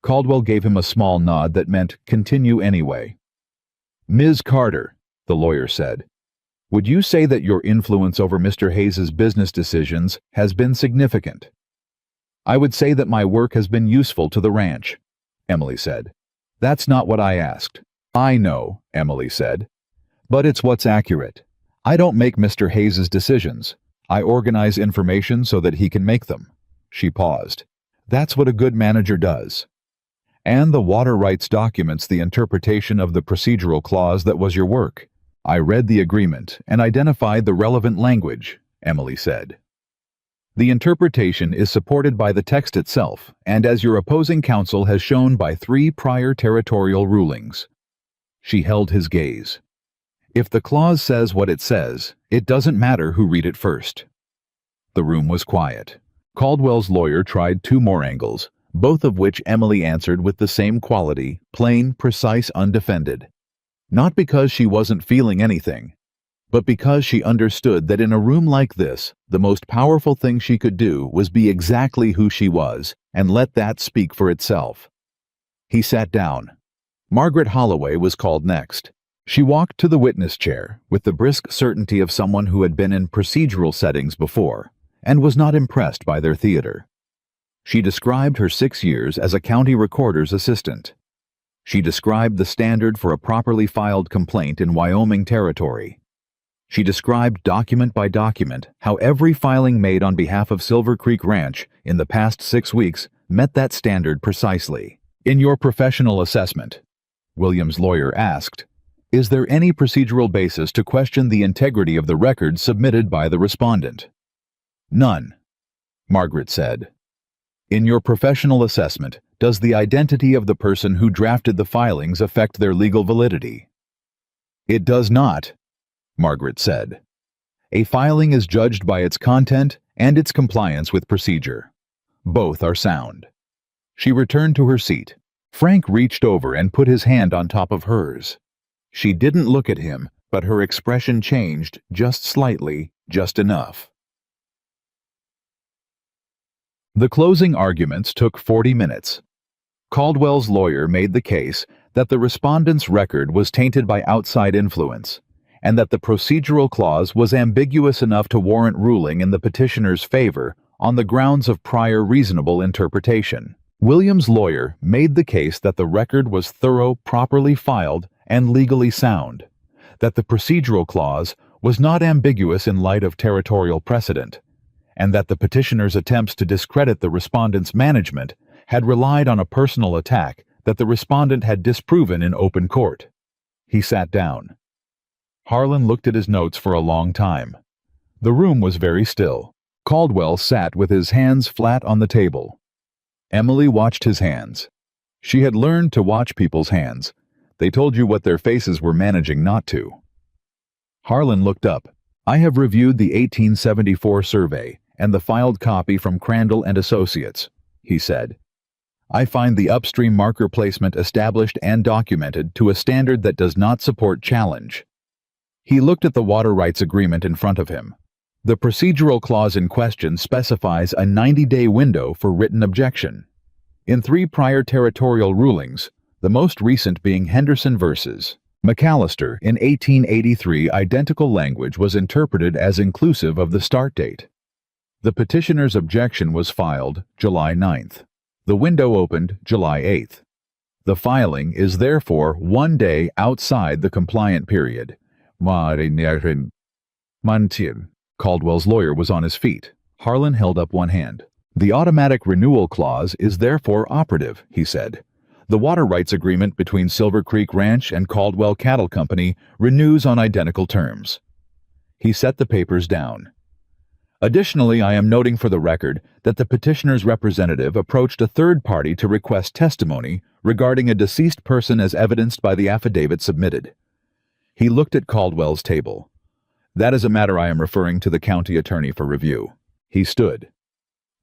Caldwell gave him a small nod that meant continue anyway. "Ms. Carter," the lawyer said, "would you say that your influence over Mr. Hayes's business decisions has been significant?" "I would say that my work has been useful to the ranch," Emily said. "That's not what I asked." "I know," Emily said. "But it's what's accurate. I don't make Mr. Hayes's decisions. I organize information so that he can make them." She paused. "That's what a good manager does." "And the water rights documents the interpretation of the procedural clause that was your work. I read the agreement and identified the relevant language," Emily said. "The interpretation is supported by the text itself, and as your opposing counsel has shown by 3 prior territorial rulings." She held his gaze. "If the clause says what it says, it doesn't matter who read it first." The room was quiet. Caldwell's lawyer tried 2 more angles, both of which Emily answered with the same quality, plain, precise, undefended. Not because she wasn't feeling anything, but because she understood that in a room like this, the most powerful thing she could do was be exactly who she was and let that speak for itself. He sat down. Margaret Holloway was called next. She walked to the witness chair with the brisk certainty of someone who had been in procedural settings before and was not impressed by their theater. She described her 6 years as a county recorder's assistant. She described the standard for a properly filed complaint in Wyoming Territory. She described document by document how every filing made on behalf of Silver Creek Ranch in the past 6 weeks met that standard precisely. "In your professional assessment," William's lawyer asked, "is there any procedural basis to question the integrity of the records submitted by the respondent?" "None," Margaret said. In your professional assessment, does the identity of the person who drafted the filings affect their legal validity? It does not, Margaret said. A filing is judged by its content and its compliance with procedure. Both are sound. She returned to her seat. Frank reached over and put his hand on top of hers. She didn't look at him, but her expression changed just slightly, just enough. The closing arguments took 40 minutes. Caldwell's lawyer made the case that the respondent's record was tainted by outside influence, and that the procedural clause was ambiguous enough to warrant ruling in the petitioner's favor on the grounds of prior reasonable interpretation. William's lawyer made the case that the record was thorough, properly filed, and legally sound, that the procedural clause was not ambiguous in light of territorial precedent, and that the petitioner's attempts to discredit the respondent's management had relied on a personal attack that the respondent had disproven in open court. He sat down. Harlan looked at his notes for a long time. The room was very still. Caldwell sat with his hands flat on the table. Emily watched his hands. She had learned to watch people's hands. They told you what their faces were managing not to. Harlan looked up. I have reviewed the 1874 survey and the filed copy from Crandall and Associates, he said. I find the upstream marker placement established and documented to a standard that does not support challenge. He looked at the water rights agreement in front of him. The procedural clause in question specifies a 90-day window for written objection. In 3 prior territorial rulings, the most recent being Henderson v. McAllister in 1883, identical language was interpreted as inclusive of the start date. The petitioner's objection was filed July 9th. The window opened July 8th. The filing is therefore 1 day outside the compliant period. Caldwell's lawyer was on his feet. Harlan held up one hand. The automatic renewal clause is therefore operative, he said. The water rights agreement between Silver Creek Ranch and Caldwell Cattle Company renews on identical terms. He set the papers down. Additionally, I am noting for the record that the petitioner's representative approached a third party to request testimony regarding a deceased person as evidenced by the affidavit submitted. He looked at Caldwell's table. That is a matter I am referring to the county attorney for review. He stood.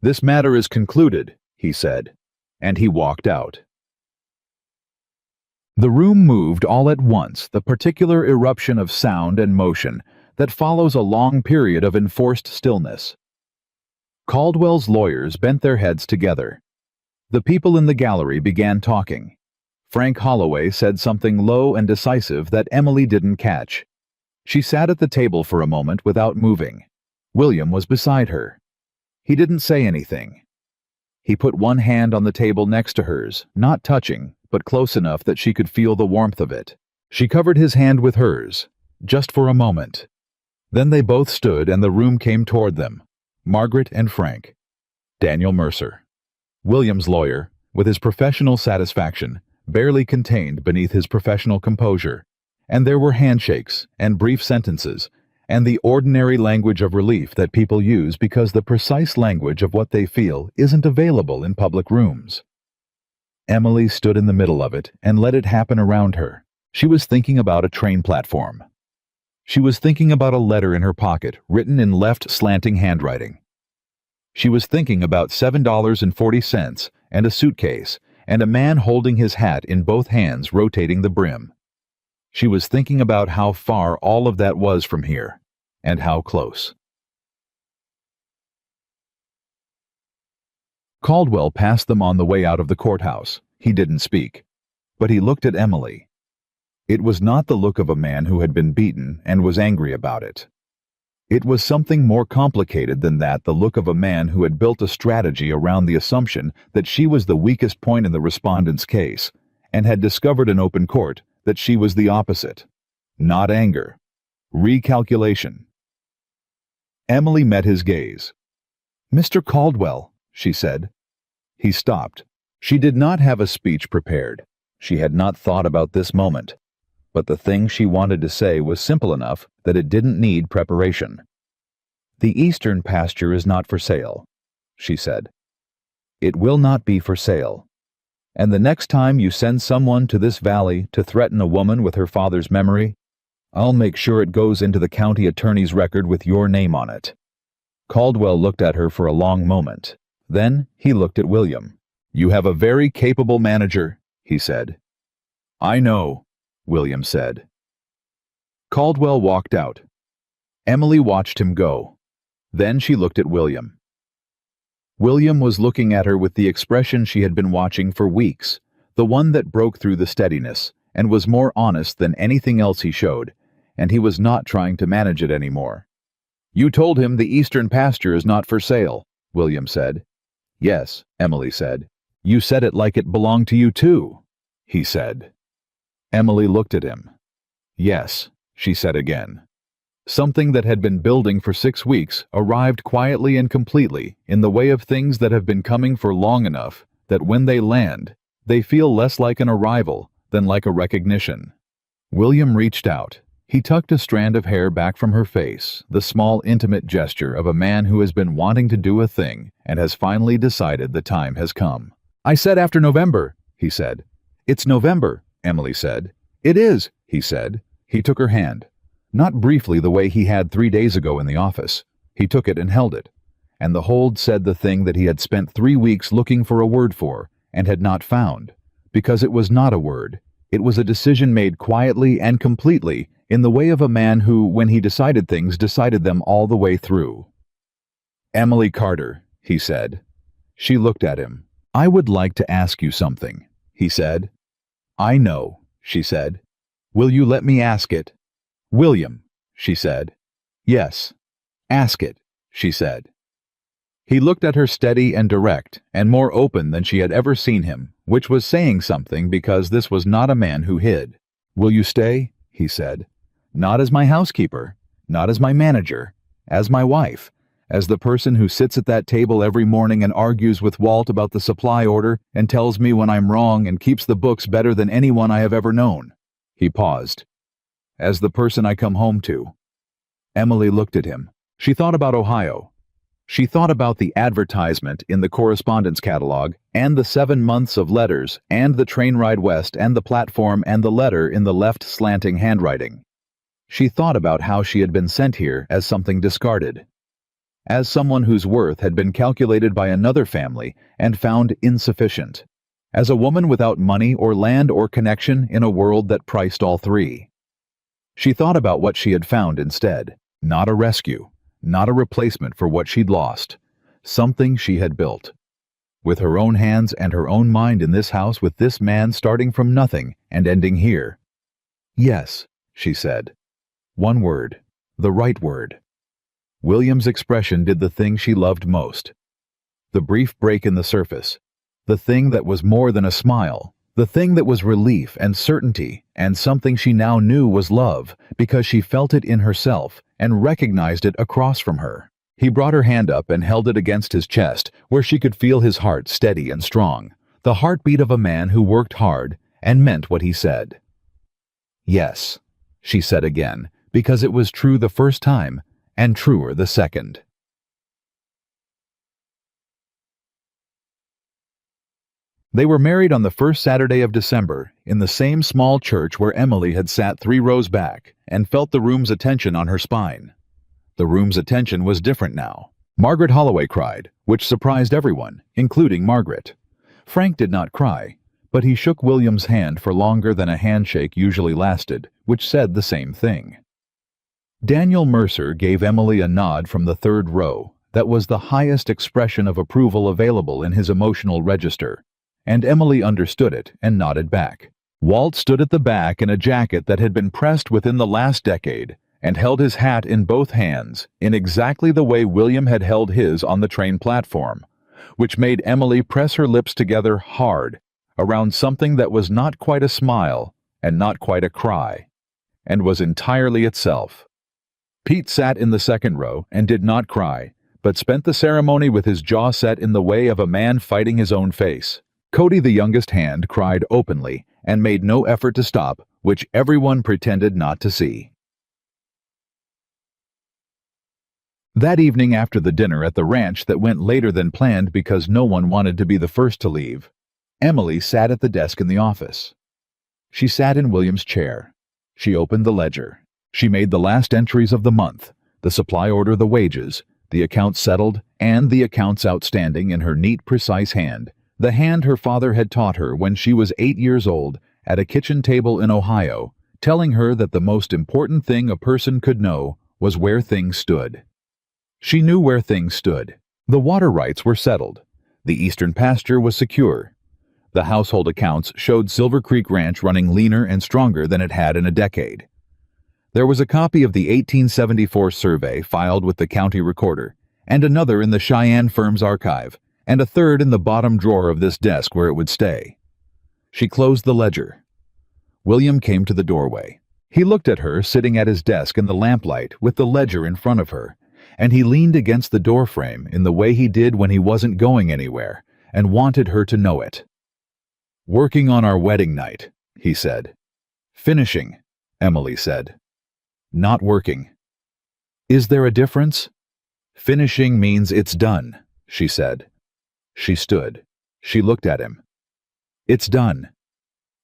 This matter is concluded, he said, and he walked out. The room moved all at once, the particular eruption of sound and motion that follows a long period of enforced stillness. Caldwell's lawyers bent their heads together. The people in the gallery began talking. Frank Holloway said something low and decisive that Emily didn't catch. She sat at the table for a moment without moving. William was beside her. He didn't say anything. He put one hand on the table next to hers, not touching, but close enough that she could feel the warmth of it. She covered his hand with hers, just for a moment. Then they both stood and the room came toward them, Margaret and Frank. Daniel Mercer. William's lawyer, with his professional satisfaction, barely contained beneath his professional composure, and there were handshakes and brief sentences and the ordinary language of relief that people use because the precise language of what they feel isn't available in public rooms. Emily stood in the middle of it and let it happen around her. She was thinking about a train platform. She was thinking about a letter in her pocket written in left slanting handwriting. She was thinking about $7.40 and a suitcase and a man holding his hat in both hands rotating the brim. She was thinking about how far all of that was from here, and how close. Caldwell passed them on the way out of the courthouse. He didn't speak, but he looked at Emily. It was not the look of a man who had been beaten and was angry about it. It was something more complicated than that, the look of a man who had built a strategy around the assumption that she was the weakest point in the respondent's case, and had discovered in open court that she was the opposite. Not anger. Recalculation. Emily met his gaze. "Mr. Caldwell," she said. He stopped. She did not have a speech prepared. She had not thought about this moment. But the thing she wanted to say was simple enough that it didn't need preparation. "The eastern pasture is not for sale," she said. It will not be for sale. And the next time you send someone to this valley to threaten a woman with her father's memory, I'll make sure it goes into the county attorney's record with your name on it." Caldwell looked at her for a long moment. Then he looked at William. "You have a very capable manager," he said. "I know," William said. Caldwell walked out. Emily watched him go. Then she looked at William. William was looking at her with the expression she had been watching for weeks, the one that broke through the steadiness and was more honest than anything else he showed, and he was not trying to manage it anymore. "You told him the eastern pasture is not for sale," William said. "Yes," Emily said. "You said it like it belonged to you too," he said. Emily looked at him. "Yes," she said again. Something that had been building for 6 weeks arrived quietly and completely in the way of things that have been coming for long enough that when they land, they feel less like an arrival than like a recognition. William reached out. He tucked a strand of hair back from her face, the small, intimate gesture of a man who has been wanting to do a thing and has finally decided the time has come. "I said after November," he said. "It's November," Emily said. "It is," he said. He took her hand. Not briefly the way he had 3 days ago in the office. He took it and held it. And the hold said the thing that he had spent 3 weeks looking for a word for and had not found. Because it was not a word. It was a decision made quietly and completely in the way of a man who, when he decided things, decided them all the way through. "Emily Carter," he said. She looked at him. "I would like to ask you something," he said. "I know," she said. "Will you let me ask it?" "William," she said. "Yes. Ask it," she said. He looked at her steady and direct, and more open than she had ever seen him, which was saying something because this was not a man who hid. "Will you stay?" he said. "Not as my housekeeper, not as my manager, as my wife, as the person who sits at that table every morning and argues with Walt about the supply order and tells me when I'm wrong and keeps the books better than anyone I have ever known." He paused. "As the person I come home to." Emily looked at him. She thought about Ohio. She thought about the advertisement in the correspondence catalog and the 7 months of letters and the train ride west and the platform and the letter in the left slanting handwriting. She thought about how she had been sent here as something discarded, as someone whose worth had been calculated by another family and found insufficient, as a woman without money or land or connection in a world that priced all three. She thought about what she had found instead, not a rescue, not a replacement for what she'd lost, something she had built. With her own hands and her own mind in this house with this man starting from nothing and ending here. "Yes," she said. One word, the right word. William's expression did the thing she loved most. The brief break in the surface, the thing that was more than a smile, the thing that was relief and certainty and something she now knew was love because she felt it in herself and recognized it across from her. He brought her hand up and held it against his chest where she could feel his heart steady and strong, the heartbeat of a man who worked hard and meant what he said. "Yes," she said again, because it was true the first time and truer the second. They were married on the first Saturday of December in the same small church where Emily had sat 3 rows back and felt the room's attention on her spine. The room's attention was different now. Margaret Holloway cried, which surprised everyone, including Margaret. Frank did not cry, but he shook William's hand for longer than a handshake usually lasted, which said the same thing. Daniel Mercer gave Emily a nod from the 3rd row that was the highest expression of approval available in his emotional register, and Emily understood it and nodded back. Walt stood at the back in a jacket that had been pressed within the last decade and held his hat in both hands in exactly the way William had held his on the train platform, which made Emily press her lips together hard around something that was not quite a smile and not quite a cry, and was entirely itself. Pete sat in the 2nd row and did not cry, but spent the ceremony with his jaw set in the way of a man fighting his own face. Cody, the youngest hand, cried openly and made no effort to stop, which everyone pretended not to see. That evening after the dinner at the ranch that went later than planned because no one wanted to be the first to leave, Emily sat at the desk in the office. She sat in William's chair. She opened the ledger. She made the last entries of the month, the supply order, the wages, the accounts settled, and the accounts outstanding in her neat, precise hand, the hand her father had taught her when she was 8 years old at a kitchen table in Ohio, telling her that the most important thing a person could know was where things stood. She knew where things stood. The water rights were settled. The eastern pasture was secure. The household accounts showed Silver Creek Ranch running leaner and stronger than it had in a decade. There was a copy of the 1874 survey filed with the county recorder, and another in the Cheyenne firm's archive, and a third in the bottom drawer of this desk where it would stay. She closed the ledger. William came to the doorway. He looked at her sitting at his desk in the lamplight with the ledger in front of her, and he leaned against the doorframe in the way he did when he wasn't going anywhere and wanted her to know it. "Working on our wedding night," he said. "Finishing," Emily said. "Not working." "Is there a difference?" "Finishing means it's done," she said. She stood. She looked at him. "It's done."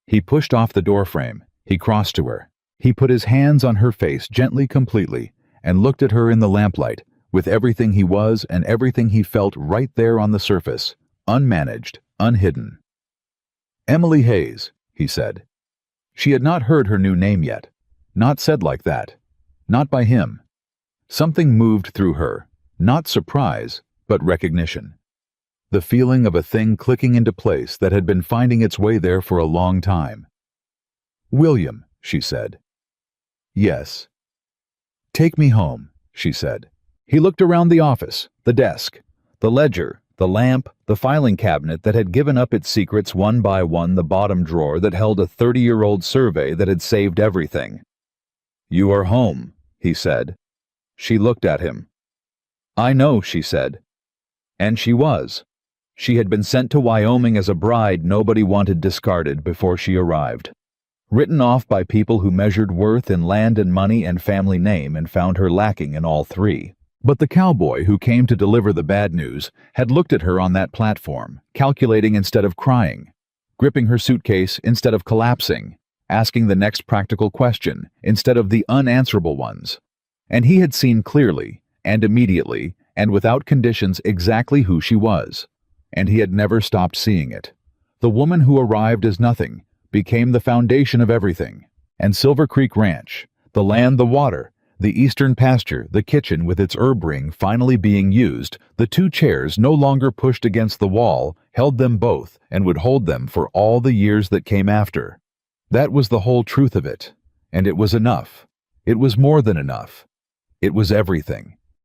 He pushed off the doorframe. He crossed to her. He put his hands on her face gently, completely, and looked at her in the lamplight, with everything he was and everything he felt right there on the surface, unmanaged, unhidden. "Emily Hayes," he said. She had not heard her new name yet. Not said like that. Not by him. Something moved through her, not surprise, but recognition. The feeling of a thing clicking into place that had been finding its way there for a long time. "William," she said. "Yes." "Take me home," she said. He looked around the office, the desk, the ledger, the lamp, the filing cabinet that had given up its secrets one by one, the bottom drawer that held a 30-year-old survey that had saved everything. "You are home," he said. She looked at him. "I know," she said. And she was. She had been sent to Wyoming as a bride nobody wanted discarded before she arrived. Written off by people who measured worth in land and money and family name and found her lacking in all three. But the cowboy who came to deliver the bad news had looked at her on that platform, calculating instead of crying, gripping her suitcase instead of collapsing, asking the next practical question instead of the unanswerable ones. And he had seen clearly, and immediately, and without conditions exactly who she was. And he had never stopped seeing it. The woman who arrived as nothing became the foundation of everything. And Silver Creek Ranch, the land, the water, the eastern pasture, the kitchen with its herb ring finally being used, the two chairs no longer pushed against the wall, held them both and would hold them for all the years that came after. That was the whole truth of it. And it was enough. It was more than enough. It was everything.